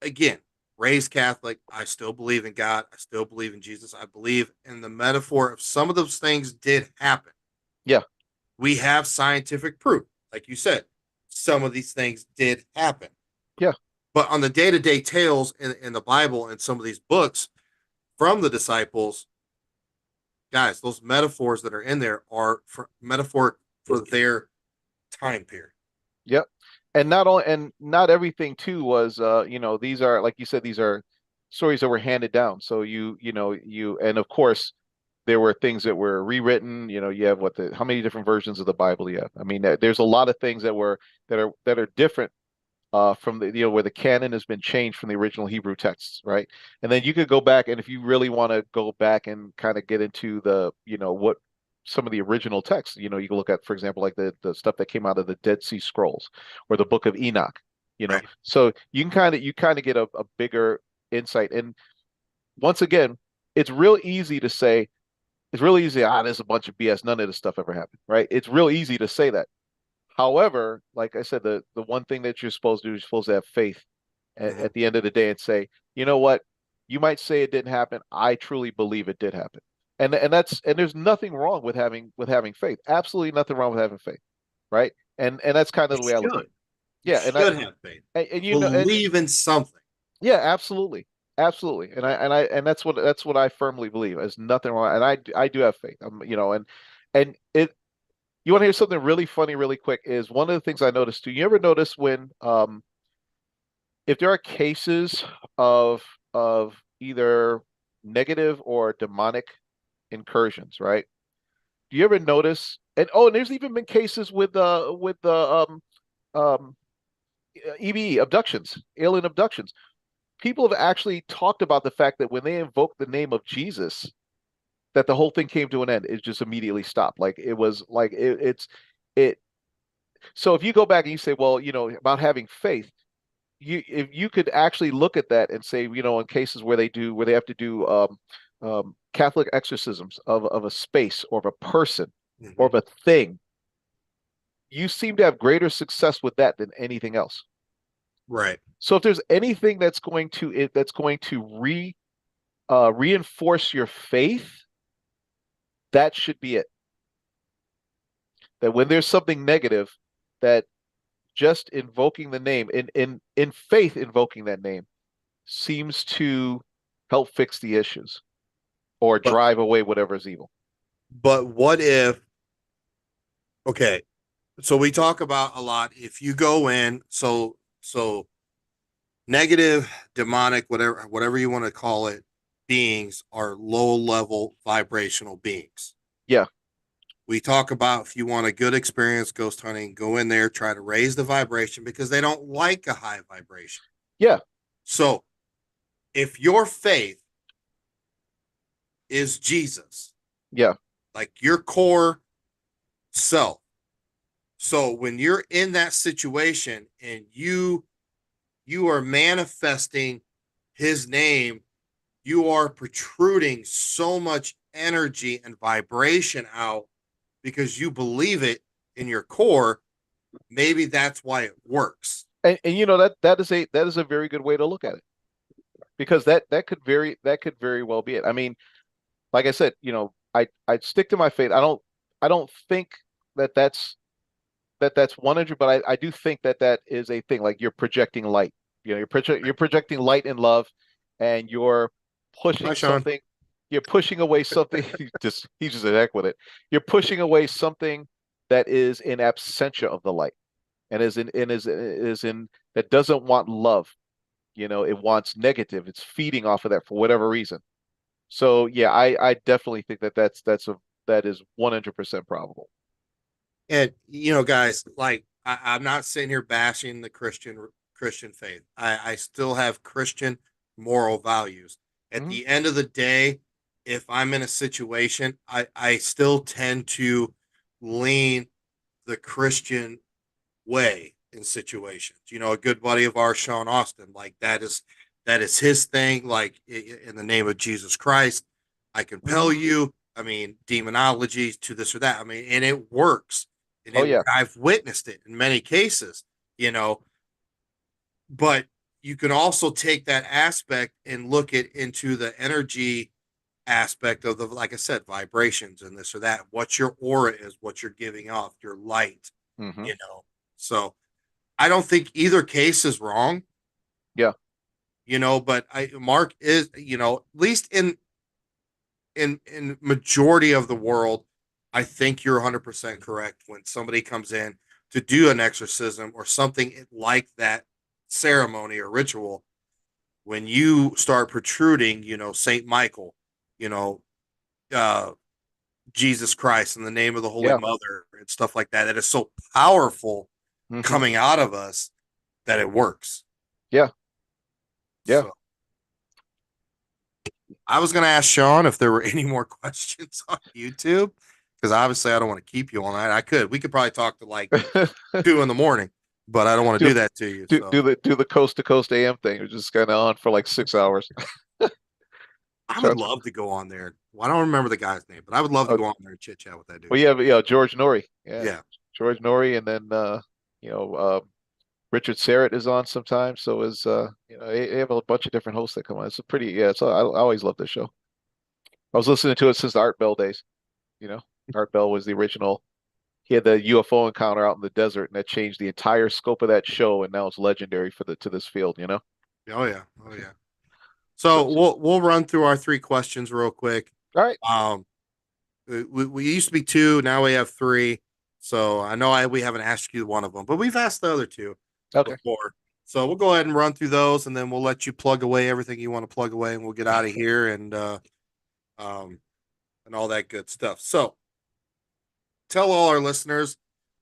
Again, raised Catholic, I still believe in God, I still believe in Jesus, I believe in the metaphor of some of those things did happen. yeah, We have scientific proof, like you said, some of these things did happen. yeah, But on the day-to-day tales in the Bible and some of these books from the disciples, guys, those metaphors that are in there are metaphor for their time period. yeah. And not everything too was these are, like you said, these are stories that were handed down. So and of course there were things that were rewritten. You have how many different versions of the Bible you have? I mean, there's a lot of things that are different from where the canon has been changed from the original Hebrew texts, right? And then you could go back, and if you really want to go back and kind of get into what some of the original texts, you can look at, for example, like the stuff that came out of the Dead Sea Scrolls or the Book of Enoch. Right. So you kind of get a bigger insight. And once again, it's real easy to say, it's really easy. There's a bunch of BS. None of this stuff ever happened, right? It's real easy to say that. However, like I said, the one thing that you're supposed to do is you're supposed to have faith Mhm. at the end of the day and say, you know what? You might say it didn't happen. I truly believe it did happen. And there's nothing wrong with having faith. Absolutely nothing wrong with having faith, right? And that's kind You of the way I look at should. it. You Yeah, and I should have faith. and Believe in something. yeah, absolutely. Absolutely. And that's what I firmly believe. There's nothing wrong. And I do have faith. And it you want to hear something really funny, really quick, is one of the things I noticed too. You ever notice when if there are cases of either negative or demonic incursions, right? Do you ever notice? And there's even been cases with the um EBE abductions, alien abductions. People have actually talked about the fact that when they invoke the name of Jesus, that the whole thing came to an end. It just immediately stopped. Like it was like it's it. so if you go back and you say, well, about having faith, if you could actually look at that and say, in cases where they have to do Catholic exorcisms of a space or of a person or of Mhm. a thing, you seem to have greater success with that than anything else. Right. So if there's anything that's going to reinforce your faith, that should be it. That when there's something negative, that just invoking the name in faith, invoking that name seems to help fix the issues or But drive away whatever is evil. what if, okay, so we talk about a lot if you go in, so negative, demonic, whatever you want to call it, beings are low level vibrational beings. Yeah, We talk about if you want a good experience ghost hunting, go in there, try to raise the vibration because they don't like a high vibration. yeah, So if your faith is Jesus, yeah, like your core self, so when you're in that situation and you are manifesting his name, you are protruding so much energy and vibration out because you believe it in your core. Maybe that's why it works. and that is a very good way to look at it, because that could very well be it. I mean, like I said, I'd stick to my faith. I don't think that that's 100, but I do think that that is a thing. Like, you're projecting light. You're projecting light and love, and you're Hi, pushing Sean. something. You're pushing away something. He's just a heck with it. You're pushing away something that is in absentia of the light, and is in that doesn't want love. It wants negative. It's feeding off of that for whatever reason. So yeah, I definitely think that is 100% probable. And guys, like I'm not sitting here bashing the Christian faith. I still have Christian moral values. At Hmm. the end of the day, if I'm in a situation, I still tend to lean the Christian way in situations. A good buddy of ours, Sean Austin, like that is his thing. Like in the name of Jesus Christ, I compel Hmm. you. I mean, demonology to this or that. I mean, and it works. And Oh yeah. I've witnessed it in many cases, you know, but you can also take that aspect and look it into the energy aspect of the, like I said, vibrations and this or that. What your aura is, what you're giving off, your light, Hmm. you know. So I don't think either case is wrong, Yeah. but Mark is, at least in majority of the world, I think you're 100% correct when somebody comes in to do an exorcism or something like that ceremony or ritual. When you start protruding, Saint Michael, you know, uh, Jesus Christ in the name of the Holy Yeah. Mother and stuff like that, that is so powerful Hmm. coming out of us that it works. Yeah. Yeah. So I was going to ask Sean if there were any more questions on YouTube because obviously I don't want to keep you all night. We could probably talk to like 2 in the morning, but I don't want to do do that to you. do So do the coast to coast AM thing. It's just kind of on for like 6 hours. I would So, love to go on there. Well, I don't remember the guy's name, but I would love to uh, go on there and chit chat with that dude. well, yeah, George Norrie. Yeah, Yeah. George Norrie, and then you know, uh, Richard Serrett is on sometimes. So is they have a bunch of different hosts that come on. It's a pretty yeah. I always love this show. I was listening to it since the Art Bell days. You know, Art Bell was the original. He had the UFO encounter out in the desert, and that changed the entire scope of that show, and now it's legendary for the to this field. Oh yeah. Oh yeah. So, So we'll run through our three questions real quick. all right, Um, we used to be two, now we have three. So I know we haven't asked you one of them, but we've asked the other two okay, before. So we'll go ahead and run through those, and then we'll let you plug away everything you want to plug away, and we'll get out of here um and all that good stuff. So tell all our listeners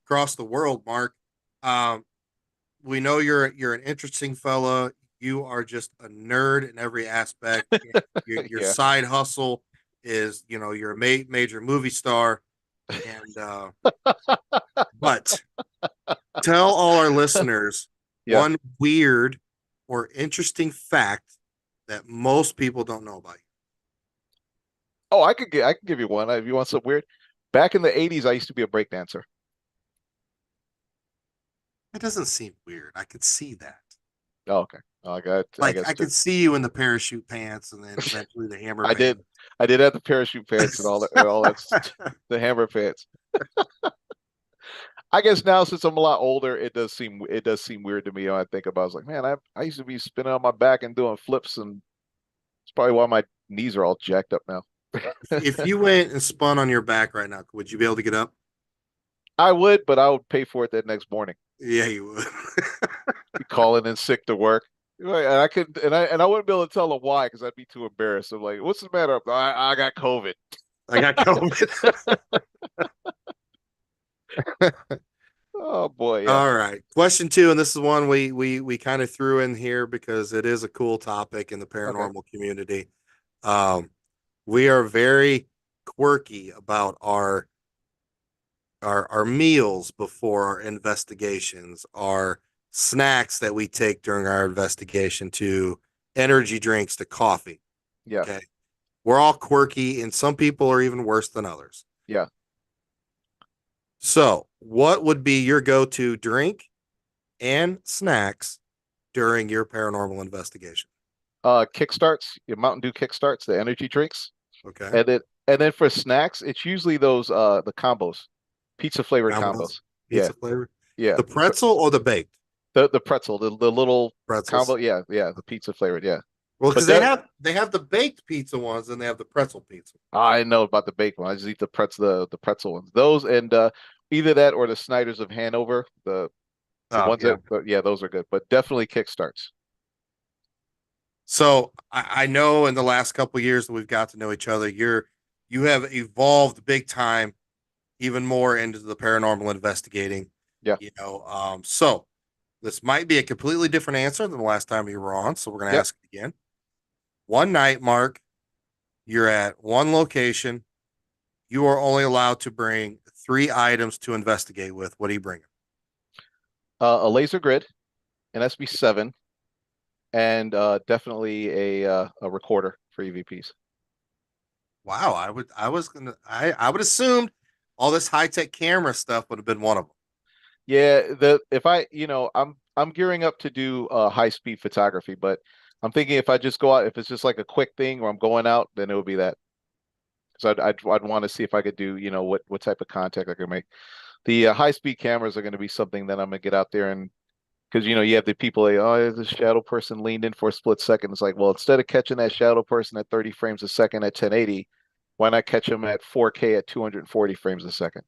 across the world, Mark. Um, we know you're an interesting fella. You are just a nerd in every aspect. Your yeah, side hustle is, you're a major movie star, and But tell all our listeners Yeah. one weird or interesting fact that most people don't know about you. Oh, I could give you one if you want something weird. Back in the 80s, I used to be a break dancer. It doesn't seem weird. I could see that. Oh, okay. Oh, I Like guess I too. could see you in the parachute pants and then eventually the hammer I did. pants. I did have the parachute pants and all that, the hammer pants. I guess now since I'm a lot older, it does seem weird to me. When I think about, it. I was like, man, I used to be spinning on my back and doing flips, and it's probably why my knees are all jacked up now. If you went and spun on your back right now, would you be able to get up? I would, but I would pay for it that next morning. Yeah, you would. Be calling in sick to work. Right, and I could and I wouldn't be able to tell them why because I'd be too embarrassed. I'm like, what's the matter? I got COVID. I got COVID. Oh boy, yeah. All right. Question two, and this is one we kind of threw in here because it is a cool topic in the Okay. paranormal community. Um, we are very quirky about our meals before our investigations, our snacks that we take during our investigation, to energy drinks to coffee. Yeah. Okay. We're all quirky, and some people are even worse than others. Yeah. So, what would be your go-to drink and snacks during your paranormal investigation? Kickstarts, your Mountain Dew Kickstarts, the energy drinks. Okay. And then for snacks, it's usually those the combos, pizza flavored Combos, combos. Yeah. pizza flavor, Yeah. the pretzel or the baked The pretzel, the little combo, pretzels. yeah, yeah, the pizza flavored, yeah. Well, But because that they have the baked pizza ones and they have the pretzel pizza. I know about the baked one. I just eat the pretzel ones. Those and either that or the Snyder's of Hanover, the Oh ones yeah. that but yeah, those are good. But definitely Kickstarts. So I know in the last couple of years that we've got to know each other, you have evolved big time, even more into the paranormal investigating. Yeah. So this might be a completely different answer than the last time you were on. So we're gonna Yep. ask it again. One night, Mark, you're at one location. You are only allowed to bring three items to investigate with. What are you bringing? A laser grid, an SB7, and definitely a recorder for EVPs. Wow, I would assumed all this high tech camera stuff would have been one of them. Yeah, the if I, I'm gearing up to do high speed photography, but I'm thinking if I just go out, if it's just like a quick thing or I'm going out, then it would be that. Because I'd want to see if I could do, what type of contact I can make. The high speed cameras are going to be something that I'm gonna get out there and because you have the people like, oh, the shadow person leaned in for a split second. It's like, well, instead of catching that shadow person at 30 frames a second at 1080, why not catch them at 4K at 240 frames a second?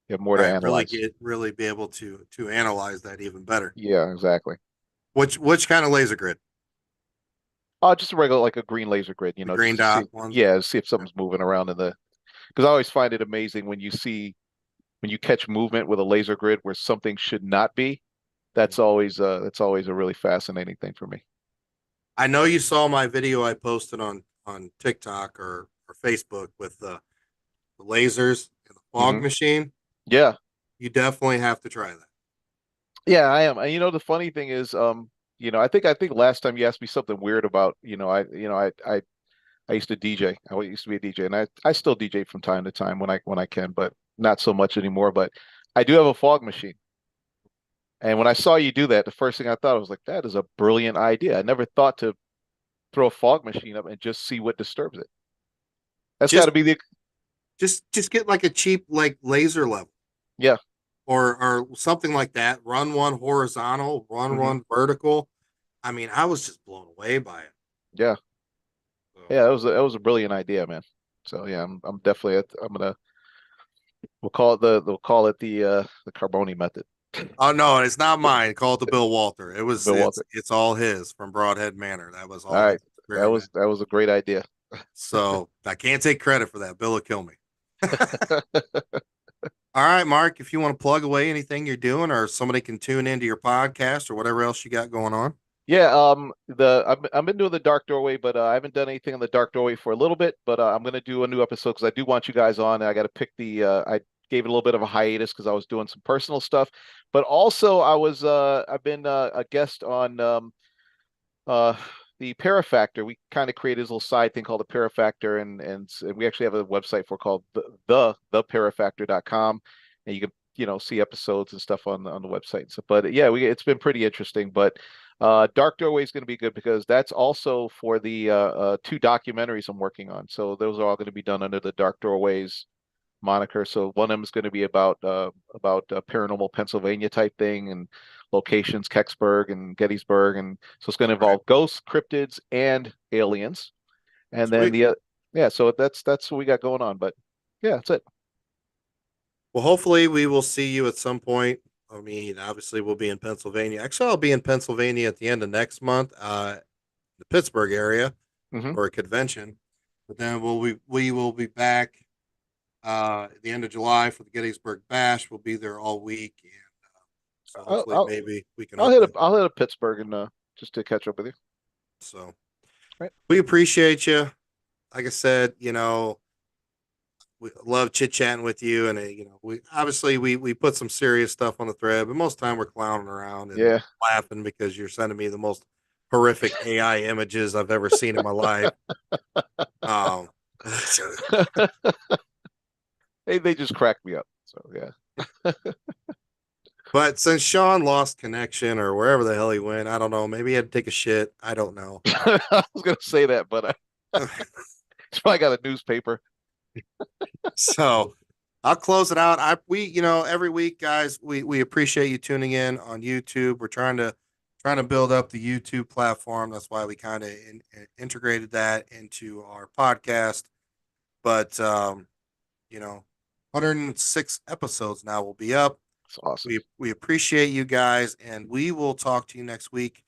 You have more to Right, analyze. really be able to analyze that even better. Yeah, exactly. Which kind of laser grid? Just a regular like a green laser grid, The just green to see, dot ones. yeah, see if something's moving around in the. Because I always find it amazing when you see when you catch movement with a laser grid where something should not be. That's always a really fascinating thing for me. I know you saw my video I posted on TikTok or Facebook with the lasers and the fog Hmm. machine. Yeah, You definitely have to try that. yeah, I am. And the funny thing is, I think last time you asked me something weird about, I used to DJ. I used to be a DJ, and I still DJ from time to time when I can, but not so much anymore. But I do have a fog machine. And when I saw you do that, the first thing I thought was like, that is a brilliant idea. I never thought to throw a fog machine up and just see what disturbs it. That's got Just to be the just get like a cheap like laser level yeah. or something like that. Run one horizontal, run Hmm. one vertical. I mean, I was just blown away by it. Yeah. So, Yeah, that was a brilliant idea, man. So yeah, I'm definitely I'm gonna we'll call it the Carboni method. oh no, it's not mine. Call it the Bill Walter. Bill Walter. It's all his from Broadhead Manor. That was All all his right. experiment. That was a great idea. So I can't take credit for that. Bill will kill me. All right, Mark, if you want to plug away anything you're doing or somebody can tune into your podcast or whatever else you got going on. Yeah, I've been doing the Dark Doorway, but I haven't done anything on the Dark Doorway for a little bit. But I'm gonna do a new episode because I do want you guys on. And I got to pick the I gave it a little bit of a hiatus because I was doing some personal stuff, but also I've been a guest on uh the Parafactor. We kind of created this little side thing called the Parafactor, and we actually have a website for called the parafactor.com, and you can see episodes and stuff on the website and stuff. But yeah, it's been pretty interesting. But Dark Doorway is going to be good because that's also for the two documentaries I'm working on. So those are all going to be done under the Dark Doorways moniker. So one of them is going to be about paranormal Pennsylvania type thing and locations, Kecksburg and Gettysburg, and so it's going to involve ghosts, cryptids, and aliens. And then Sweet. yeah, so that's what we got going on. But yeah, that's it. Well, hopefully we will see you at some point. I mean, obviously we'll be in Pennsylvania. Actually, I'll be in Pennsylvania at the end of next month, the Pittsburgh area Hmm. for a convention. But then we will be back at the end of July for the Gettysburg Bash. We'll be there all week, and so I'll, hopefully I'll maybe we can hook up. I'll hit up Pittsburgh and just to catch up with you. So Right. we appreciate you. Like I said, we love chit chatting with you, and we obviously we put some serious stuff on the thread, but most of the time we're clowning around and Yeah. laughing because you're sending me the most horrific AI images I've ever seen in my life. Um, They just cracked me up. So yeah. but since Sean lost connection or wherever the hell he went, I don't know. Maybe he had to take a shit. I don't know. I was gonna say that, but it's probably got a newspaper. So I'll close it out. Every week, guys, we appreciate you tuning in on YouTube. We're trying to build up the YouTube platform. That's why we kind of integrated that into our podcast. But 106 episodes now will be up. It's awesome. We appreciate you guys, and we will talk to you next week.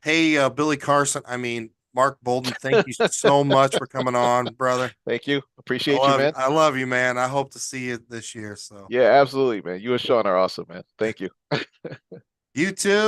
Hey, Billy Carson. I mean, Mark Bolden. Thank you so much for coming on, brother. Thank you. Appreciate you, man. I love you, man. I hope to see you this year. So Yeah, absolutely, man. You and Sean are awesome, man. Thank you. you too.